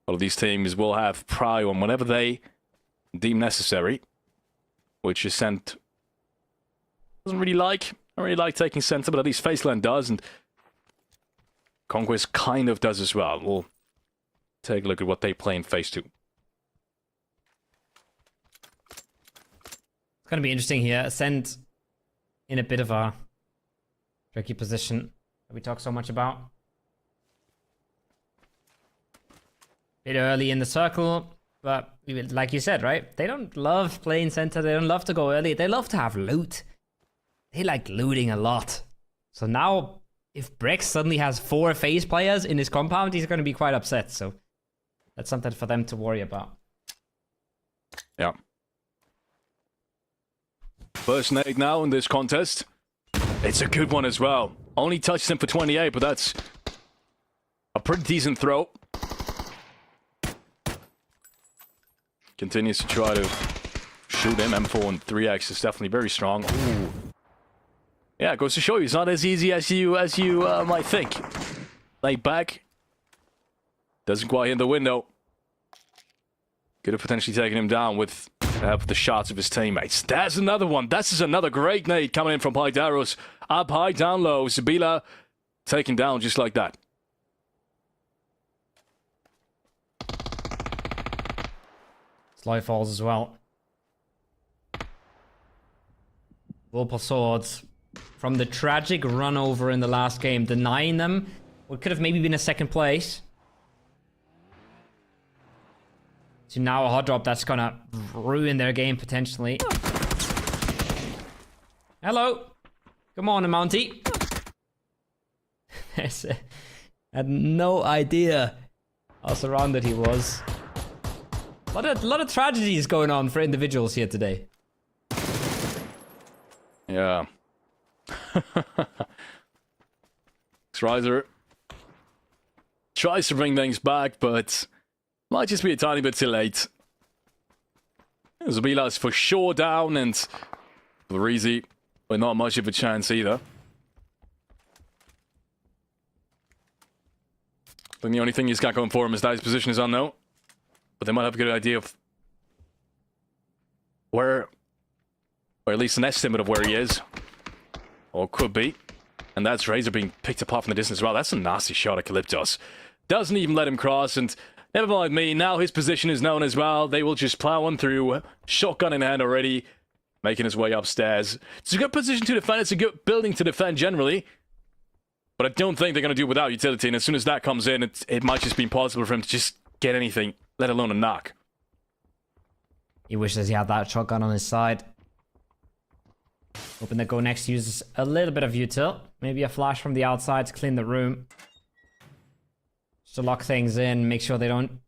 All of these teams will have prio on whatever they deem necessary, which Ascent doesn't really like. I don't really like taking center, but at least Faceland does, and Conquest kind of does as well. We'll take a look at what they play in phase 2. It's going to be interesting here. Ascent in a bit of a tricky position that we talk so much about. Bit early in the circle, but like you said, right? They don't love playing center. They don't love to go early. They love to have loot. They like looting a lot. So now, if Brex suddenly has 4 FaZe players in his compound, he's going to be quite upset. So that's something for them to worry about. Yeah. First nade now in this contest. It's a good one as well. Only touched him for 28, but that's a pretty decent throw. Continues to try to shoot him. M4 and 3x is definitely very strong. Ooh. Yeah, it goes to show you it's not as easy as you might think. Lay back. Doesn't quite hit the window. Could have potentially taken him down with the shots of his teammates. There's another one. This is another great nade coming in from Hydaros. Up high, down low. Zabila taken down just like that. Sly falls as well. Vorpal Swords, from the tragic run over in the last game, denying them what could have maybe been a second place, to now a hot drop that's gonna ruin their game potentially. Hello. Come on, Mountie. Had no idea how surrounded he was. A lot of tragedies going on for individuals here today. Yeah. Riser tries to bring things back, but might just be a tiny bit too late. Zabila's for sure down, and Varizi with not much of a chance either. I think the only thing he's got going for him is that his position is unknown. But they might have a good idea of where, or at least an estimate of where he is. Or could be. And that's Razor being picked apart from the distance as well. That's a nasty shot at Calyptos. Doesn't even let him cross, and never mind me, now his position is known as well. They will just plow on through. Shotgun in hand already. Making his way upstairs. It's a good position to defend. It's a good building to defend generally. But I don't think they're going to do without utility. And as soon as that comes in, it might just be impossible for him to just get anything, let alone a knock. He wishes he had that shotgun on his side. Hoping that Go Next uses a little bit of util. Maybe a flash from the outside to clean the room. Just to lock things in, make sure they don't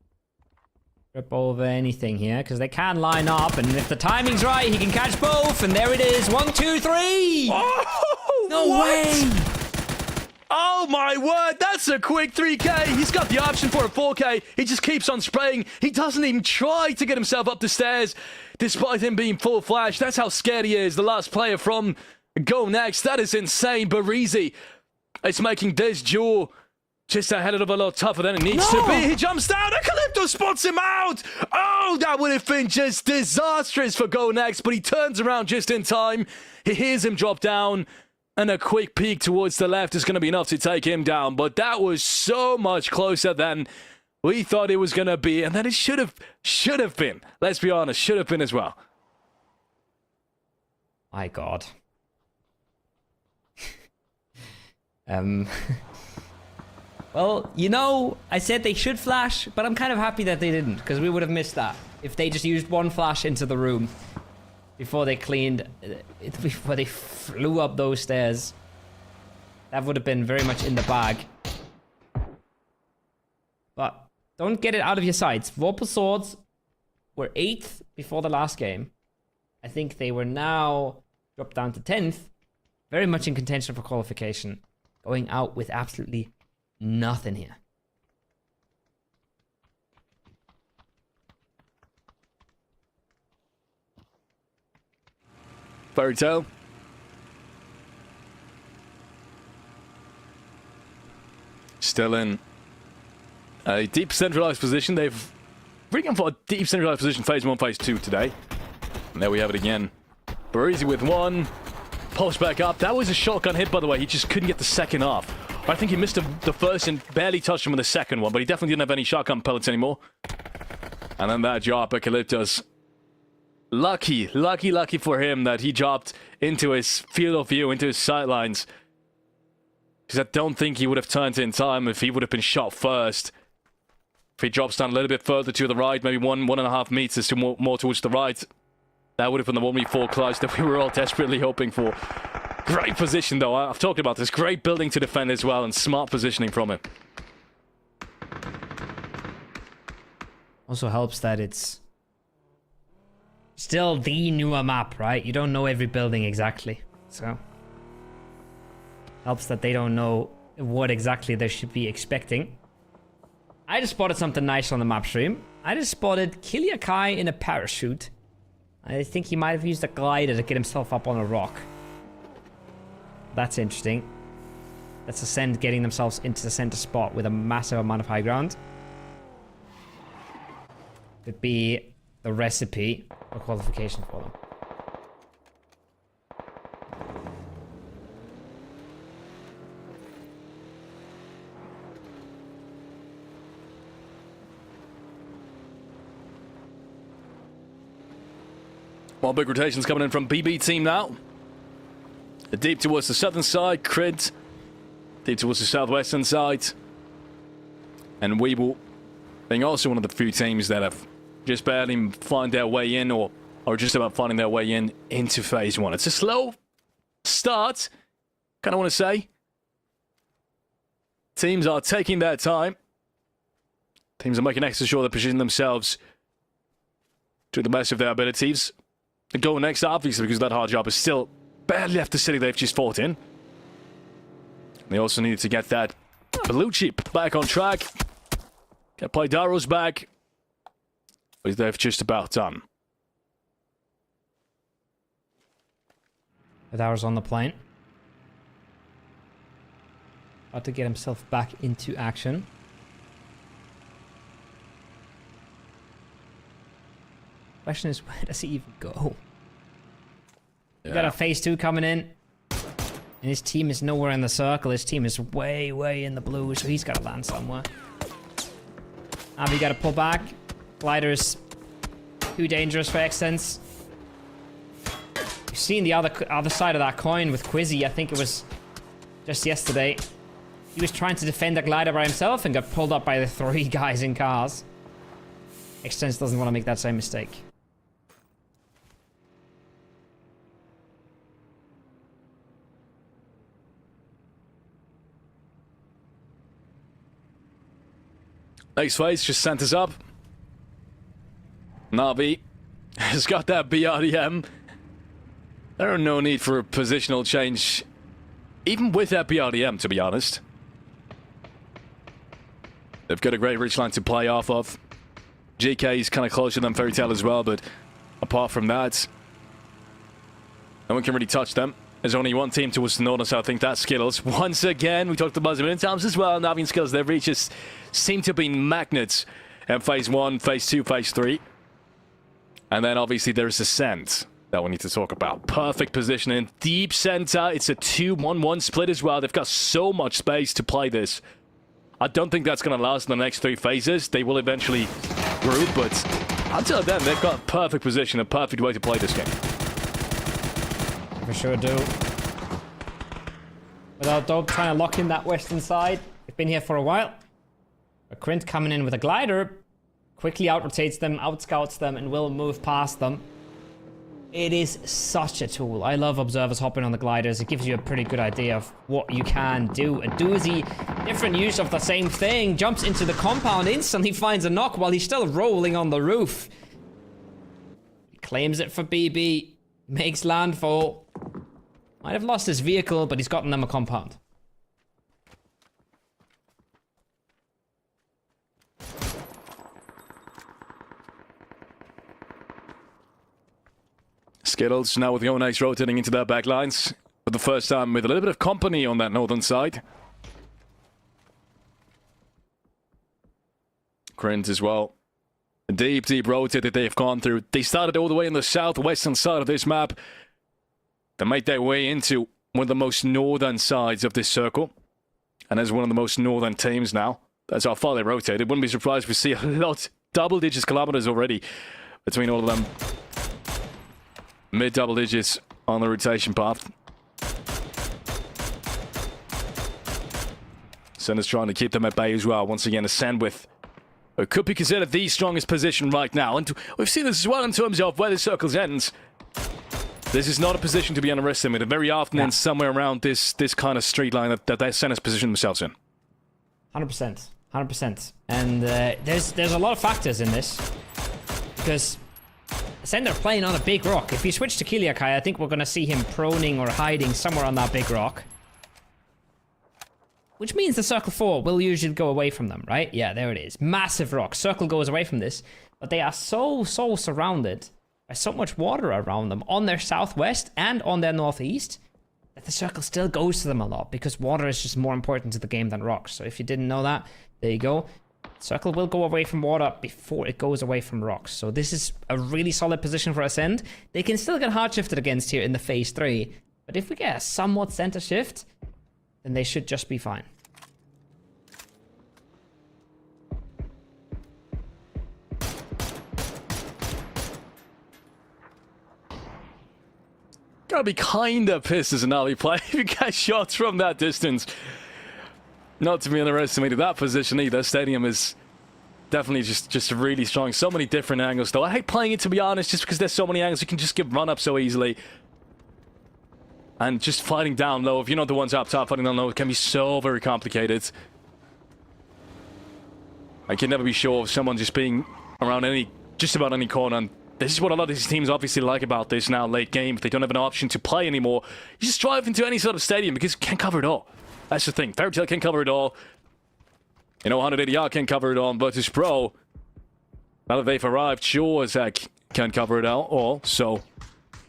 trip over anything here, because they can line up, and if the timing's right, he can catch both, and there it is. 1, 2, 3! Oh, no what? way! Oh my word, that's a quick 3k. He's got the option for a 4k. He just keeps on spraying. He doesn't even try to get himself up the stairs, despite him being full flash. That's how scared he is. The last player from Go Next. That is insane. Barizi is making this duel just a hell of a lot tougher than it needs to be. He jumps down and Calypto spots him out. Oh, that would have been just disastrous for Go Next, but he turns around just in time. He hears him drop down, and a quick peek towards the left is going to be enough to take him down. But that was so much closer than we thought it was going to be, and that it should have been. Let's be honest, should have been as well. My God. Well, you know, I said they should flash, but I'm kind of happy that they didn't, because we would have missed that if they just used one flash into the room before they cleaned, before they flew up those stairs. That would have been very much in the bag. But don't get it out of your sights. Vorpal Swords were 8th before the last game. I think they were now dropped down to 10th. Very much in contention for qualification. Going out with absolutely nothing here. Fairy Tale. Still in a deep centralized position. They've gone for a deep centralized position phase 1, phase 2 today. And there we have it again. Barizi with one. Pops back up. That was a shotgun hit, by the way. He just couldn't get the second off. I think he missed the first and barely touched him with the second one, but he definitely didn't have any shotgun pellets anymore. And then that drop at Calyptos. Lucky for him that he dropped into his field of view, into his sightlines. Because I don't think he would have turned in time if he would have been shot first. If he drops down a little bit further to the right, maybe 1.5 meters to more towards the right, that would have been the 1v4 clutch that we were all desperately hoping for. Great position, though. I've talked about this. Great building to defend as well, and smart positioning from him. Also helps that it's still the newer map, right? You don't know every building exactly. So helps that they don't know what exactly they should be expecting. I just spotted something nice on the map stream. I just spotted Kilia Kai in a parachute. I think he might have used a glider to get himself up on a rock. That's interesting. That's Ascend getting themselves into the center spot with a massive amount of high ground. Could be the recipe for qualification for them. More big rotations coming in from BB team now. Deep towards the southern side, Crid. Deep towards the southwestern side. And Weeble being also one of the few teams that have just barely find their way in or just about finding their way in into phase one. It's a slow start, kind of want to say. Teams are taking their time. Teams are making extra sure they position themselves to the best of their abilities. The goal next, obviously, because that hard job is still barely left the city they've just fought in. They also needed to get that blue chip back on track. Get play Daro's back. Which they've just about done. Daro's on the plane. About to get himself back into action. Question is, where does he even go? Yeah. We got a phase 2 coming in. And his team is nowhere in the circle. His team is way, way in the blue, so he's got to land somewhere. Avi got to pull back. Glider's too dangerous for Extents. You've seen the other side of that coin with Quizzy. I think it was just yesterday. He was trying to defend the glider by himself and got pulled up by the 3 guys in cars. Extents doesn't want to make that same mistake. Next phase just sent us up. Navi has got that BRDM. There are no need for a positional change, even with that BRDM, to be honest. They've got a great ridge line to play off of. GK is kind of closer than Fairy Tail as well, but apart from that, no one can really touch them. There's only one team towards the north, so I think that's Skittles. Once again, we talked about it many times as well. Navi and Skittles, their reaches seem to be magnets in phase 1, phase 2, phase 3. And then obviously there's Ascent that we need to talk about. Perfect positioning, deep center. It's a 2-1-1 split as well. They've got so much space to play this. I don't think that's going to last in the next 3 phases. They will eventually group, but until then, they've got perfect position, a perfect way to play this game. For sure do. Without Dope trying to lock in that western side. They've been here for a while. A Krint coming in with a glider. Quickly out-rotates them, out-scouts them, and will move past them. It is such a tool. I love observers hopping on the gliders. It gives you a pretty good idea of what you can do. A doozy, different use of the same thing. Jumps into the compound, instantly finds a knock while he's still rolling on the roof. Claims it for BB. Makes landfall. Might have lost his vehicle, but he's gotten them a compound. Skittles now with the Onyx rotating into their backlines. For the first time with a little bit of company on that northern side. Krint as well. A deep, deep rotate that they've gone through. They started all the way in the southwestern side of this map. They made their way into one of the most northern sides of this circle. And as one of the most northern teams now, that's how far they rotated. Wouldn't be surprised if we see a lot, double-digit kilometers already between all of them. Mid-double digits on the rotation path. Senna's trying to keep them at bay as well. Once again, Ascend with what could be considered the strongest position right now. And we've seen this as well in terms of where the circles ends. This is not a position to be underestimated. Very often in somewhere around this kind of street line that Senna's positioned themselves in. 100%. 100%. And there's a lot of factors in this. Because Ascend are playing on a big rock. If you switch to Kiliakai, I think we're going to see him proning or hiding somewhere on that big rock. Which means the Circle 4 will usually go away from them, right? Yeah, there it is. Massive rock. Circle goes away from this. But they are so surrounded by so much water around them on their southwest and on their northeast that the circle still goes to them a lot because water is just more important to the game than rocks. So if you didn't know that, there you go. Circle will go away from water before it goes away from rocks. So this is a really solid position for Ascend. They can still get hard shifted against here in the phase 3. But if we get a somewhat center shift, then they should just be fine. Gotta be kinda pissed as an early play if you get shots from that distance. Not to be underestimated that position either. Stadium is definitely just really strong. So many different angles though. I hate playing it, to be honest, just because there's so many angles. You can just get run up so easily. And just fighting down low, if you're not the ones up top, fighting down low, it can be so very complicated. I can never be sure of someone just being around just about any corner. And this is what a lot of these teams obviously like about this now, late game. If they don't have an option to play anymore, you just drive into any sort of stadium because you can't cover it all. That's the thing. Fairy Tail can cover it all. You know, 180R can cover it all. Virtus Pro, now that they've arrived, sure as heck can cover it all. So,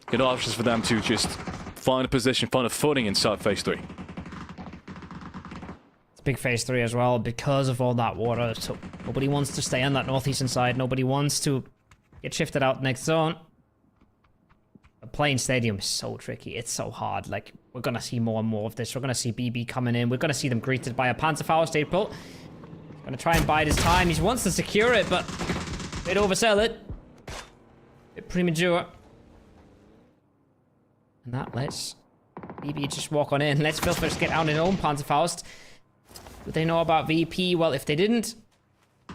good options for them to just find a position, find a footing inside phase 3. It's big phase 3 as well because of all that water. So nobody wants to stay on that northeastern side. Nobody wants to get shifted out next zone. But playing stadium is so tricky. It's so hard. Like, we're going to see more and more of this. We're going to see BB coming in. We're going to see them greeted by a Panzerfaust April. Going to try and bide his time. He wants to secure it, but they'd oversell it. Bit premature. And that lets BB just walk on in. Let's first get out in his own Panzerfaust. Would they know about VP? Well, if they didn't,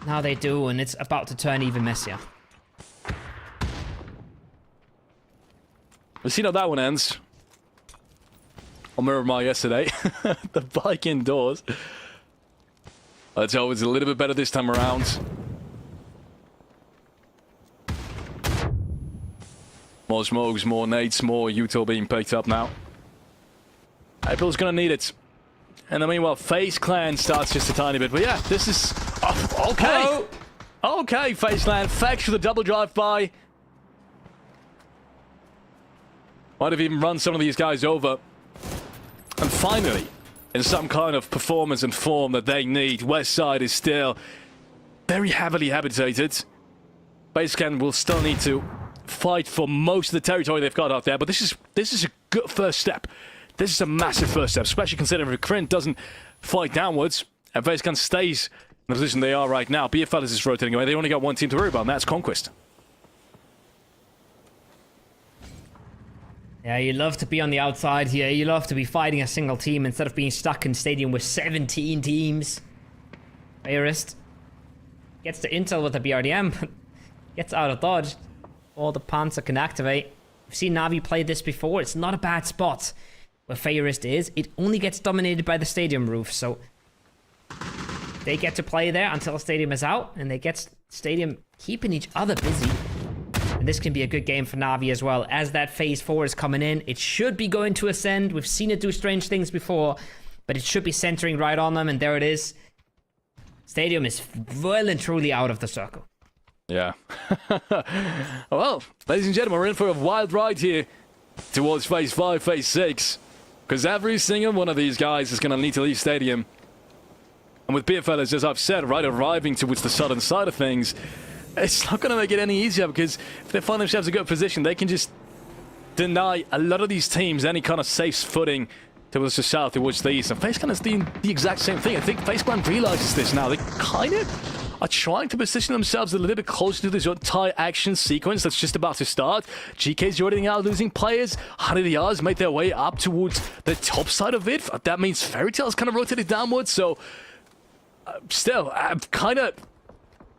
now they do, and it's about to turn even messier. We'll see how that one ends. On Miramar yesterday. The bike indoors. Let's hope it's a little bit better this time around. More smokes, more nades, more util being picked up now. April's gonna need it. And then meanwhile, FaZe Clan starts just a tiny bit. But yeah, this is... Oh, okay. Hello. Okay, FaZe Clan. Fex with a double drive-by. Might have even run some of these guys over. And finally, in some kind of performance and form that they need, Westside is still very heavily habitated. FaZe Clan will still need to fight for most of the territory they've got out there, but this is a good first step. This is a massive first step, especially considering if Kryn doesn't fight downwards and FaZe Clan stays in the position they are right now. BFL is just rotating away. They only got one team to worry about, and that's Conquest. Yeah, you love to be on the outside here. You love to be fighting a single team instead of being stuck in stadium with 17 teams. Fairest gets the intel with the BRDM, but gets out of dodge. All the Panzer can activate. We've seen Na'Vi play this before. It's not a bad spot where Fairest is. It only gets dominated by the stadium roof, so they get to play there until the stadium is out, and they get stadium keeping each other busy. And this can be a good game for Na'Vi as well. As that phase 4 is coming in, it should be going to Ascend. We've seen it do strange things before, but it should be centering right on them, and there it is. Stadium is well and truly out of the circle. Yeah. Well, ladies and gentlemen, we're in for a wild ride here towards phase 5, phase 6. Because every single one of these guys is going to need to leave stadium. And with BFL, as I've said, right, arriving towards the southern side of things, it's not going to make it any easier, because if they find themselves a good position, they can just deny a lot of these teams any kind of safe footing towards the south, towards the east. And FaZe Clan is doing the exact same thing. I think FaZe Clan realizes this now. They kind of are trying to position themselves a little bit closer to this entire action sequence that's just about to start. GK's already out losing players. 100ER's made their way up towards the top side of it. That means Fairy Tail's kind of rotated downwards, so still, I'm kind of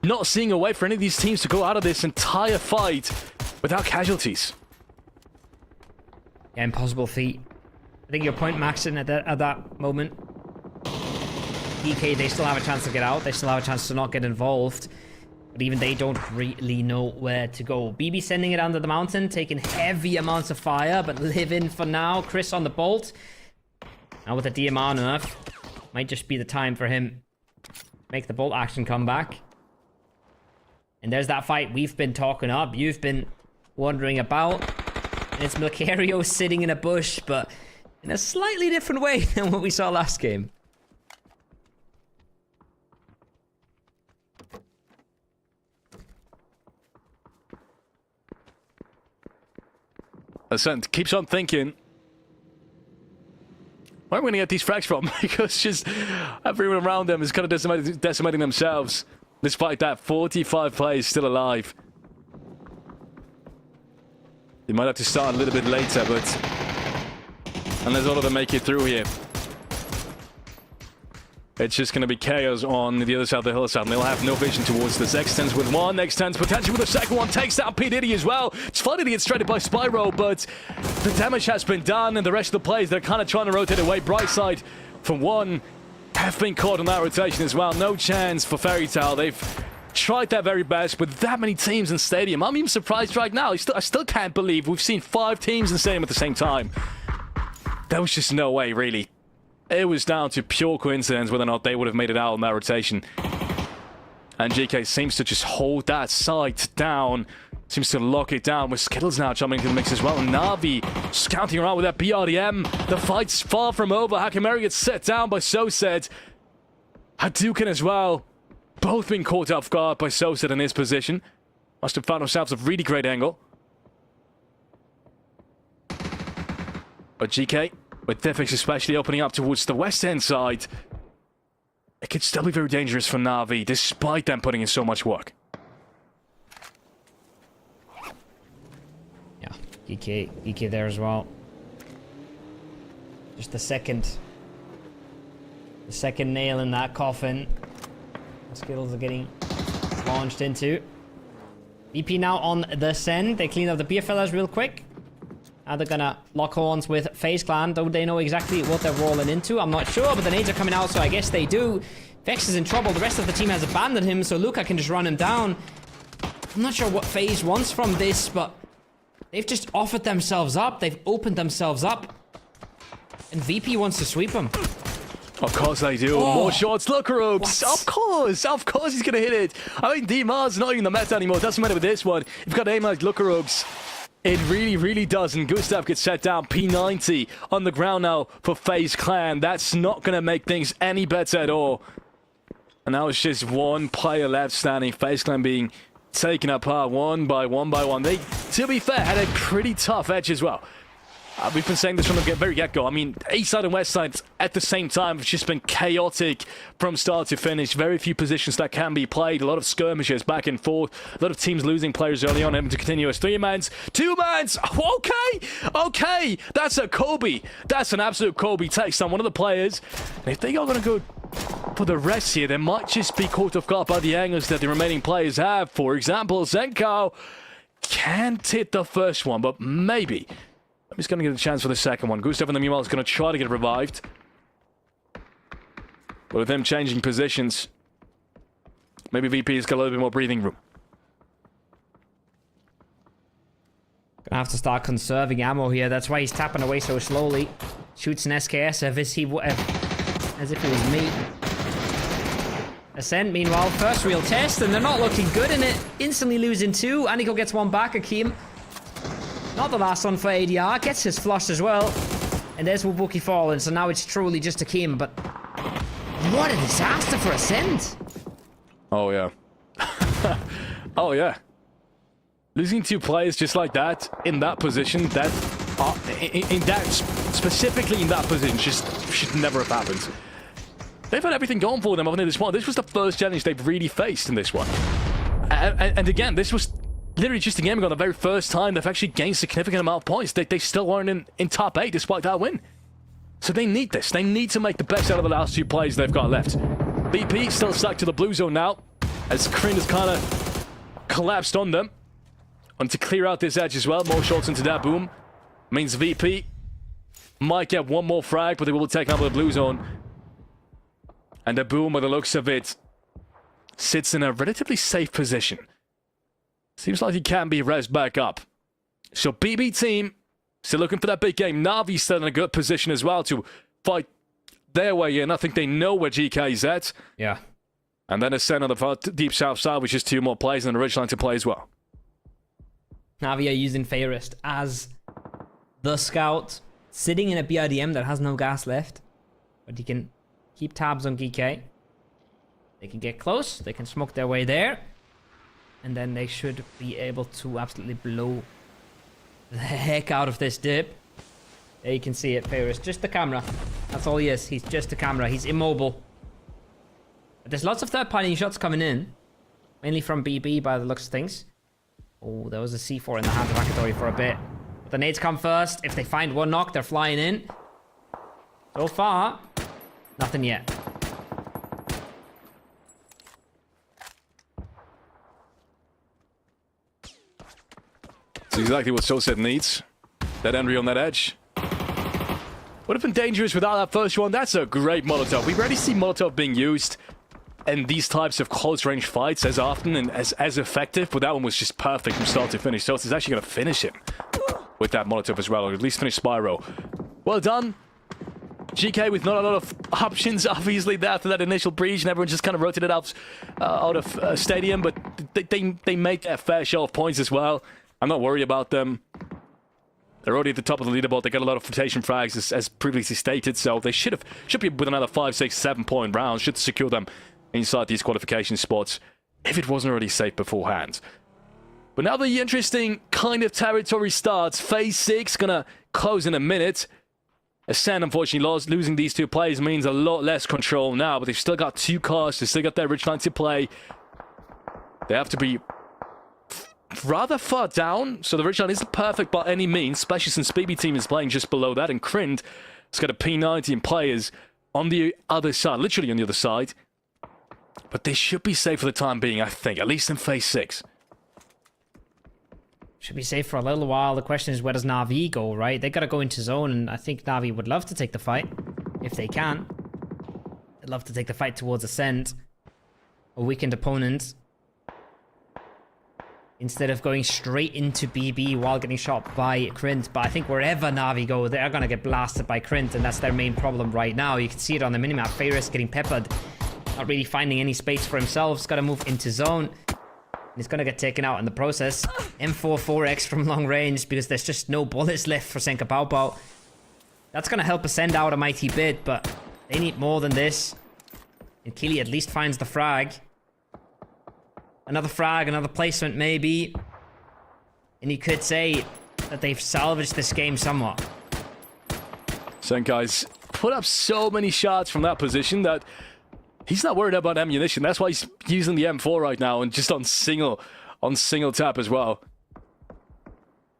not seeing a way for any of these teams to go out of this entire fight without casualties. Yeah, impossible feat. I think your point, Maxon, at that moment. DK, they still have a chance to get out. They still have a chance to not get involved. But even they don't really know where to go. BB sending it under the mountain, taking heavy amounts of fire, but living for now. Chris on the bolt. Now with the DMR nerf, might just be the time for him to make the bolt action come back. And there's that fight we've been talking up. You've been wondering about. And it's Milcario sitting in a bush, but in a slightly different way than what we saw last game. Ascent keeps on thinking, where are we going to get these frags from? Because just everyone around them is kind of decimating themselves. Despite that, 45 players still alive. They might have to start a little bit later, but unless all of them make it through here, it's just going to be chaos on the other side of the hillside, and they'll have no vision towards this. X10's with one, X10's potentially with the second one, takes out P. Diddy as well. It's funny to get stranded by Spyro, but the damage has been done, and the rest of the players, they're kind of trying to rotate away. Brightside from one have been caught on that rotation as well. No chance for Fairy Tail. They've tried their very best with that many teams in Stadium. I'm even surprised right now. I still can't believe we've seen 5 teams in Stadium at the same time. There was just no way, really. It was down to pure coincidence whether or not they would have made it out on that rotation. And GK seems to just hold that site down. Seems to lock it down with Skittles now jumping into the mix as well. And Na'Vi scouting around with that BRDM. The fight's far from over. Hakimari gets set down by Sosed. Hadouken as well. Both being caught off guard by Sosed in his position. Must have found themselves a really great angle. But GK, with Diffix especially opening up towards the west end side, it could still be very dangerous for Na'Vi, despite them putting in so much work. Yeah, EK there as well. Just the second nail in that coffin. Skittles are getting launched into. VP now on the send. They clean up the beer fellas real quick. Now they're gonna lock horns with FaZe Clan. Don't they know exactly what they're rolling into? I'm not sure, but the nades are coming out, so I guess they do. Vex is in trouble. The rest of the team has abandoned him, so Luca can just run him down. I'm not sure what FaZe wants from this, but they've just offered themselves up. They've opened themselves up. And VP wants to sweep them. Of course they do. Oh, more shots. Lucarox. Of course he's going to hit it. I mean, DMAR's not even the meta anymore. It doesn't matter with this one. You've got aim like Lucarox. It really, really does. And Gustav gets set down. P90 on the ground now for FaZe Clan. That's not going to make things any better at all. And now it's just one player left standing. FaZe Clan being taken apart one by one. They, to be fair, had a pretty tough edge as well. We've been saying this from the very get-go. I mean, east side and west side at the same time have just been chaotic from start to finish. Very few positions that can be played. A lot of skirmishes back and forth. A lot of teams losing players early on, having to continue as 3-mans, 2-mans. Okay. That's a Kobe. That's an absolute Kobe takes on one of the players. And if they are going to go for the rest here, they might just be caught off guard by the angles that the remaining players have. For example, Zenko can't hit the first one, but maybe. I'm just going to get a chance for the second one. Gustav in the meanwhile is going to try to get revived. But with them changing positions, maybe VP's got a little bit more breathing room. Gonna have to start conserving ammo here. That's why he's tapping away so slowly. Shoots an SKS as if it was me. Ascent, meanwhile, first real test, and they're not looking good in it. Instantly losing 2. Aniko gets one back. Akeem. Not the last one for ADR. Gets his flush as well. And there's Wabuki falling. So now it's truly just Akeem. But what a disaster for Ascent. Oh, yeah. Oh, yeah. Losing 2 players just like that, in that position, specifically in that position, just should never have happened. They've had everything going for them over this one. This was the first challenge they've really faced in this one. And again, this was literally just a game ago, the very first time they've actually gained a significant amount of points. They still weren't in top 8 despite that win. So they need this. They need to make the best out of the last 2 plays they've got left. BP still stuck to the blue zone now, as Kryn has kind of collapsed on them. Want to clear out this edge as well. More shots into that boom. Means VP might get one more frag, but they will take over the blue zone. And the boom, by the looks of it, sits in a relatively safe position. Seems like he can be rezzed back up. So BB team, still looking for that big game. Navi's still in a good position as well to fight their way in. I think they know where GK is at. Yeah. And then Ascend on the far deep south side, which is 2 more players and the ridge line to play as well. Navi are using Fairest as the scout. sitting in a BRDM that has no gas left. But you can keep tabs on GK. They can get close. They can smoke their way there. And then they should be able to absolutely blow the heck out of this dip. There you can see it, Paris. Just the camera. That's all he is. He's just a camera. He's immobile. But there's lots of third-party shots coming in. Mainly from BB by the looks of things. Oh, there was a C4 in the hands of Akatori for a bit. But the nades come first. If they find one knock, they're flying in. So far, nothing yet. It's exactly what Soulset needs. That entry on that edge. Would have been dangerous without that first one. That's a great Molotov. We rarely see Molotov being used in these types of close-range fights as often and as effective, but that one was just perfect from start to finish. So it's actually going to finish him with that Molotov as well, or at least finish Spyro. Well done. GK with not a lot of options, obviously, after that initial breach, and everyone just kind of rotated out of Stadium, but they make their fair share of points as well. I'm not worried about them. They're already at the top of the leaderboard. They got a lot of flotation frags, as previously stated, so they should be with another 5, 6, 7 point rounds, should secure them inside these qualification spots, if it wasn't already safe beforehand. But now the interesting kind of territory starts. Phase 6 gonna close in a minute. Ascend, unfortunately, losing these 2 players means a lot less control now, but they've still got 2 cars, they've still got their Ridgeline to play. They have to be rather far down, so the Ridgeline isn't perfect by any means, especially since BB team is playing just below that, and Krint has got a P90 and players on the other side, literally on the other side. But they should be safe for the time being, I think, at least in Phase 6. Should be safe for a little while. The question is, where does Na'Vi go, right? They gotta go into zone, and I think Na'Vi would love to take the fight, if they can. They'd love to take the fight towards Ascent, a weakened opponent, instead of going straight into BB while getting shot by Krint. But I think wherever Na'Vi go, they are gonna get blasted by Krint, and that's their main problem right now. You can see it on the minimap. Ferris getting peppered, not really finding any space for himself. He's gotta move into zone. He's gonna get taken out in the process. M4 4x from long range because there's just no bullets left for Senka Pao Pao. That's gonna help us send out a mighty bit, but they need more than this. And Keely at least finds the frag. Another frag, another placement maybe. And you could say that they've salvaged this game somewhat. Senkai's put up so many shots from that position that he's not worried about ammunition. That's why he's using the M4 right now and just on single tap as well.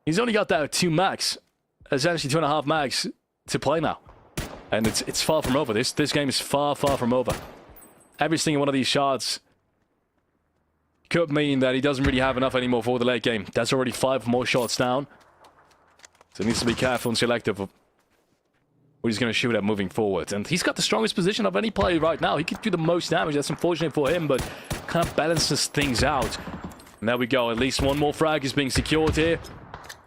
He's only got that 2 max, essentially 2.5 max to play now, and it's far from over. This game is far from over. Every single one of these shots could mean that he doesn't really have enough anymore for the late game. That's already 5 more shots down, so he needs to be careful and selective of what he's going to shoot at moving forward. And he's got the strongest position of any player right now. He could do the most damage. That's unfortunate for him, but kind of balances things out. And there we go. At least one more frag is being secured here.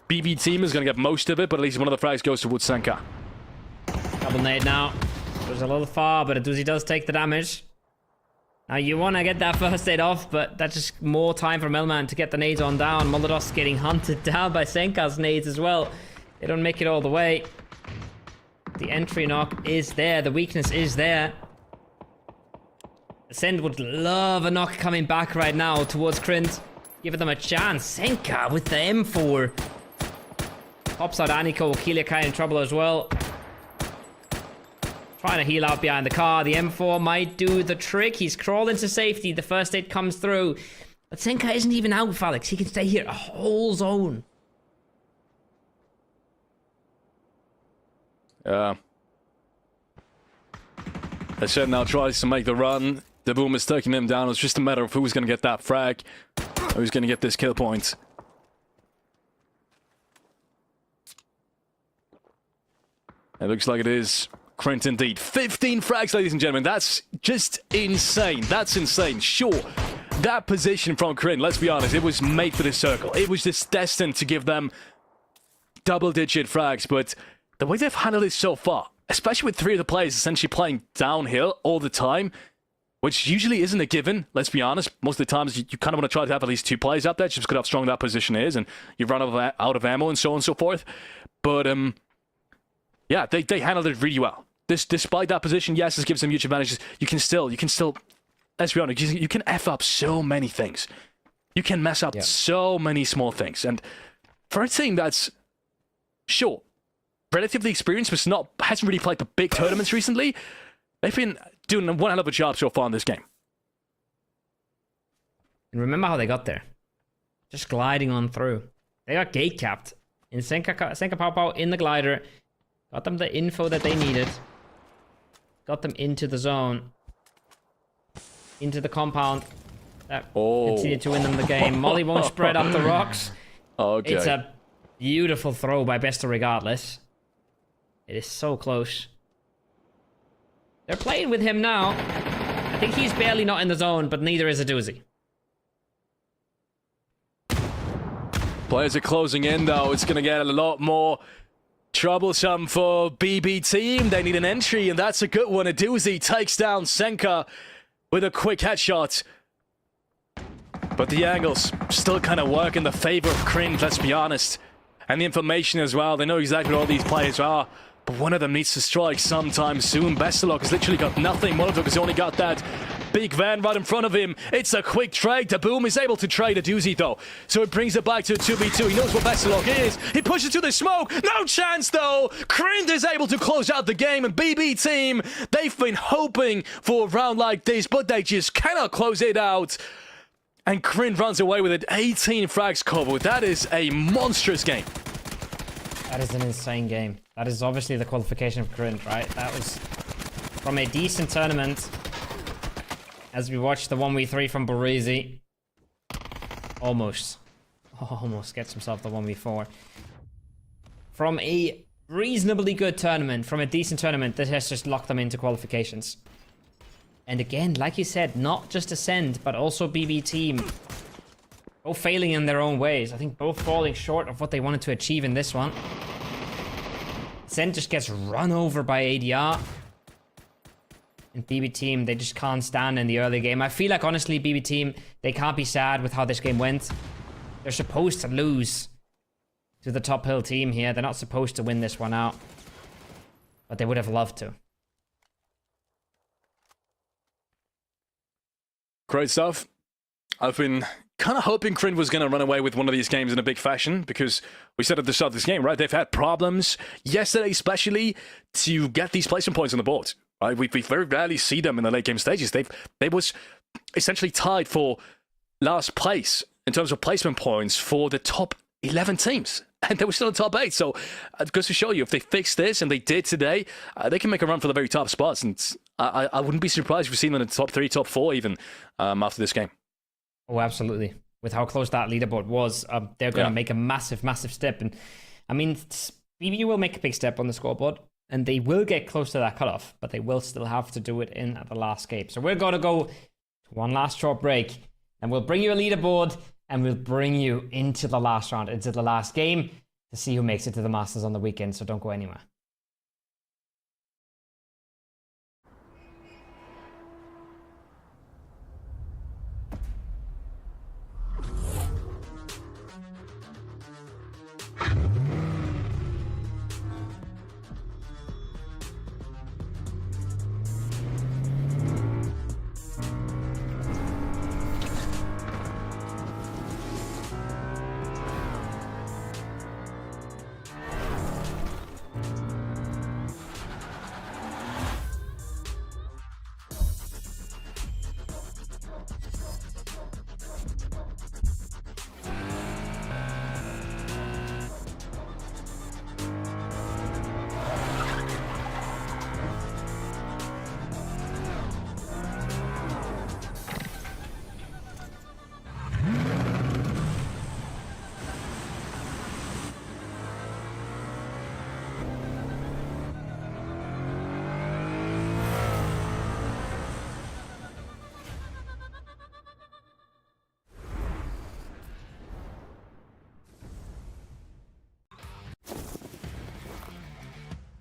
BB team is going to get most of it, but at least one of the frags goes towards Senka. Double nade now. Goes a little far, but Aduzi does take the damage. Now you want to get that first aid off, but that's just more time for Melman to get the nades on down. Molodos getting hunted down by Senka's nades as well. They don't make it all the way. The entry knock is there. The weakness is there. Ascend would love a knock coming back right now towards Krint. Give them a chance. Senka with the M4. Pops out Aniko. Kiliakai in trouble as well. Trying to heal out behind the car. The M4 might do the trick. He's crawled into safety. The first aid comes through. But Senka isn't even out, Felix. He can stay here a whole zone. Ascend now tries to make the run. The boom is taking him down. It's just a matter of who's going to get that frag. Who's going to get this kill point. It looks like it is Krint indeed. 15 frags, ladies and gentlemen. That's just insane. That's insane. Sure, that position from Krint, let's be honest, it was made for this circle. It was just destined to give them double-digit frags, but the way they've handled it so far, especially with 3 of the players essentially playing downhill all the time, which usually isn't a given, let's be honest. Most of the times, you kind of want to try to have at least 2 players up there, just because how strong that position is, and you run out of ammo and so on and so forth. But yeah, they handled it really well. Despite that position, yes, this gives them huge advantages. You can still, let's be honest, you can F up so many things. You can mess up so many small things. And for a team that's, sure, relatively experienced, but hasn't really played the big tournaments recently, they've been doing one hell of a job so far in this game. And remember how they got there. Just gliding on through. They got gate capped. In Senka Pow Pow in the glider. Got them the info that they needed. Got them into the zone. Into the compound. That continued to win them the game. Molly won't spread up the rocks. Okay. It's a beautiful throw by Besta regardless. It is so close. They're playing with him now. I think he's barely not in the zone, but neither is a doozy. Players are closing in, though. It's going to get a lot more troublesome for BB team. They need an entry, and that's a good one. A doozy takes down Senka with a quick headshot. But the angles still kind of work in the favor of Cringe, let's be honest. And the information as well. They know exactly where all these players are. But one of them needs to strike sometime soon. Bestelok has literally got nothing. Molotov has only got that big van right in front of him. It's a quick trade. The Boom is able to trade a doozy, though. So it brings it back to 2v2. He knows what Bestelok is. He pushes to the smoke. No chance, though. Krind is able to close out the game. And BB team, they've been hoping for a round like this, but they just cannot close it out. And Krind runs away with it. 18 frags covered. That is a monstrous game. That is an insane game. That is obviously the qualification of Krind, right? That was from a decent tournament. As we watch the 1v3 from Barizi. Almost gets himself the 1v4. From a reasonably good tournament, from a decent tournament, this has just locked them into qualifications. And again, like you said, not just Ascend, but also BB team. Both failing in their own ways. I think both falling short of what they wanted to achieve in this one. Ascend just gets run over by ADR. And BB team, they just can't stand in the early game. I feel like, honestly, BB team, they can't be sad with how this game went. They're supposed to lose to the top hill team here. They're not supposed to win this one out. But they would have loved to. Great stuff. I've been kind of hoping Krind was going to run away with one of these games in a big fashion, because we said at the start of this game, right? They've had problems yesterday, especially to get these placement points on the board. Right? We very rarely see them in the late game stages. They was essentially tied for last place in terms of placement points for the top 11 teams. And they were still in the top 8. So it goes to show you, if they fix this, and they did today, they can make a run for the very top spots. And I wouldn't be surprised if we see them in the top 3, top 4 even after this game. Oh, absolutely. With how close that leaderboard was, they're going to make a massive, massive step. And I mean, BB will make a big step on the scoreboard, and they will get close to that cutoff, but they will still have to do it in at the last game. So we're going to go to one last short break, and we'll bring you a leaderboard, and we'll bring you into the last round, into the last game, to see who makes it to the Masters on the weekend. So don't go anywhere.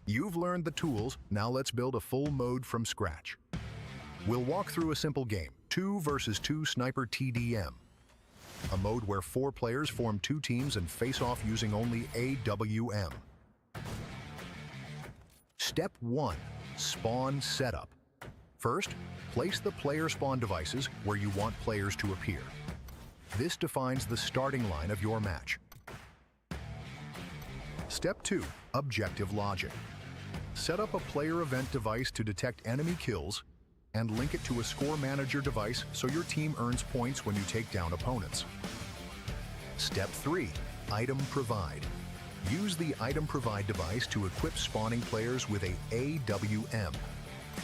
You've learned the tools, now let's build a full mode from scratch. We'll walk through a simple game, 2 versus 2 Sniper TDM. A mode where 4 players form 2 teams and face off using only AWM. Step 1. Spawn Setup. First, place the player spawn devices where you want players to appear. This defines the starting line of your match. Step 2. Objective Logic. Set up a player event device to detect enemy kills and link it to a score manager device so your team earns points when you take down opponents. Step 3. Item Provide. Use the Item Provide device to equip spawning players with a AWM.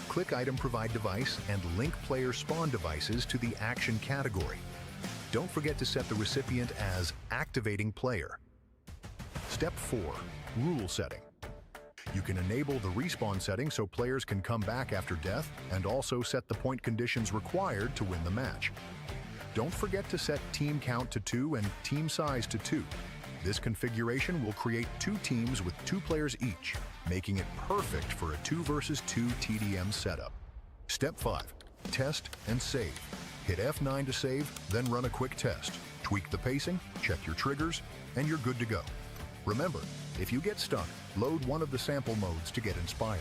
Click Item Provide device and link player spawn devices to the action category. Don't forget to set the recipient as Activating Player. Step 4. Rule Setting. You can enable the respawn setting so players can come back after death and also set the point conditions required to win the match. Don't forget to set team count to 2 and team size to 2. This configuration will create 2 teams with 2 players each, making it perfect for a 2 versus 2 TDM setup. Step 5. Test and save. Hit F9 to save, then run a quick test. Tweak the pacing, check your triggers, and you're good to go. Remember, if you get stuck, load one of the sample modes to get inspired.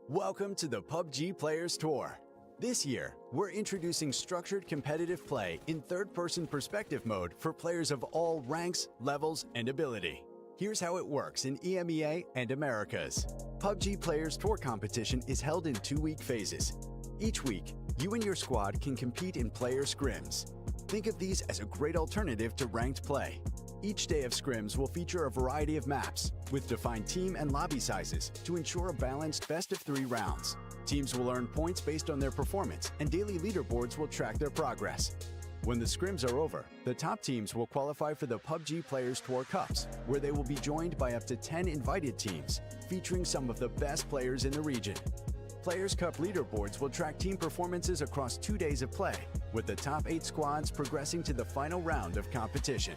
Welcome to the PUBG Players Tour. This year, we're introducing structured competitive play in third-person perspective mode for players of all ranks, levels, and ability. Here's how it works in EMEA and Americas. PUBG Players Tour competition is held in 2-week phases. Each week, you and your squad can compete in player scrims. Think of these as a great alternative to ranked play. Each day of scrims will feature a variety of maps, with defined team and lobby sizes to ensure a balanced best-of-3 rounds. Teams will earn points based on their performance, and daily leaderboards will track their progress. When the scrims are over, the top teams will qualify for the PUBG Players Tour Cups, where they will be joined by up to 10 invited teams, featuring some of the best players in the region. Players' Cup leaderboards will track team performances across 2 days of play, with the top 8 squads progressing to the final round of competition.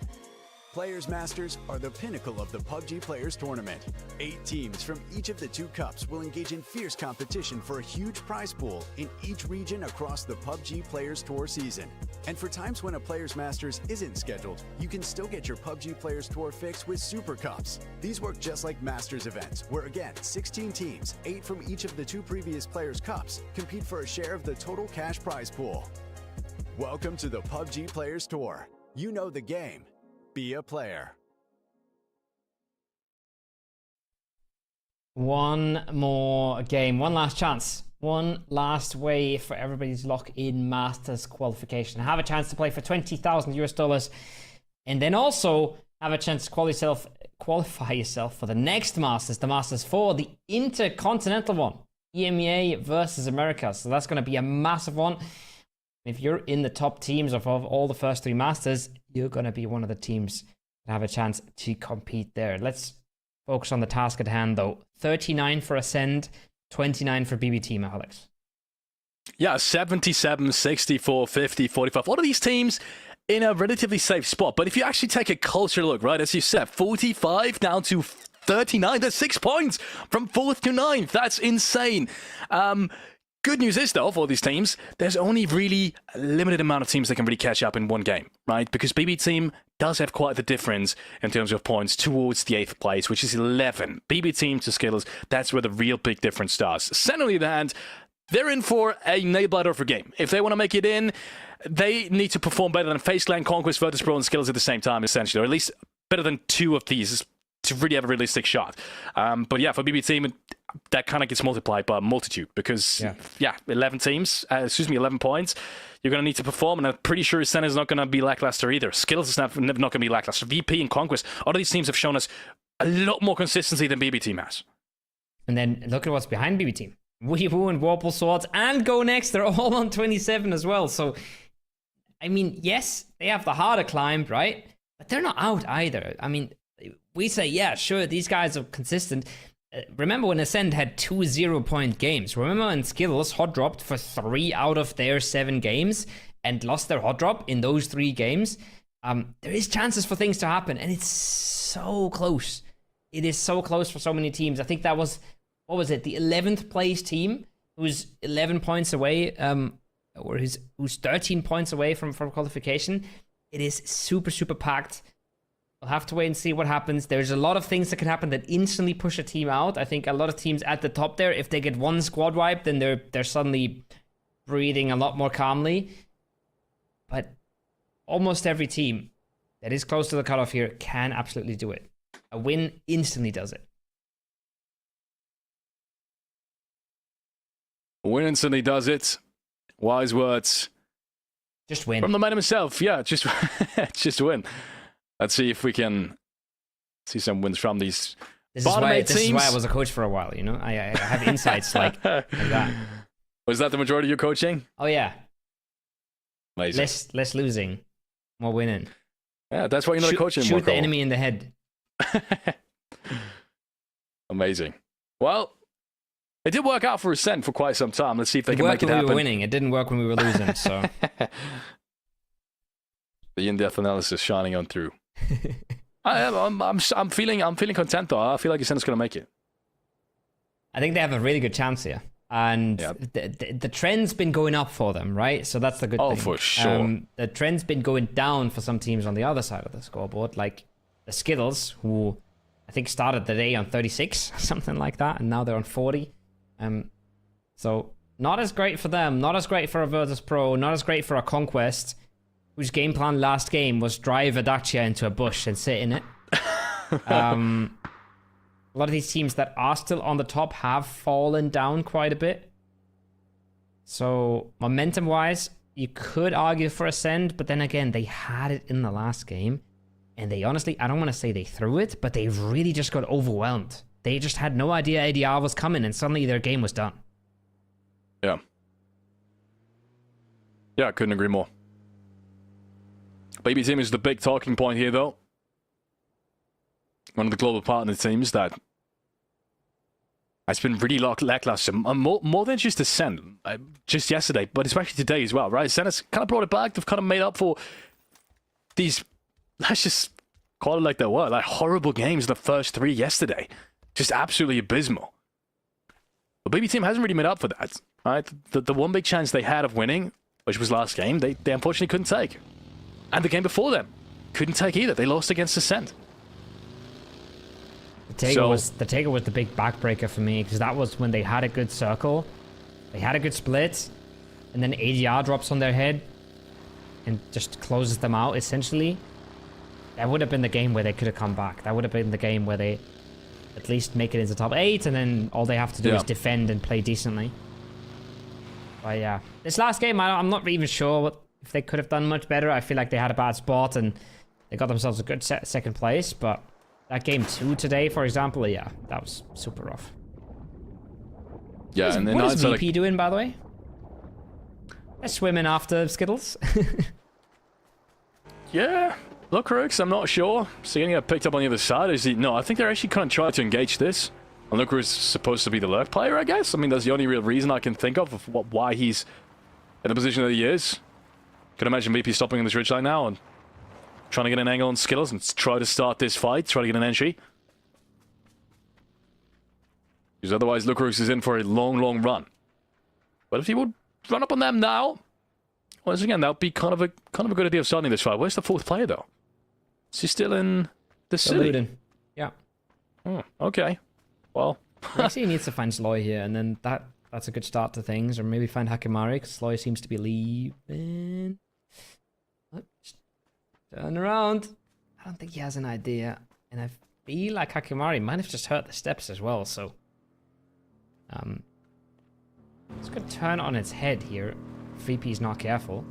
Players Masters are the pinnacle of the PUBG Players Tournament. 8 teams from each of the 2 cups will engage in fierce competition for a huge prize pool in each region across the PUBG Players Tour season. And for times when a Players Masters isn't scheduled, you can still get your PUBG Players Tour fix with Super Cups. These work just like Masters events, where again, 16 teams, 8 from each of the 2 previous Players Cups, compete for a share of the total cash prize pool. Welcome to the PUBG Players Tour. You know the game. Be a player. One more game, one last chance, one last way for everybody's lock in Masters qualification. Have a chance to play for $20,000 and then also have a chance to qualify yourself for the next Masters, the Masters 4, the Intercontinental one, EMEA versus America. So that's going to be a massive one. If you're in the top teams of all the first 3 Masters, you're going to be one of the teams that have a chance to compete there. Let's focus on the task at hand, though. 39 for Ascend, 29 for BB Team, Alex. Yeah, 77, 64, 50, 45. All of these teams in a relatively safe spot. But if you actually take a closer look, right, as you said, 45 down to 39. That's 6 points from 4th to 9th. That's insane. Good news is, though, for these teams, there's only really a limited amount of teams that can really catch up in one game, right? Because BB Team does have quite the difference in terms of points towards the 8th place, which is 11. BB Team to Skillers, that's where the real big difference starts. Sen, on the other hand, they're in for a nail-biter game. If they want to make it in, they need to perform better than FaZe Clan, Conquest, Virtus Pro, and Skillers at the same time, essentially, or at least better than 2 of these to really have a realistic shot. But yeah, for BB Team, that kind of gets multiplied by a multitude because, 11 points. You're going to need to perform, and I'm pretty sure Sen is not going to be lackluster either. Skills is not going to be lackluster. VP and Conquest, all of these teams have shown us a lot more consistency than BB Team has. And then look at what's behind BB Team. Weeaboo and Warple Swords and Go Next, they're all on 27 as well. So, I mean, yes, they have the harder climb, right? But they're not out either. I mean, we say, yeah, sure, these guys are consistent. Remember when Ascend had 2 0-point games? Remember when Skittles hot dropped for 3 out of their 7 games and lost their hot drop in those 3 games? There is chances for things to happen, and it's so close. It is so close for so many teams. I think that was, what was it, the 11th place team, who's 11 points away, or who's 13 points away from qualification. It is super, super packed. We'll have to wait and see what happens. There's a lot of things that can happen that instantly push a team out. I think a lot of teams at the top there, if they get one squad wipe, then they're suddenly breathing a lot more calmly. But almost every team that is close to the cutoff here can absolutely do it. A win instantly does it. A win instantly does it. Wise words. Just win. From the man himself. Yeah, just win. Let's see if we can see some wins from these bottom 8 teams. This is why I was a coach for a while, you know? I have insights like that. Was that the majority of your coaching? Oh, yeah. Amazing. Less losing, more winning. Yeah, that's why you're not a coach anymore. Shoot the enemy in the head. Amazing. Well, it did work out for Ascent for quite some time. Let's see if they can make it happen. We were winning. It didn't work when we were losing, so... The in-depth analysis shining on through. I'm feeling content though. I feel like Ascent's going to make it. I think they have a really good chance here, and the trend's been going up for them, right? So that's the good thing. Oh, for sure. The trend's been going down for some teams on the other side of the scoreboard, like the Skittles, who I think started the day on 36, something like that, and now they're on 40. So not as great for them. Not as great for a Virtus Pro. Not as great for a Conquest, whose game plan last game was drive a Dacia into a bush and sit in it. A lot of these teams that are still on the top have fallen down quite a bit. So momentum-wise, you could argue for Ascend, but then again, they had it in the last game. And they honestly, I don't want to say they threw it, but they really just got overwhelmed. They just had no idea ADR was coming, and suddenly their game was done. Yeah. Yeah, I couldn't agree more. Baby team is the big talking point here, though. One of the global partner teams that has been really lackluster. More than just Ascent, just yesterday, but especially today as well, right? Ascent has kind of brought it back. They've kind of made up for these, let's just call it like they were, like horrible games in the first 3 yesterday. Just absolutely abysmal. But Baby team hasn't really made up for that, right? The one big chance they had of winning, which was last game, they unfortunately couldn't take. And the game before them couldn't take either. They lost against Ascent. The Taker was the big backbreaker for me, because that was when they had a good circle, they had a good split, and then ADR drops on their head and just closes them out, essentially. That would have been the game where they could have come back. That would have been the game where they at least make it into top 8, and then all they have to do is defend and play decently. But yeah, this last game, I'm not even sure if they could have done much better. I feel like they had a bad spot and they got themselves a good second place, but that game 2 today, for example, yeah, that was super rough. Yeah, and then what is VP doing, by the way? They're swimming after Skittles. Yeah, look, Rooks, I'm not sure. Seeing it picked up on the other side, is he? No, I think they're actually kind of trying to engage this. And Looker is supposed to be the lurk player, I guess. I mean, that's the only real reason I can think of why he's in the position that he is. Can imagine VP stopping in this ridge line now and trying to get an angle on Skittles and try to start this fight, try to get an entry. Because otherwise, Lucarus is in for a long, long run. But if he would run up on them now, once again, that would be kind of a good idea of starting this fight. Where's the 4th player, though? Is he still in the city? Luden. Yeah. Oh, okay. Well. Actually, he needs to find Sloy here, and then that's a good start to things. Or maybe find Hakimari, because Sloy seems to be leaving. Turn around. I don't think he has an idea. And I feel like Hakimari might have just hurt the steps as well, so... it's going to turn on its head here. If VP's not careful.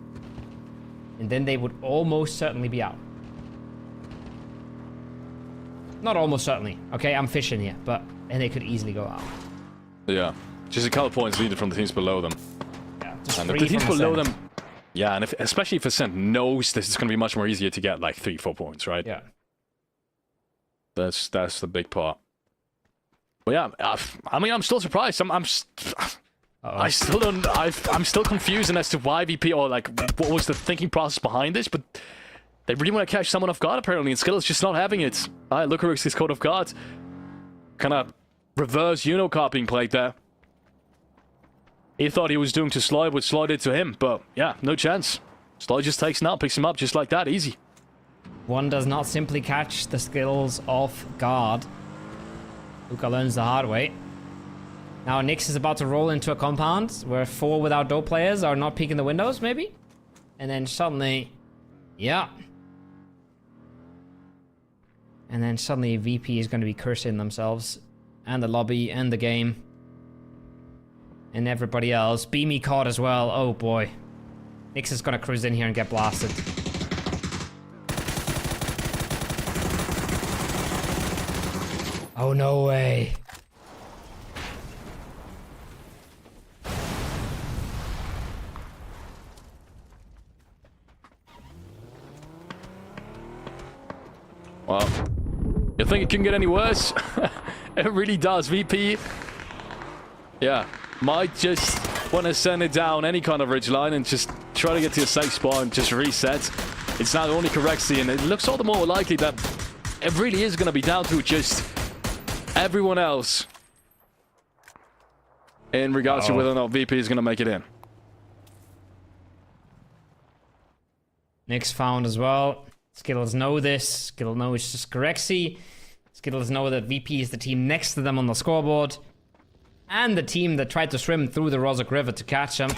And then they would almost certainly be out. Not almost certainly. Okay, I'm fishing here, but... And they could easily go out. Yeah. Just a couple points needed from the teams below them. Yeah, just and if the teams below them... Yeah, and especially if Ascent knows this is going to be much more easier to get like 3-4 points, right? Yeah. That's the big part. But yeah, I mean, I'm still surprised. I still don't. I'm still confused as to why VP or like what was the thinking process behind this. But they really want to catch someone off guard apparently, and Skittle's just not having it. Alright, Lucarix's code of guard. Kind of reverse card being played there. He thought he was doing to Sloy what Sloy did to him, but yeah, no chance. Sloy just takes him out, picks him up just like that, easy. One does not simply catch the Skittles off guard. Luca learns the hard way. Now Nyx is about to roll into a compound where 4 without dope players are not peeking the windows, maybe? And then suddenly... Yeah. And then suddenly VP is going to be cursing themselves. And the lobby, and the game. And everybody else. Beamy caught as well. Oh boy. Nyx is going to cruise in here and get blasted. Oh, no way. Well, you think it can get any worse? It really does. VP, yeah, might just want to send it down any kind of ridge line and just try to get to a safe spot and just reset. It's now only Corexy, and it looks all the more likely that it really is going to be down to just everyone else in regards to whether or not VP is going to make it in. Nyx found as well. Skittles know this. Skittles know it's just Corexy. Skittles know that VP is the team next to them on the scoreboard. And the team that tried to swim through the Rozhok River to catch them.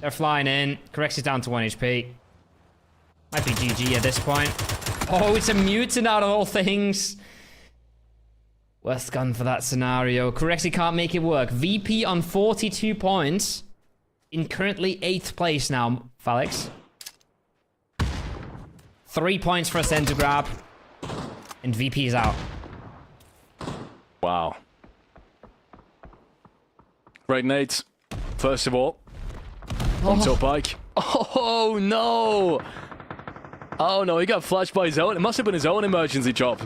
They're flying in. Corexy's down to 1 HP. Might be GG at this point. Oh, it's a mutant out of all things. Worst gun for that scenario. Corexy can't make it work. VP on 42 points. In currently 8th place now, Felix. 3 points for a center grab. And VP is out. Wow. Great nades. First of all. On top bike. Oh no! Oh no, he got flashed by his own. It must have been his own emergency job.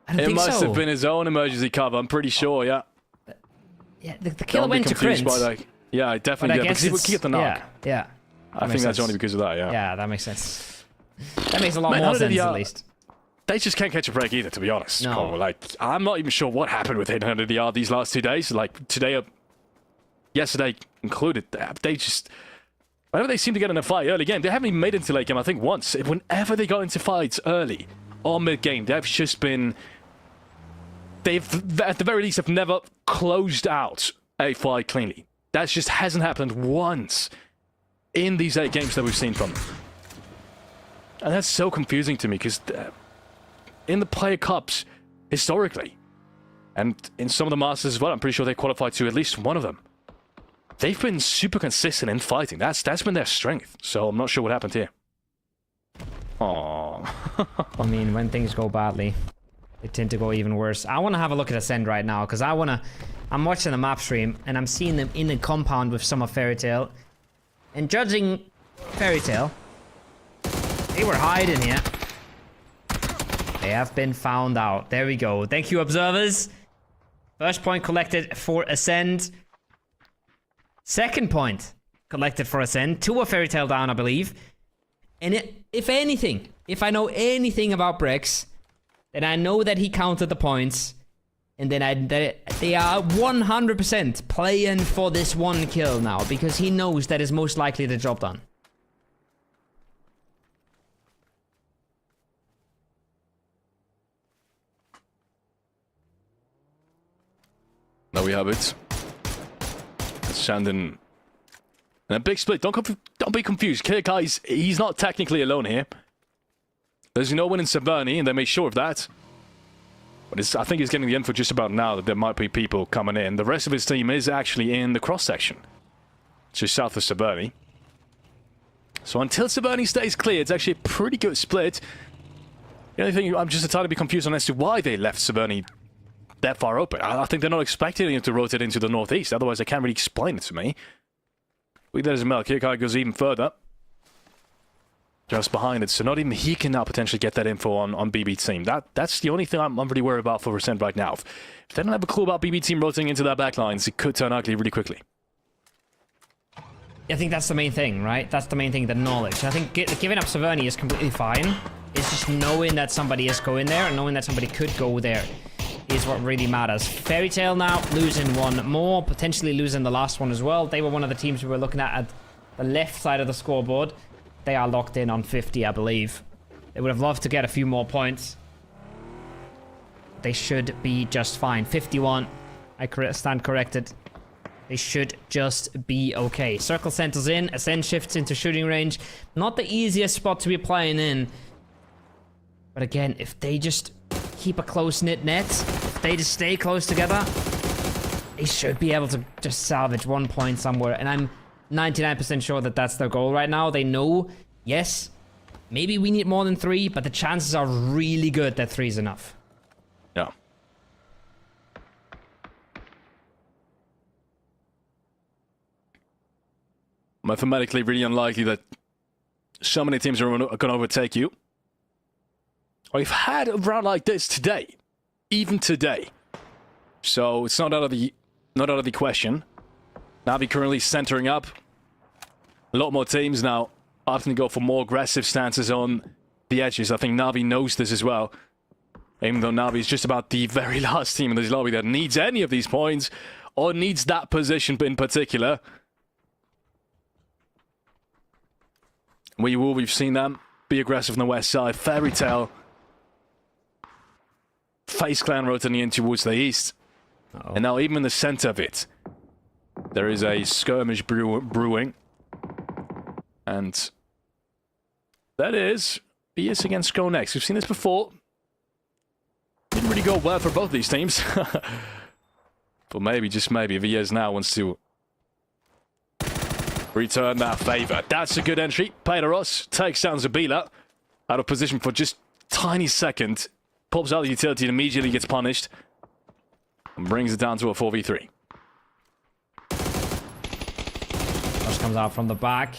It must have been his own emergency cover, I'm pretty sure, yeah. Yeah, the kill went to Krint. Yeah, I definitely did. Because he got the knock. Yeah. I think that's only because of that, yeah. Yeah, that makes sense. That makes a lot more sense, at least. They just can't catch a break either, to be honest. No. Like, I'm not even sure what happened with 800 ER these last 2 days. Like, today, yesterday included, they just... Whenever they seem to get in a fight early game, they haven't even made it into late game, I think, once. Whenever they got into fights early or mid-game, they've just been... They've, at the very least, have never closed out a fight cleanly. That just hasn't happened once in these 8 games that we've seen from them. And that's so confusing to me, because in the player cups, historically, and in some of the masters as well, I'm pretty sure they qualified to at least one of them. They've been super consistent in fighting. That's been their strength. So I'm not sure what happened here. Aww. I mean, when things go badly, they tend to go even worse. I want to have a look at Ascend right now, because I'm watching the map stream, and I'm seeing them in a compound with some of Fairy Tail. And judging Fairy Tail, they were hiding here. They have been found out. There we go. Thank you, observers. First point collected for Ascend. Second point collected for Ascend. 2 of Fairy Tail down, I believe. And if anything, if I know anything about Brix, then I know that he counted the points. And then they are 100% playing for this 1 kill now, because he knows that is most likely the job done. There we have it. Shandon. And a big split. Don't be confused. Guys, he's not technically alone here. There's no one in Saberni, and they made sure of that. But I think he's getting the info just about now that there might be people coming in. The rest of his team is actually in the cross-section, just south of Saberni. So until Saberni stays clear, it's actually a pretty good split. The only thing I'm just a tiny bit confused on as to why they left Saberni that far open. I think they're not expecting him to rotate into the northeast. Otherwise, they can't really explain it to me. There's a Mel. Kirkai goes even further. just behind it. So not even he can now potentially get that info on BB Team. That's the only thing I'm really worried about for Resent right now. If they don't have a clue about BB Team rotating into their backlines, it could turn ugly really quickly. I think that's the main thing, right? That's the main thing, the knowledge. I think giving up Saverni is completely fine. It's just knowing that somebody is going there and knowing that somebody could go there is what really matters. Fairy Tail now losing one more, potentially losing the last one as well. They were one of the teams we were looking at the left side of the scoreboard. They are locked in on 50, I believe. They would have loved to get a few more points. They should be just fine. 51. I stand corrected. They should just be okay. Circle centers in. Ascend shifts into shooting range. Not the easiest spot to be playing in. But again, if they just keep a close-knit net, if they just stay close together, they should be able to just salvage 1 point somewhere. And I'm 99% sure that that's their goal right now. They know, yes, maybe we need more than 3, but the chances are really good that 3 is enough. Yeah. Mathematically really unlikely that so many teams are going to overtake you. We've had a round like this today, even today. So it's not out of the question. Navi currently centering up. A lot more teams now opting to go for more aggressive stances on the edges. I think Navi knows this as well. Even though Navi is just about the very last team in this lobby that needs any of these points or needs that position in particular. We've seen them be aggressive on the west side. Fairy Tail. Face Clan rotating in towards the east. Uh-oh. And now even in the center of it, there is a skirmish brewing. And that is BS against Go Next. We've seen this before. Didn't really go well for both these teams. But maybe, just maybe, VS now wants to return that favor. That's a good entry. Pederos takes down Zabila. Out of position for just a tiny second. Pops out the utility and immediately gets punished. And brings it down to a 4v3. Rush comes out from the back.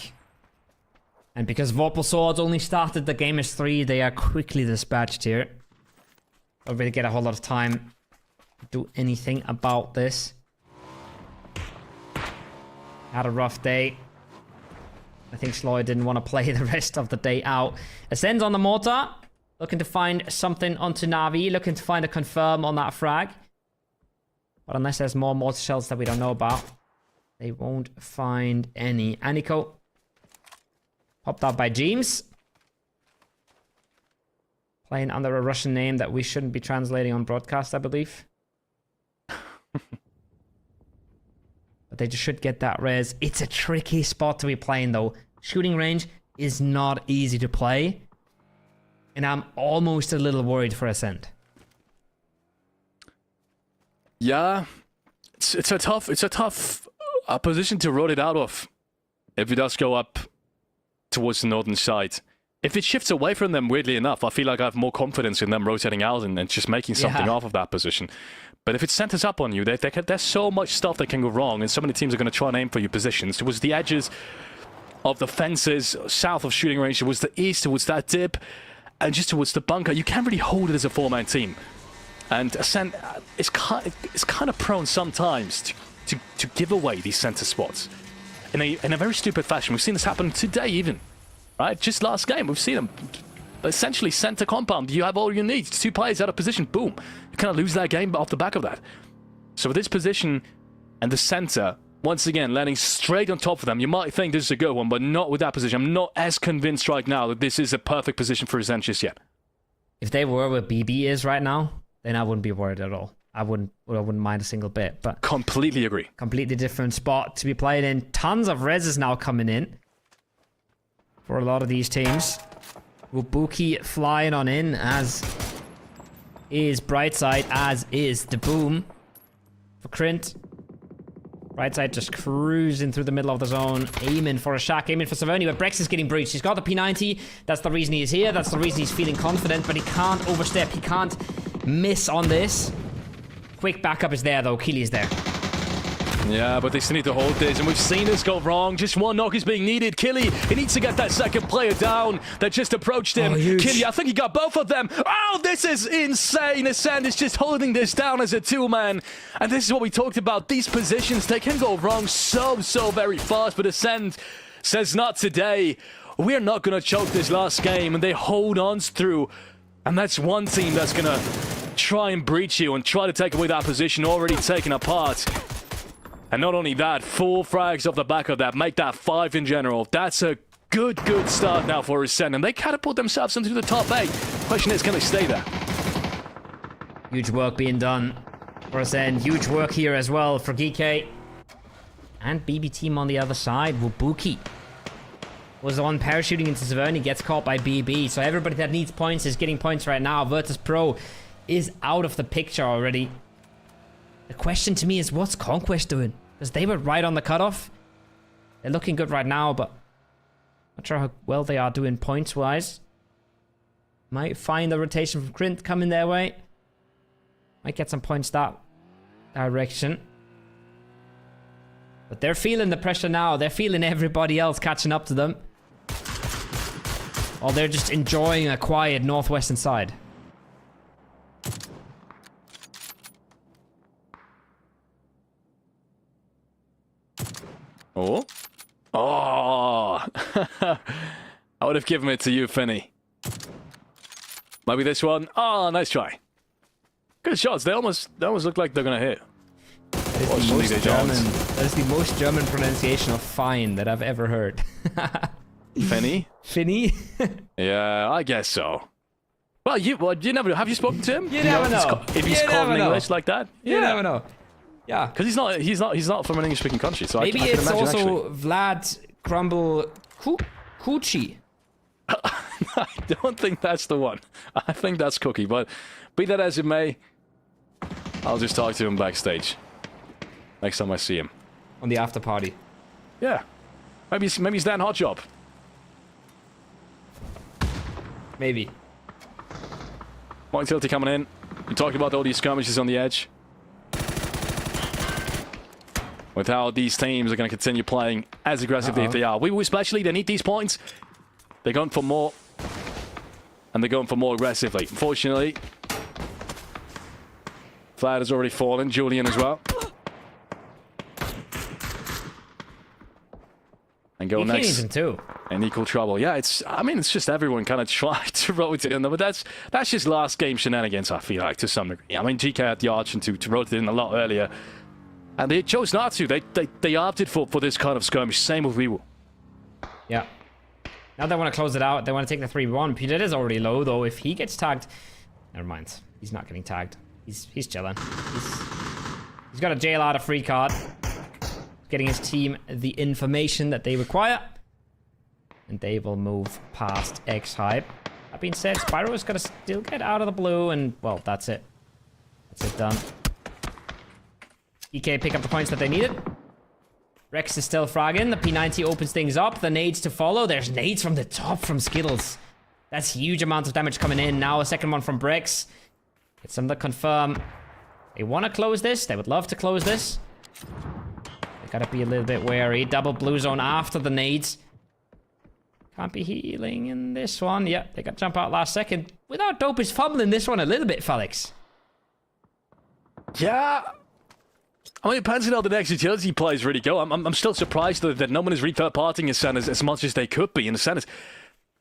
And because Vorpal Swords only started the game as 3, they are quickly dispatched here. Don't really get a whole lot of time to do anything about this. Had a rough day. I think Sloy didn't want to play the rest of the day out. Ascends on the mortar. Looking to find something onto Navi. Looking to find a confirm on that frag. But unless there's more mortar shells that we don't know about, they won't find any. Aniko. Popped out by James. Playing under a Russian name that we shouldn't be translating on broadcast, I believe. But they just should get that res. It's a tricky spot to be playing, though. Shooting range is not easy to play. And I'm almost a little worried for Ascent. Yeah, it's a tough position to roll it out of if it does go up towards the northern side. If it shifts away from them, weirdly enough, I feel like I have more confidence in them rotating out and just making something off of that position. But if it centers up on you, there's so much stuff that can go wrong, and so many teams are going to try and aim for your positions. Towards the edges of the fences, south of shooting range, towards the east, towards that dip, and just towards the bunker. You can't really hold it as a four-man team. And Ascent is kind of prone sometimes to give away these center spots in a very stupid fashion. We've seen this happen today even, right? Just last game, we've seen them essentially center compound. You have all you need. 2 players out of position, boom. You kind of lose that game off the back of that. So with this position and the center, once again, landing straight on top of them, you might think this is a good one, but not with that position. I'm not as convinced right now that this is a perfect position for Ascent just yet. If they were where BB is right now, then I wouldn't be worried at all. I wouldn't mind a single bit. But completely agree. Completely different spot to be played in. Tons of reses now coming in for a lot of these teams. Wubuki flying on in, as is Brightside, as is the Boom. For Krint. Brightside just cruising through the middle of the zone, aiming for a shack, aiming for Saverni, but Brex is getting breached. He's got the P90. That's the reason he is here. That's the reason he's feeling confident, but he can't overstep. He can't miss on this. Quick backup is there, though. Keely's there. Yeah, but they still need to hold this, and we've seen this go wrong. Just one knock is being needed. Killy, he needs to get that second player down that just approached him. Killy, I think he got both of them. Oh, this is insane. Ascend is just holding this down as a two-man. And this is what we talked about. These positions, they can go wrong so very fast, but Ascend says not today. We're not going to choke this last game, and they hold on through. And that's one team that's going to try and breach you and try to take away that position already taken apart. And not only that, 4 frags off the back of that, make that 5 in general. That's a good start now for Ascend, and they catapult themselves into the top 8. Question is, can they stay there? Huge work being done for Ascend. Huge work here as well for Geeke. And BB team on the other side, Wubuki was on parachuting into Severny, gets caught by BB. So everybody that needs points is getting points right now. Virtus Pro is out of the picture already. The question to me is, what's Conquest doing? Because they were right on the cutoff. They're looking good right now, but not sure how well they are doing points-wise. Might find the rotation from Krint coming their way. Might get some points that direction. But they're feeling the pressure now. They're feeling everybody else catching up to them. While they're just enjoying a quiet northwestern side. Oh. Oh. I would have given it to you, Finney. Maybe this one. Oh, nice try. Good shots. They almost look like they're going to hit. That is the most German pronunciation of fine that I've ever heard. Finney? Finney? Yeah, I guess so. Well, you never have you spoken to him? You never know. If he's called in English like that? You never know. Yeah. Because he's not from an English-speaking country, so maybe I can it's imagine, also actually. Vlad Crumble Coochie. I don't think that's the one. I think that's Cookie, but be that as it may, I'll just talk to him backstage. Next time I see him. On the after party. Yeah. Maybe he's Dan Hotjob. Maybe. Point Tilty coming in. We talked about all these skirmishes on the edge. With how these teams are going to continue playing as aggressively as they are. We especially, they need these points. They're going for more. And they're going for more aggressively. Unfortunately, Vlad has already fallen. Julian as well. And go next. Season 2. In equal trouble. Yeah, it's just everyone kind of tried to rotate in there, but that's just last game shenanigans, I feel like, to some degree. I mean, GK had the option to rotate in a lot earlier, and they chose not to. They opted for this kind of skirmish. Same with Weewu. Yeah. Now they want to close it out. They want to take the 3-1. Peter is already low, though. If he gets tagged... Never mind. He's not getting tagged. He's chilling. He's got a jail out of free card. Getting his team the information that they require. And they will move past X-Hype. That being said, Spyro is going to still get out of the blue, and, well, that's it. That's it done. EK pick up the points that they needed. Rex is still fragging. The P90 opens things up. The nades to follow. There's nades from the top from Skittles. That's huge amounts of damage coming in. Now a second one from Brex. Get some to confirm. They want to close this. They would love to close this. They gotta be a little bit wary. Double blue zone after the nades. Can't be healing in this one. Yep, they got jump out last second. Without Dope is fumbling this one a little bit, Felix. Yeah. I mean, it depends on how the next utility plays really go. I'm still surprised that no one is re-third-partying Ascend as much as they could be. And Ascend is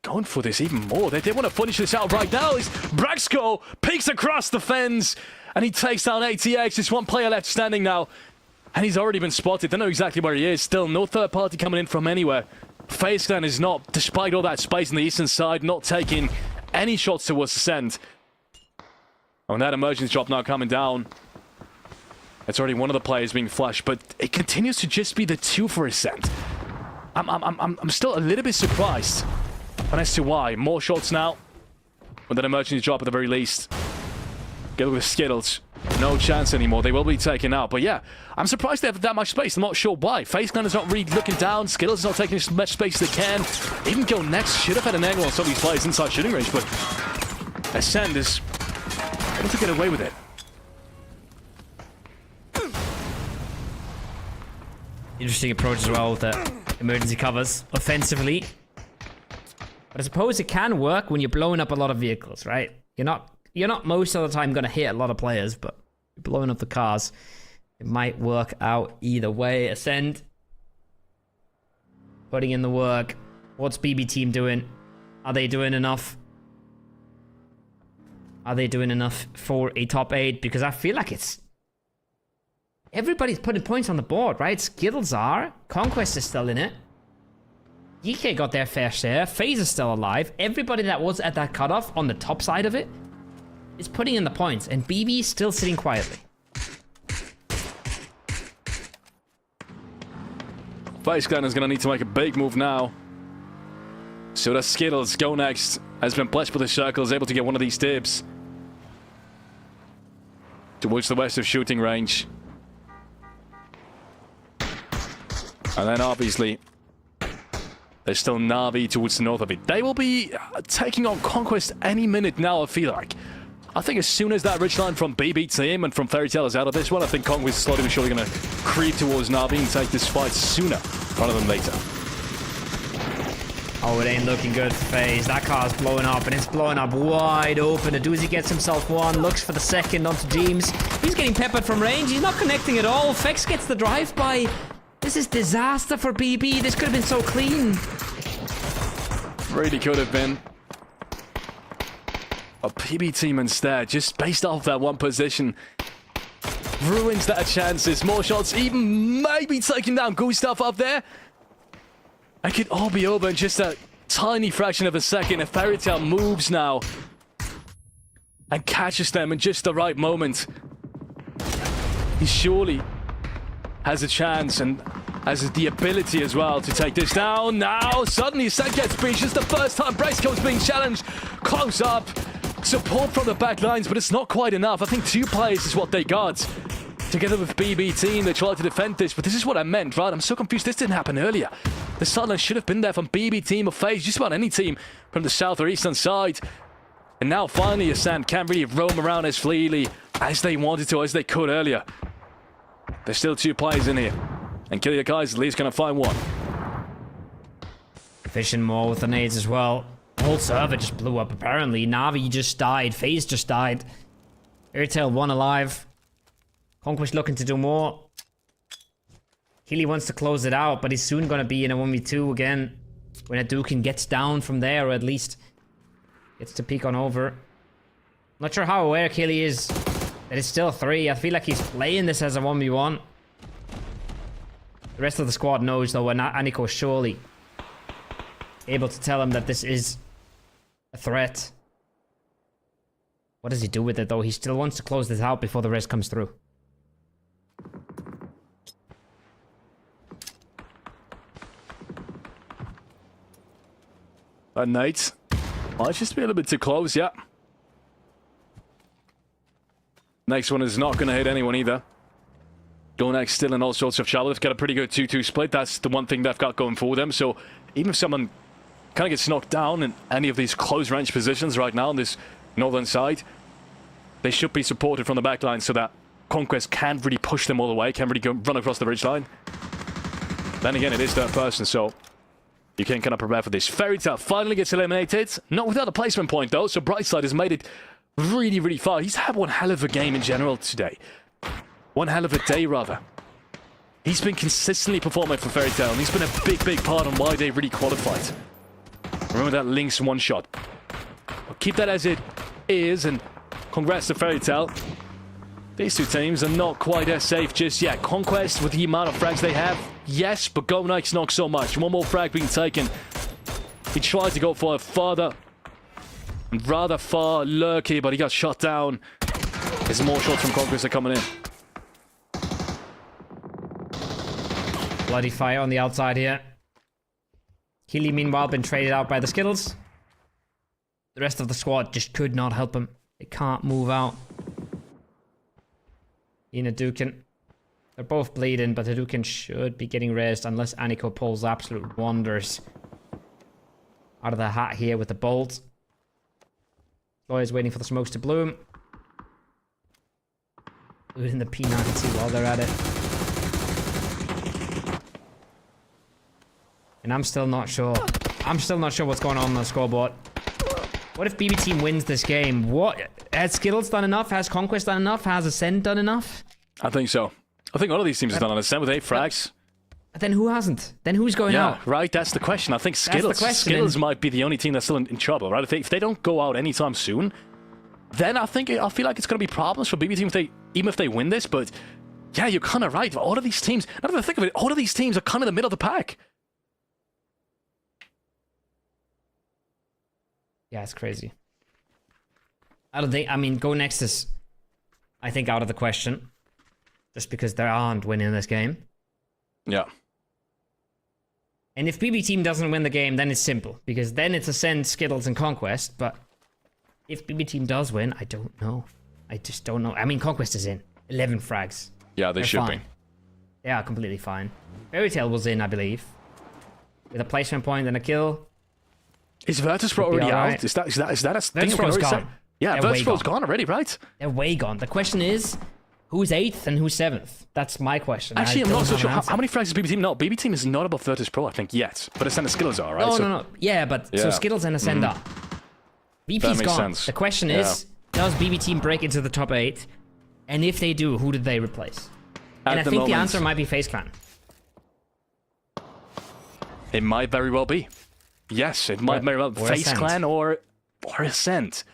going for this even more. They want to finish this out right now. Braxco peeks across the fence. And he takes down ATX. Just one player left standing now. And he's already been spotted. They know exactly where he is. Still, no third party coming in from anywhere. FaceClan is not, despite all that space on the eastern side, not taking any shots towards Ascend. And that emergence drop now coming down. It's already one of the players being flushed, but it continues to just be the 2 for Ascend. I'm still a little bit surprised. But as to why. More shots now. With that emergency drop at the very least. Go with Skittles. No chance anymore. They will be taken out. But yeah, I'm surprised they have that much space. I'm not sure why. FaceClan is not really looking down. Skittles is not taking as much space as they can. Even Go Next should have had an angle on some of these players inside shooting range, but Ascend is able to get away with it. Interesting approach as well with the emergency covers offensively. But I suppose it can work when you're blowing up a lot of vehicles, right? You're not most of the time going to hit a lot of players, but you're blowing up the cars. It might work out either way. Ascend. Putting in the work. What's BB team doing? Are they doing enough? Are they doing enough for a top 8? Because I feel like it's... everybody's putting points on the board, right? Skittles are. Conquest is still in it. DK got their fair share. FaZe is still alive. Everybody that was at that cutoff on the top side of it is putting in the points. And BB is still sitting quietly. FaZe Clan is going to need to make a big move now. So does Skittles. Go next. Has been blessed with the circles, able to get one of these dibs towards the west of shooting range. And then obviously there's still Na'Vi towards the north of it. They will be taking on Conquest any minute now, I feel like. I think as soon as that ridgeline from BB team and from Fairy Tail is out of this one, I think Conquest is slowly but surely going to creep towards Na'Vi and take this fight sooner rather than later. Oh, it ain't looking good for FaZe. That car's blowing up, and it's blowing up wide open. Aduzi gets himself one, looks for the second onto James. He's getting peppered from range. He's not connecting at all. Fex gets the drive-by. This is disaster for BB. This could have been so clean. Really could have been. A PB team instead, just based off that one position, ruins their chances. More shots, even maybe taking down Gustav up there. It could all be over in just a tiny fraction of a second if Fairy Tail moves now and catches them in just the right moment. He surely has a chance and has the ability as well to take this down. Now, suddenly, Set gets breached. It's the first time Braceco's being challenged. Close up. Support from the back lines, but it's not quite enough. I think 2 players is what they got. Together with BB team, they tried to defend this, but this is what I meant, right? I'm so confused. This didn't happen earlier. The silence should have been there from BB team or FaZe, just about any team from the south or eastern side. And now, finally, Ascend can really roam around as freely as they wanted to, as they could earlier. There's still 2 players in here. And Kill Your Guys, at least going to find one. Fishing more with the nades as well. The whole server just blew up, apparently. Na'Vi just died. FaZe just died. Airtail 1 alive. Conquest looking to do more. Healy wants to close it out, but he's soon going to be in a 1v2 again. When Hadouken gets down from there, or at least gets to peek on over. Not sure how aware Healy is that it's still 3. I feel like he's playing this as a 1v1. The rest of the squad knows, though, and Aniko is surely able to tell him that this is a threat. What does he do with it, though? He still wants to close this out before the rest comes through. That nade might just be a little bit too close, yeah. Next one is not going to hit anyone either. Gonax still in all sorts of trouble. They've got a pretty good 2-2 split. That's the one thing they've got going for them. So even if someone kind of gets knocked down in any of these close range positions right now on this northern side, they should be supported from the back line so that Conquest can't really push them all the way, can't really run across the ridge line. Then again, it is third person, so you can kind of prepare for this. Fairy Tail finally gets eliminated. Not without a placement point, though, so Brightside has made it really, really far. He's had one hell of a game in general today. One hell of a day, rather. He's been consistently performing for Fairy Tail, and he's been a big, big part on why they really qualified. Remember that Lynx one-shot. Well, keep that as it is, and congrats to Fairy Tail. These 2 teams are not quite as safe just yet. Conquest, with the amount of frags they have, yes, but Gonax not so much. One more frag being taken. He tried to go for a farther and rather far lurky, but he got shot down. There's more shots from Conquest are coming in. Bloody fire on the outside here. Healy, meanwhile, been traded out by the Skittles. The rest of the squad just could not help him. They can't move out. Hadouken. They're both bleeding, but Hadouken should be getting raised unless Aniko pulls absolute wonders out of the hat here with the bolt. Lawyer's waiting for the smokes to bloom. Looting the P90 while they're at it. And I'm still not sure. I'm still not sure what's going on the scoreboard. What if BB Team wins this game? What? Has Skittles done enough? Has Conquest done enough? Has Ascent done enough? I think so. I think all of these teams have done on Ascent with 8 frags. Then who hasn't? Then who's going out? Yeah, right. That's the question. I think Skittles might be the only team that's still in trouble, right? If they don't go out anytime soon, then I feel like it's going to be problems for BB Team even if they win this. But yeah, you're kind of right. All of these teams, now that I think of it, all of these teams are kind of the middle of the pack. Yeah, it's crazy. I mean, Go Next is, I think, out of the question. Just because they aren't winning this game. Yeah. And if BB Team doesn't win the game, then it's simple. Because then it's Ascent, Skittles, and Conquest. But if BB Team does win, I don't know. I just don't know. I mean, Conquest is in. 11 frags. Yeah, they're should fine. be. They are completely fine. Fairy Tail was in, I believe. With a placement point and a kill. Is Virtus.pro already out? Is that a thing? Virtus.pro's gone. Yeah, Virtus.pro's gone already, right? They're way gone. The question is, who's 8th and who's 7th? That's my question. Actually, I'm not so sure. How many frags is BB Team? No, BB Team is not above Virtus.pro, I think, yet. But Ascent and Skittles are, right? No. Yeah, but so Skittles and Ascent are. VP's gone. Sense. The question is, does BB Team break into the top 8? And if they do, who did they replace? And I think the answer might be FaZe Clan. It might very well be. Yes, it might very well be FaZe Clan or Ascent.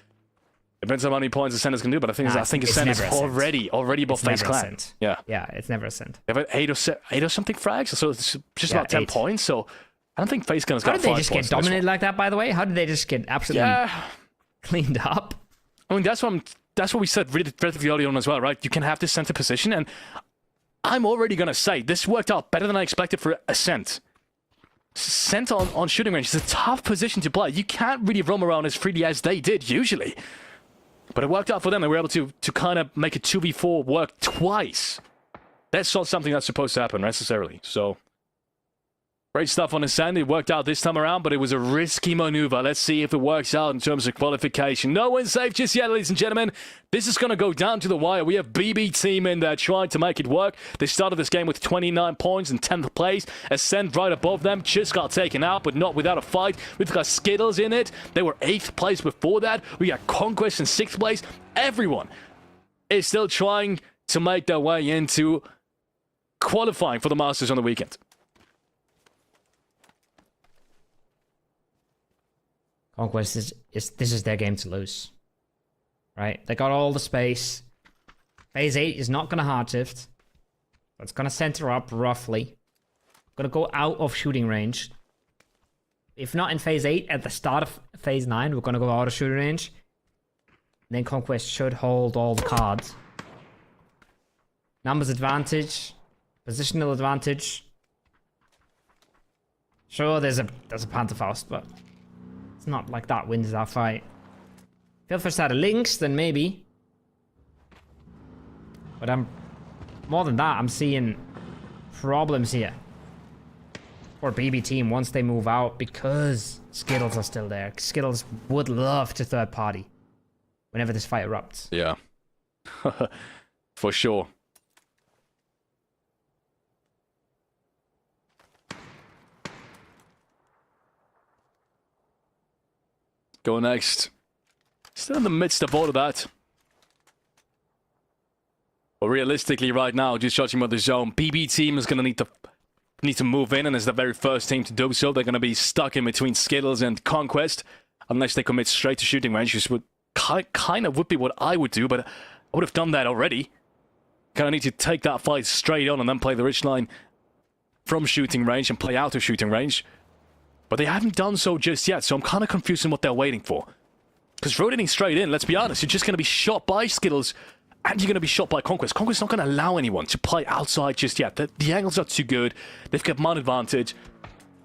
Depends on how many points Ascent is going to do, but I think Ascent is already above FaZe Clan. Yeah, it's never Ascent. They have 8 or something frags, so it's just about 10 points. So I don't think FaZe Clan has got 5 points. How did they just get dominated like that? By the way, how did they just get absolutely cleaned up? I mean, that's what we said relatively early on as well, right? You can have this center position, and I'm already going to say this worked out better than I expected for Ascent. Ascent on shooting range is a tough position to play. You can't really roam around as freely as they did usually. But it worked out for them. They were able to kind of make a 2v4 work twice. That's not something that's supposed to happen necessarily. So, great stuff on Ascent. It worked out this time around, but it was a risky maneuver. Let's see if it works out in terms of qualification. No one's safe just yet, ladies and gentlemen. This is going to go down to the wire. We have BB Team in there trying to make it work. They started this game with 29 points in 10th place. Ascent right above them. Just got taken out, but not without a fight. We've got Skittles in it. They were 8th place before that. We got Conquest in 6th place. Everyone is still trying to make their way into qualifying for the Masters on the weekend. Conquest this is their game to lose. Right? They got all the space. Phase 8 is not going to hard shift. It's going to center up roughly. Going to go out of shooting range. If not in Phase 8, at the start of Phase 9, we're going to go out of shooting range. Then Conquest should hold all the cards. Numbers advantage. Positional advantage. Sure, there's a Pantherfaust, but it's not like that wins our fight. If Filfers had a Lynx, then maybe. But more than that, I'm seeing problems here. For BB Team once they move out, because Skittles are still there. Skittles would love to third party whenever this fight erupts. Yeah. For sure. Go next. Still in the midst of all of that. But realistically right now, just judging by the zone, BB Team is going to need to move in, and as the very first team to do so, they're going to be stuck in between Skittles and Conquest, unless they commit straight to shooting range, which would kind of would be what I would do, but I would have done that already. Kind of need to take that fight straight on and then play the rich line from shooting range and play out of shooting range. But they haven't done so just yet, so I'm kind of confused in what they're waiting for. Because rotating straight in, let's be honest, you're just going to be shot by Skittles, and you're going to be shot by Conquest. Conquest's not going to allow anyone to play outside just yet. The angles are too good. They've got man advantage.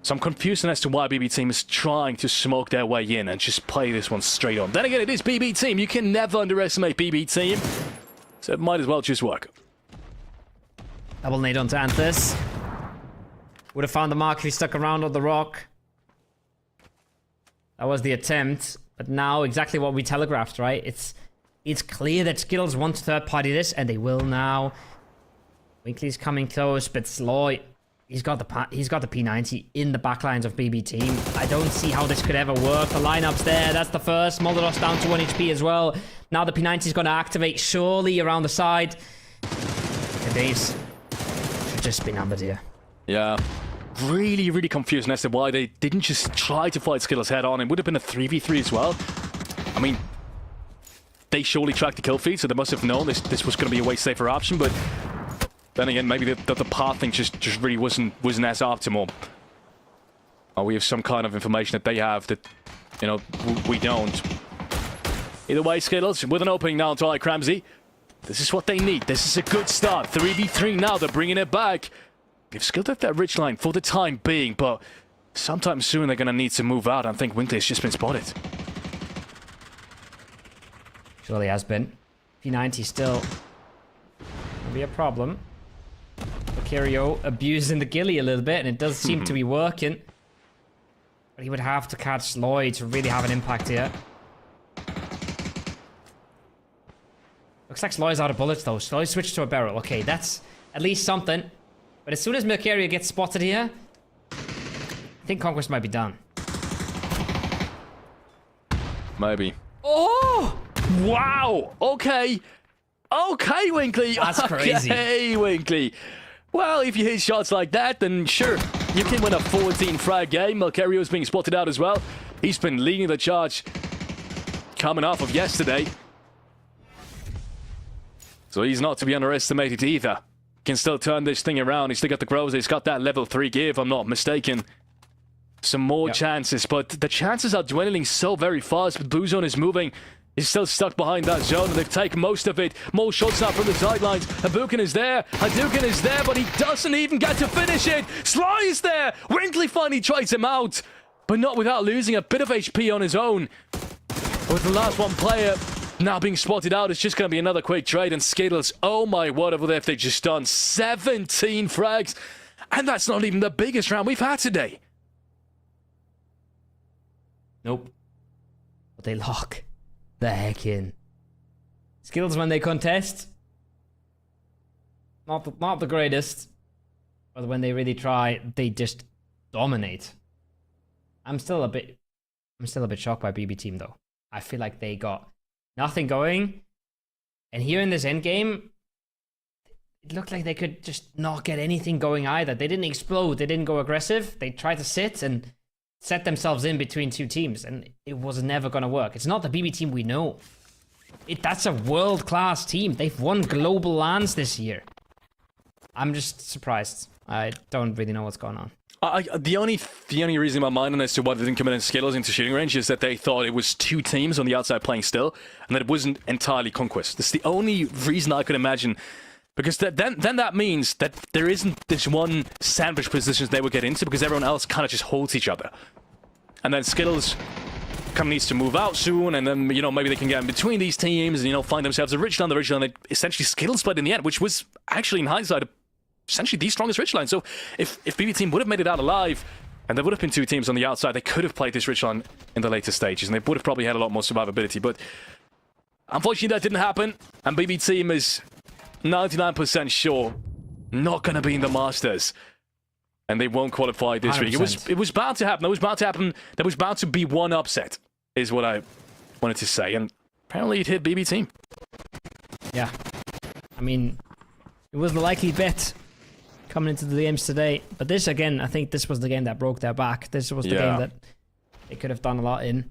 So I'm confused as to why BB Team is trying to smoke their way in and just play this one straight on. Then again, it is BB Team. You can never underestimate BB Team. So it might as well just work. Double nade onto Anthus. Would have found the mark if he stuck around on the rock. That was the attempt. But now, exactly what we telegraphed, right? It's clear that Skittles want to third party this, and they will now. Winkley's coming close, but Sloy He's got the P90 in the backlines of BB team. I don't see how this could ever work. The lineup's there. That's the first. Moldoros down to 1 HP as well. Now the P90 is going to activate surely around the side. The days should just be numbered here. Yeah. Really, really confused as to why they didn't just try to fight Skittles head on. It would have been a 3v3 as well. I mean, they surely tracked the kill feed, so they must have known this was going to be a way safer option, but then again, maybe the path thing just really wasn't as optimal. Or we have some kind of information that they have that, you know, we don't. Either way, Skittles, with an opening now to Cramsey. This is what they need. This is a good start. 3v3 now, they're bringing it back. They've skilled up that ridge line for the time being, but sometime soon they're going to need to move out. I think Winkley has just been spotted. Surely has been. P90 still will be a problem. Lucario abusing the ghillie a little bit, and it does seem to be working. But he would have to catch Lloyd to really have an impact here. Looks like Lloyd's out of bullets though. Lloyd switched to a barrel. Okay, that's at least something. But as soon as Lucario gets spotted here, I think Conquest might be done. Maybe. Oh! Wow! Okay! Okay, Winkley! That's crazy. Okay, Winkley! Well, if you hit shots like that, then sure, you can win a 14 frag game. Lucario's being spotted out as well. He's been leading the charge coming off of yesterday. So he's not to be underestimated either. Can still turn this thing around. He's still got the growth. He's got that level 3 gear, if I'm not mistaken. Some more chances, but the chances are dwindling so very fast. But Blue Zone is moving. He's still stuck behind that zone, and they've taken most of it. More shots now from the sidelines. Habukin is there. Hadouken is there, but he doesn't even get to finish it. Sly is there. Winkley finally tries him out, but not without losing a bit of HP on his own. With the last one player now being spotted out, it's just going to be another quick trade. And Skittles, oh my, what have they just done? 17 frags. And that's not even the biggest round we've had today. Nope. But they lock the heck in. Skittles when they contest, not the greatest, but when they really try, they just dominate. I'm still a bit shocked by BB team though. I feel like they got nothing going, and here in this end game, it looked like they could just not get anything going either. They didn't explode. They didn't go aggressive. They tried to sit and set themselves in between two teams, and it was never going to work. It's not the BB team we know. That's a world-class team. They've won global LANs this year. I'm just surprised. I don't really know what's going on. The only reason in my mind as to why they didn't come in and Skittles into shooting range is that they thought it was two teams on the outside playing still, and that it wasn't entirely Conquest. That's the only reason I could imagine. Because then that means that there isn't this one sandwich positions they would get into, because everyone else kind of just holds each other. And then Skittles kind of needs to move out soon, and then, you know, maybe they can get in between these teams and, you know, find themselves a ridge line. The ridge line, they essentially Skittles played in the end, which was actually, in hindsight, essentially the strongest ridge line. So if BB team would have made it out alive, and there would have been two teams on the outside, they could have played this ridge line in the later stages, and they would have probably had a lot more survivability. But unfortunately, that didn't happen, and BB team is 99% sure not going to be in the Masters, and they won't qualify this 100%. week. It was bound to happen. It was bound to happen. There was bound to be one upset, is what I wanted to say, and apparently it hit BB team. Yeah, I mean, it was the likely bet coming into the games today, but this again, I think this was the game that broke their back. This was the game that they could have done a lot in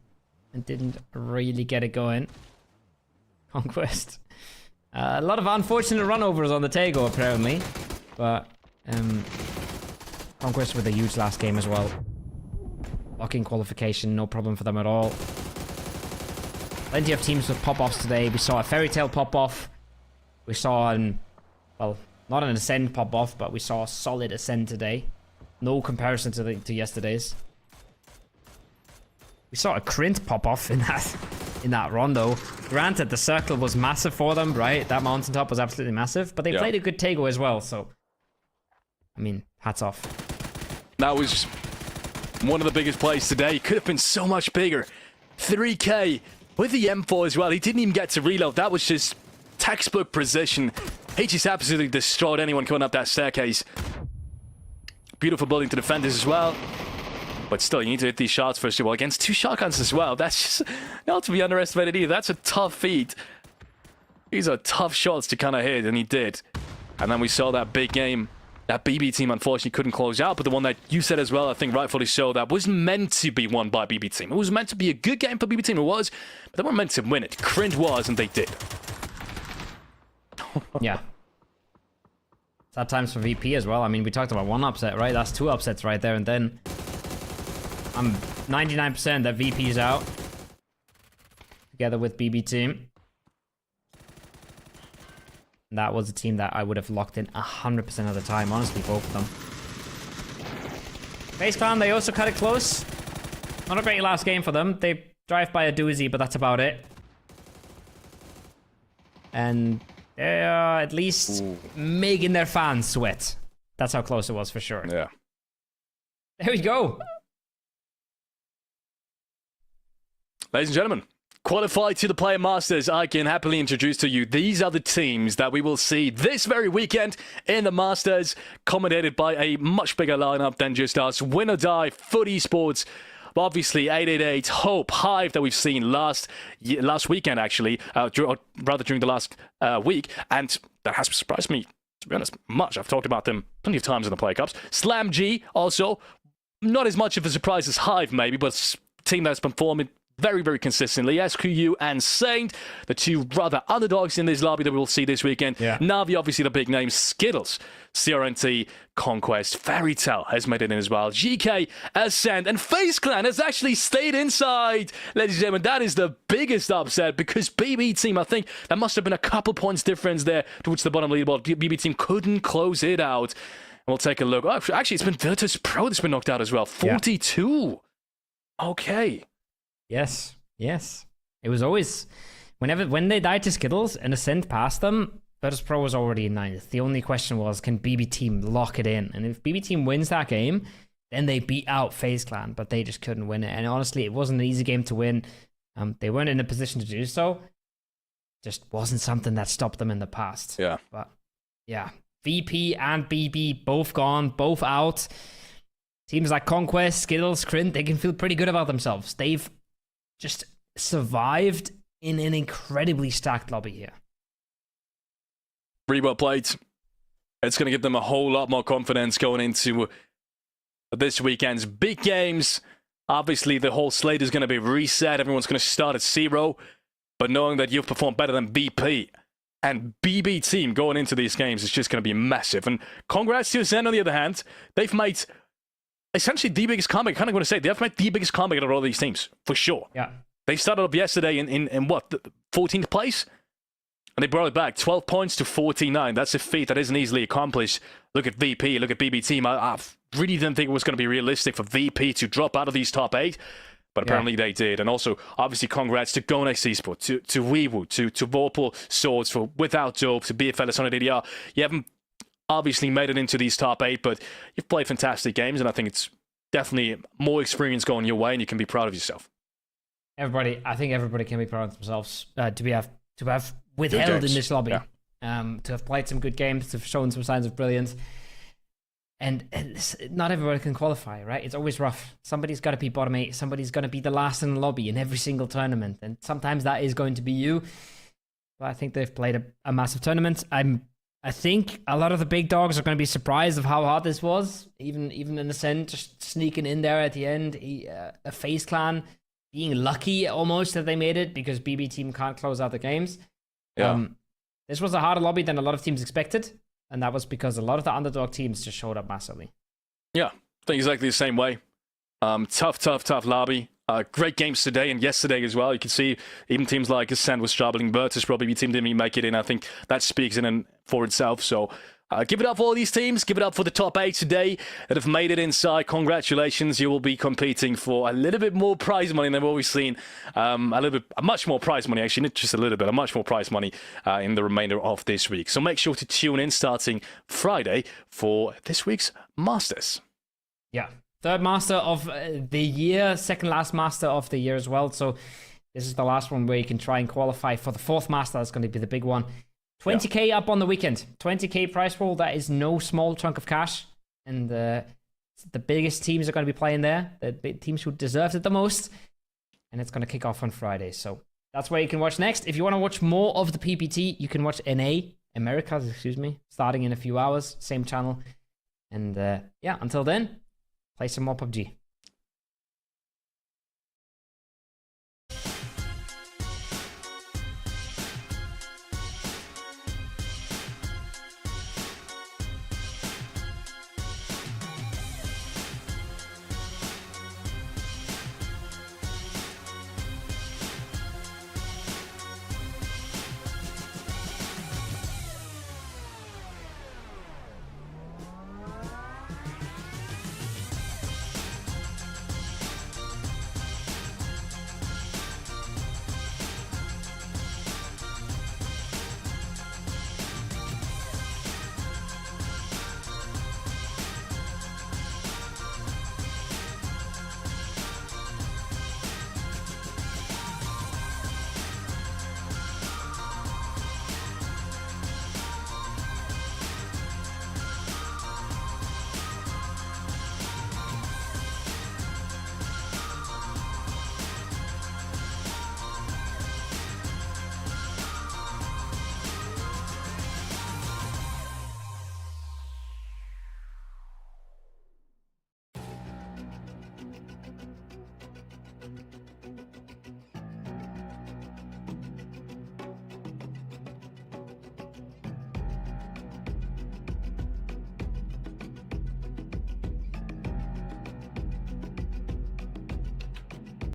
and didn't really get it going. Conquest. A lot of unfortunate runovers on the Tego, apparently. But Conquest with a huge last game as well. Locking qualification, no problem for them at all. Plenty of teams with pop-offs today. We saw a Fairy Tail pop-off. We saw an, well, not an Ascend pop-off, but we saw a solid Ascend today. No comparison to yesterday's. We saw a Krint pop-off in that rondo. Granted, the circle was massive for them, right? That mountaintop was absolutely massive, but they played a good Tego as well, so I mean, hats off. That was one of the biggest plays today. Could have been so much bigger. 3K with the M4 as well. He didn't even get to reload. That was just textbook precision. He just absolutely destroyed anyone coming up that staircase. Beautiful building to defend this as well. But still, you need to hit these shots first of all against 2 shotguns as well. That's just not to be underestimated either. That's a tough feat. These are tough shots to kind of hit, and he did. And then we saw that big game. That BB team, unfortunately, couldn't close out. But the one that you said as well, I think rightfully so, that wasn't meant to be won by BB team. It was meant to be a good game for BB team. It was. But they weren't meant to win it. Cringe was, and they did. Yeah. Sad times for VP as well. I mean, we talked about 1 upset, right? That's 2 upsets right there. And then I'm 99% that VP is out. Together with BB team. And that was a team that I would have locked in 100% of the time. Honestly, both of them. FaZe Clan, they also cut it close. Not a great last game for them. They drive by a doozy, but that's about it. And they are at least making their fans sweat. That's how close it was for sure. Yeah. There we go. Ladies and gentlemen, qualified to the Player Masters, I can happily introduce to you, these are the teams that we will see this very weekend in the Masters, accommodated by a much bigger lineup than just us. Win or die, FUT Esports. Obviously, 888, Hope, Hive that we've seen last weekend, actually, rather during the last week, and that has surprised me, to be honest, much. I've talked about them plenty of times in the Play Cups. Slam G, also, not as much of a surprise as Hive, maybe, but a team that's performing very, very consistently. SQU and Saint, the 2 rather underdogs in this lobby that we will see this weekend. Yeah. Navi, obviously the big name. Skittles, CRNT, Conquest, Fairy Tail has made it in as well. GK, Ascend, and FaZe Clan has actually stayed inside. Ladies and gentlemen, that is the biggest upset because BB team, I think that must have been a couple points difference there towards the bottom leaderboard. BB team couldn't close it out. And we'll take a look. Oh, actually, it's been Virtus Pro that's been knocked out as well. 42. Yeah. Okay. Yes. It was always when they died to Skittles and Ascent passed them, Virtus Pro was already in 9th. The only question was, can BB team lock it in? And if BB team wins that game, then they beat out FaZe Clan, but they just couldn't win it. And honestly, it wasn't an easy game to win. They weren't in a position to do so. Just wasn't something that stopped them in the past. Yeah. But yeah, VP and BB both gone, both out. Teams like Conquest, Skittles, Krint, they can feel pretty good about themselves. They've just survived in an incredibly stacked lobby here. Really well played. It's going to give them a whole lot more confidence going into this weekend's big games. Obviously, the whole slate is going to be reset. Everyone's going to start at 0. But knowing that you've performed better than BP and BB team going into these games is just going to be massive. And congrats to Zen, on the other hand. They've made essentially the biggest comeback. I kind of want to say they've made the biggest comeback out of all these teams, for sure. Yeah. They started up yesterday in what, the 14th place? And they brought it back 12 points to 49. That's a feat that isn't easily accomplished. Look at VP, look at BB team. I really didn't think it was going to be realistic for VP to drop out of these top 8. But apparently they did. And also, obviously, congrats to Gonex Esports, to Weewu, to Vorpal Swords for Without Dope, to BFL Sonic ADR. You haven't obviously made it into these top 8, but you've played fantastic games, and I think it's definitely more experience going your way, and you can be proud of yourself. I think everybody can be proud of themselves to have withheld in this lobby, to have played some good games, to have shown some signs of brilliance. And not everybody can qualify, right? It's always rough. Somebody's got to be bottom 8. Somebody's going to be the last in the lobby in every single tournament. And sometimes that is going to be you. But I think they've played a massive tournament. I think a lot of the big dogs are going to be surprised of how hard this was. Even in Ascent, just sneaking in there at the end. A FaZe Clan being lucky almost that they made it because BB team can't close out the games. Yeah. This was a harder lobby than a lot of teams expected. And that was because a lot of the underdog teams just showed up massively. Yeah, I think exactly the same way. Tough lobby. Great games today and yesterday as well. You can see even teams like Ascent was struggling. Virtus probably team didn't even make it in. I think that speaks in and for itself. So give it up for all these teams. Give it up for the top 8 today that have made it inside. Congratulations. You will be competing for a little bit more prize money than what we've seen. Much more prize money, actually, not just a little bit, much more prize money in the remainder of this week. So make sure to tune in starting Friday for this week's Masters. Yeah. 3rd Master of the year, 2nd last Master of the year as well. So this is the last one where you can try and qualify for the 4th Master. That's going to be the big one. 20k up on the weekend. 20k prize pool. That is no small chunk of cash. And The biggest teams are going to be playing there. The big teams who deserved it the most. And it's going to kick off on Friday. So that's where you can watch next. If you want to watch more of the PPT, you can watch Americas, starting in a few hours. Same channel. And yeah, until then, play some more PUBG.